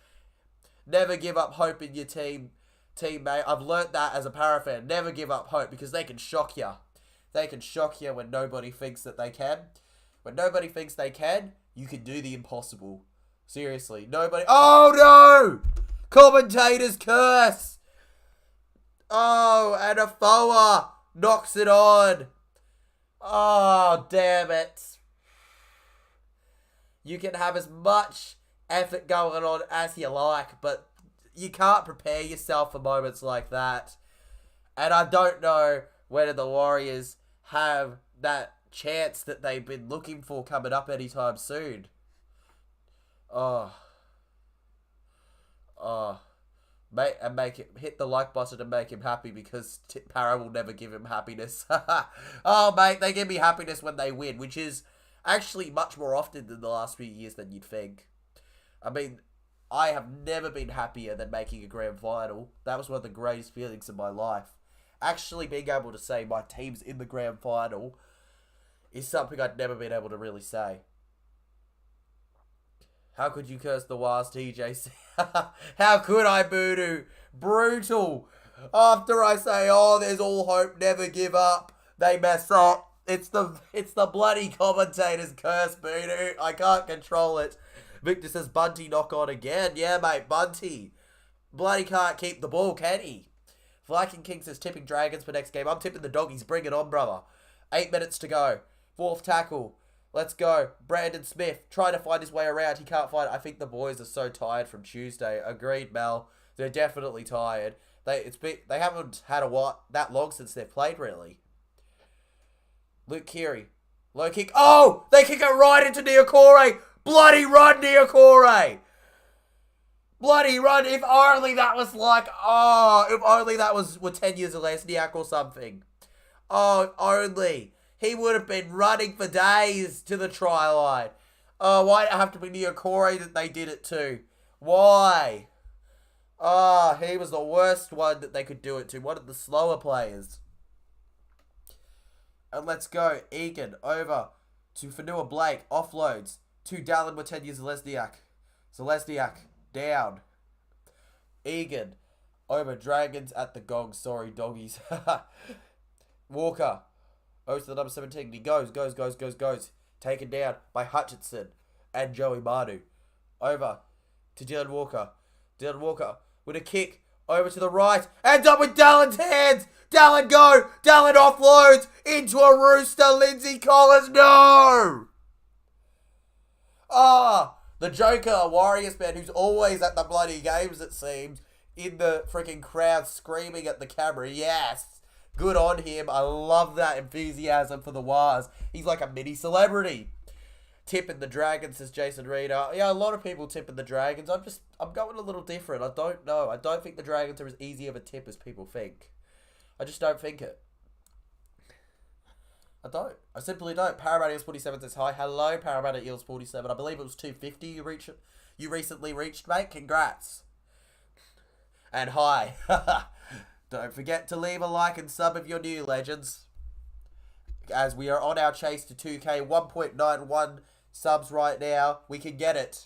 Never give up hope in your teammate. I've learnt that as a Para fan. Never give up hope because they can shock you. They can shock you when nobody thinks that they can. When nobody thinks they can, you can do the impossible. Seriously, nobody. Oh no! Commentator's curse. Oh, and Afoa knocks it on. Oh, damn it. You can have as much effort going on as you like, but you can't prepare yourself for moments like that. And I don't know whether the Warriors have that chance that they've been looking for coming up anytime soon. Make it hit the like button and make him happy because Para will never give him happiness. Oh, mate, they give me happiness when they win, which is actually much more often than the last few years than you'd think. I mean, I have never been happier than making a grand final. That was one of the greatest feelings of my life. Actually being able to say my team's in the grand final is something I'd never been able to really say. How could you curse the Waz, TJC? How could I, Voodoo? Brutal. After I say, oh, there's all hope, never give up, they mess up. It's the bloody commentator's curse, Voodoo. I can't control it. Victor says, Bunty knock on again. Yeah, mate, Bunty. Bloody can't keep the ball, can he? Viking King says, tipping Dragons for next game. I'm tipping the Doggies. Bring it on, brother. 8 minutes to go. Fourth tackle. Let's go. Brandon Smith trying to find his way around. He can't find it. I think the boys are so tired from Tuesday. Agreed, Mel. They're definitely tired. They haven't had that long since they've played, really. Luke Keary. Low kick. Oh! They kick it right into Niokore. Bloody run, Niokore. Bloody run. If only that was if only that were 10 years of Niak or something. Oh, if only. He would have been running for days to the try line. Oh, why did it have to be Niokore that they did it to? Why? He was the worst one that they could do it to. One of the slower players. And let's go. Egan over to Fanua Blake. Offloads to Dallin Watenya Zelezniak. Zelezniak down. Egan over. Dragons at the gong. Sorry, doggies. Walker. Over to the number 17. He goes. Taken down by Hutchinson and Joey Manu. Over to Dylan Walker. Dylan Walker with a kick over to the right. Ends up with Dallin's hands. Dallin go. Dallin offloads into a Rooster. Lindsay Collins. No. The Joker, Warriors man, who's always at the bloody games, it seems, in the freaking crowd screaming at the camera. Yes. Good on him. I love that enthusiasm for the Wars. He's like a mini celebrity. Tipping the Dragons, says Jason Reader. Yeah, a lot of people tipping the Dragons. I'm going a little different. I don't know. I don't think the Dragons are as easy of a tip as people think. I just don't think it. I don't. I simply don't. Parramatta Eels 47 says hi. Hello, Parramatta Eels 47. I believe it was 250 you recently reached, mate. Congrats. And hi. Don't forget to leave a like and sub if you're new, legends. As we are on our chase to 2K, 1.91 subs right now. We can get it.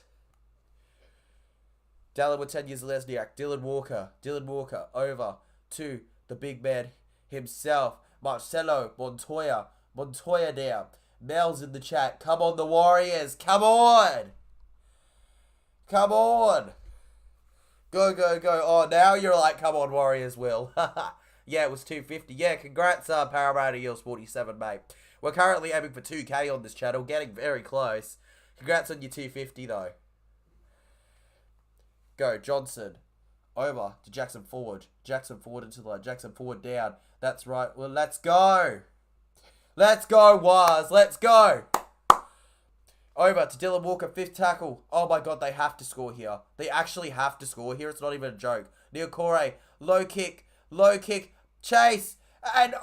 Dallin Watenya Zelezniak, Dylan Walker over to the big man himself. Marcelo Montoya down. Mel's in the chat. Come on, the Warriors. Come on. Come on. Go. Oh, now you're like, come on, Warriors, Will. Yeah, it was 250. Yeah, congrats, Parramatta Eels 47, mate. We're currently aiming for 2K on this channel. Getting very close. Congrats on your 250, though. Go, Johnson. Over to Jackson forward. Jackson forward into the line. Jackson forward down. That's right. Well, let's go. Let's go, Waz. Let's go. Over to Dylan Walker, 5th tackle. Oh my god, they have to score here. They actually have to score here. It's not even a joke. Niokore, low kick, chase, and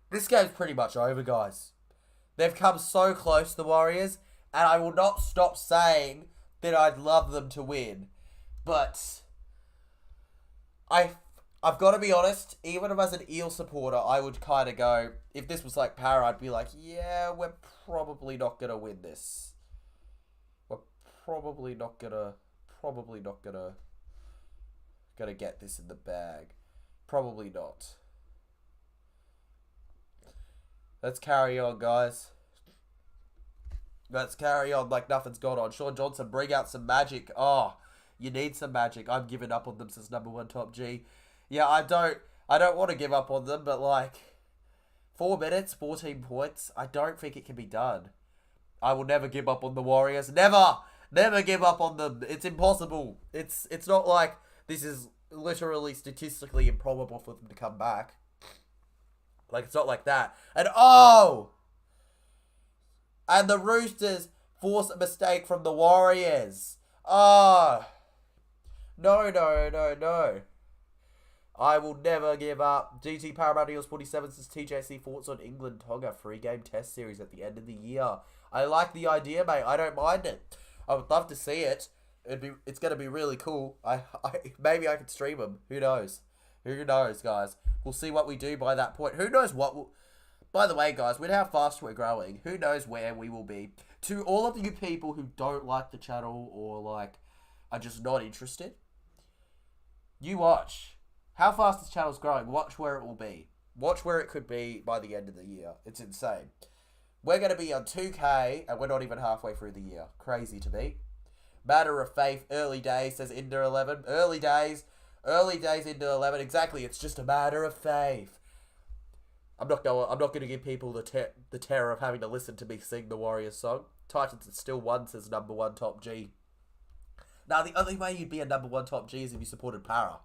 this game's pretty much over, guys. They've come so close, the Warriors, and I will not stop saying that I'd love them to win. But I've got to be honest, even if as an Eel supporter, I would kind of go, if this was like Para, I'd be like, yeah, we're probably not going to win this. We're probably not going to get this in the bag. Probably not. Let's carry on, guys. Let's carry on like nothing's gone on. Sean Johnson, bring out some magic. Oh, you need some magic. I've given up on them since #1 Top G. Yeah, I don't want to give up on them, but like 4 minutes, 14 points, I don't think it can be done. I will never give up on the Warriors. Never give up on them. It's impossible. It's not like this is literally statistically improbable for them to come back. Like, it's not like that. And and the Roosters force a mistake from the Warriors. No. I will never give up. GT Parramatta Eels 47 says TJC thoughts on England Tonga 3-game test series at the end of the year. I like the idea, mate. I don't mind it. I would love to see it. It's going to be really cool. Maybe I could stream them. Who knows? Who knows, guys? We'll see what we do by that point. Who knows what will... By the way, guys, with how fast we're growing, who knows where we will be. To all of you people who don't like the channel or, like, are just not interested, you watch. How fast this channel's growing. Watch where it will be. Watch where it could be by the end of the year. It's insane. We're going to be on 2K, and we're not even halfway through the year. Crazy to me. Matter of faith, early days, says Inder 11. Early days, Inder 11. Exactly, it's just a matter of faith. I'm not going to give people the terror of having to listen to me sing the Warriors song. Titans is still one, says #1 Top G. Now, the only way you'd be a #1 Top G is if you supported Para.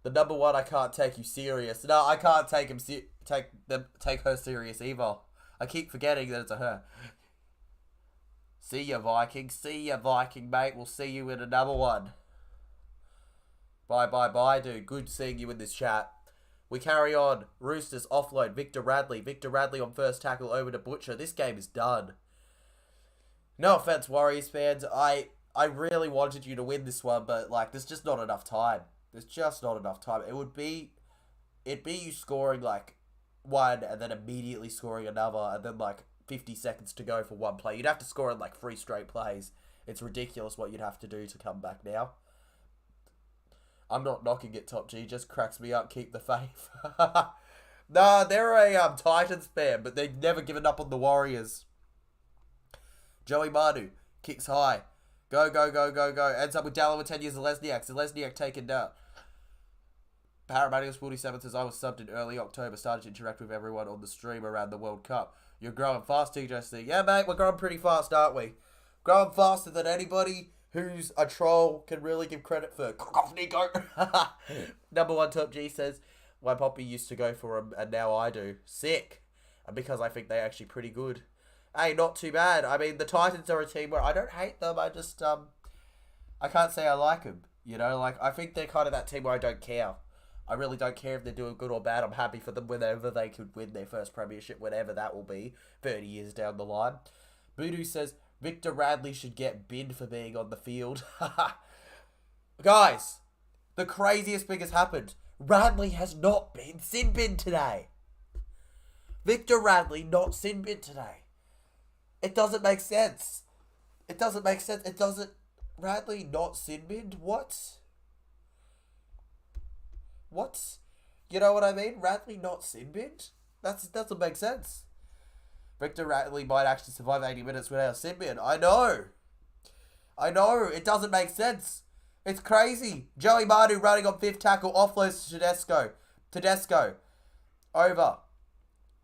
The #1, I can't take you serious. No, I can't take her serious either. I keep forgetting that it's a her. See ya, Viking. See ya, Viking, mate. We'll see you in another one. Bye, dude. Good seeing you in this chat. We carry on. Roosters offload. Victor Radley. Victor Radley on first tackle over to Butcher. This game is done. No offense, Warriors fans. I really wanted you to win this one, but, like, there's just not enough time. There's just not enough time. It'd be you scoring, like, one and then immediately scoring another and then, like, 50 seconds to go for one play. You'd have to score in, like, 3 straight plays. It's ridiculous what you'd have to do to come back now. I'm not knocking it, Top G. Just cracks me up. Keep the faith. Nah, they're a Titans fan, but they've never given up on the Warriors. Joey Manu kicks high. Go, go, go, go, go. Ends up with Dallin with 10 years of Lesniak. So Lesniak taken down. Paramedics 47 says, I was subbed in early October. Started to interact with everyone on the stream around the World Cup. You're growing fast, TJC. Yeah, mate, we're growing pretty fast, aren't we? Growing faster than anybody who's a troll can really give credit for. Cock off, Nico. Number 1 Top G says, my poppy used to go for him and now I do. Sick. And because I think they're actually pretty good. Hey, not too bad. I mean, the Titans are a team where I don't hate them. I just, I can't say I like them. You know, like, I think they're kind of that team where I don't care. I really don't care if they're doing good or bad. I'm happy for them whenever they could win their first premiership, whenever that will be, 30 years down the line. Voodoo says, Victor Radley should get binned for being on the field. Guys, the craziest thing has happened. Radley has not been sin binned today. Victor Radley not sin binned today. It doesn't make sense. It doesn't make sense. It doesn't... Radley not sin binned? What? What? You know what I mean? Radley not sin binned? That doesn't make sense. Victor Radley might actually survive 80 minutes without a sin bin. I know. It doesn't make sense. It's crazy. Joey Manu running on 5th tackle. Offloads to Tedesco. Over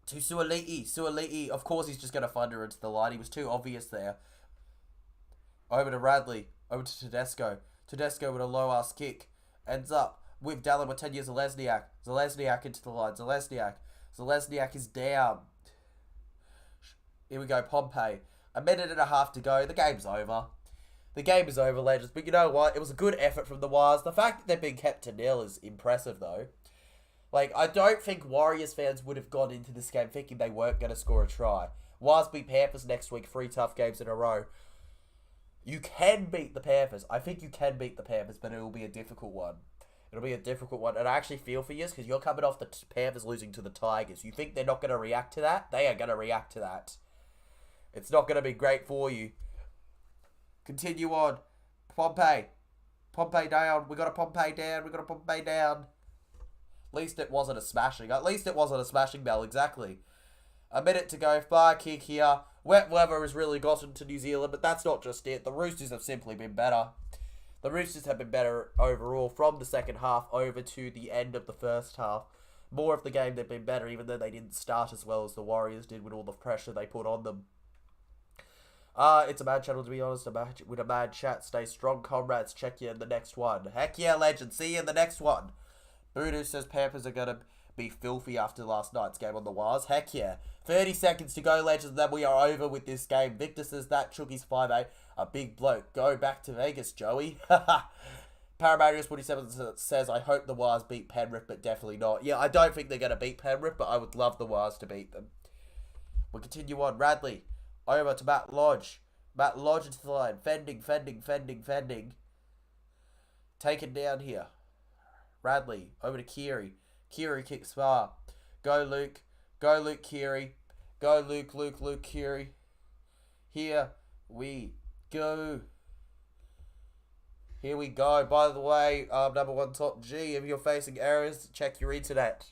to Suoliti. Suoliti, of course he's just going to thunder into the line. He was too obvious there. Over to Radley. Over to Tedesco. Tedesco with a low-ass kick. Ends up with Dallin with 10 years of Lesniak. Lesniak into the line. Lesniak is down. Here we go, Pompey. A minute and a half to go. The game's over. The game is over, legends. But you know what? It was a good effort from the Wires. The fact that they've been kept to nil is impressive, though. Like, I don't think Warriors fans would have gone into this game thinking they weren't going to score a try. Wires beat Panthers next week. 3 tough games in a row. You can beat the Panthers. I think you can beat the Panthers, but it will be a difficult one. It'll be a difficult one. And I actually feel for you because you're coming off the Panthers losing to the Tigers. You think they're not going to react to that? They are going to react to that. It's not going to be great for you. Continue on. Pompey. Pompey down. We got a Pompey down. At least it wasn't a smashing. Bell, exactly. A minute to go. Far kick here. Wet weather has really gotten to New Zealand, but that's not just it. The Roosters have simply been better. The Roosters have been better overall from the second half over to the end of the first half. More of the game, they've been better, even though they didn't start as well as the Warriors did with all the pressure they put on them. It's a mad channel, to be honest. With a mad chat. Stay strong, comrades. Check you in the next one. Heck yeah, legend. See you in the next one. Voodoo says Panthers are going to be filthy after last night's game on the Wires. Heck yeah. 30 seconds to go, legends. Then we are over with this game. Victor says that. Chucky's 5'8". A big bloke. Go back to Vegas, Joey. Paramedics 47 says, I hope the Wires beat Penrith, but definitely not. Yeah, I don't think they're going to beat Penrith, but I would love the Wires to beat them. We'll continue on. Radley. Over to Matt Lodge. Matt Lodge into the line. Fending. Taken down here. Radley. Over to Keary. Keary kicks far. Go Luke. Keary. Go Luke Keary. Here we go. By the way, number 1 Top G, if you're facing errors, check your internet.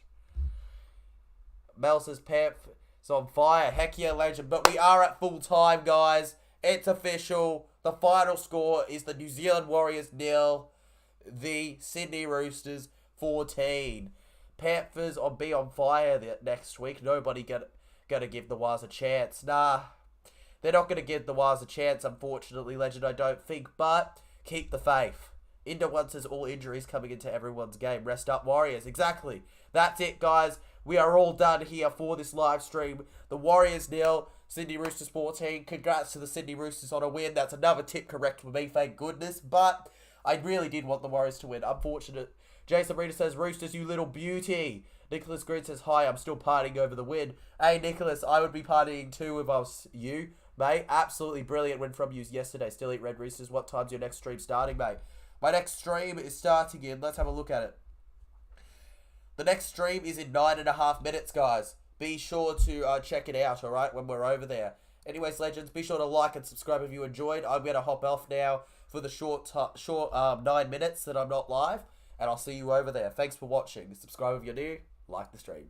Mel says Pep. It's on fire. Heck yeah, legend. But we are at full time, guys. It's official. The final score is the New Zealand Warriors 0. The Sydney Roosters 14. Panthers will be on fire next week. Nobody gonna give the Wires a chance. Nah. They're not gonna give the Wires a chance, unfortunately, legend, I don't think. But keep the faith. Indo One says all injuries coming into everyone's game. Rest up, Warriors. Exactly. That's it, guys. We are all done here for this live stream. The Warriors 0, Sydney Roosters 14. Congrats to the Sydney Roosters on a win. That's another tip correct for me, thank goodness. But I really did want the Warriors to win. Unfortunate. Jason Reader says, Roosters, you little beauty. Nicholas Green says, hi, I'm still partying over the win. Hey, Nicholas, I would be partying too if I was you, mate. Absolutely brilliant win from you yesterday. Still eat Red Roosters. What time's your next stream starting, mate? My next stream is starting in, let's have a look at it. The next stream is in 9.5 minutes, guys. Be sure to check it out, alright, when we're over there. Anyways, legends, be sure to like and subscribe if you enjoyed. I'm going to hop off now for the short 9 minutes that I'm not live. And I'll see you over there. Thanks for watching. Subscribe if you're new. Like the stream.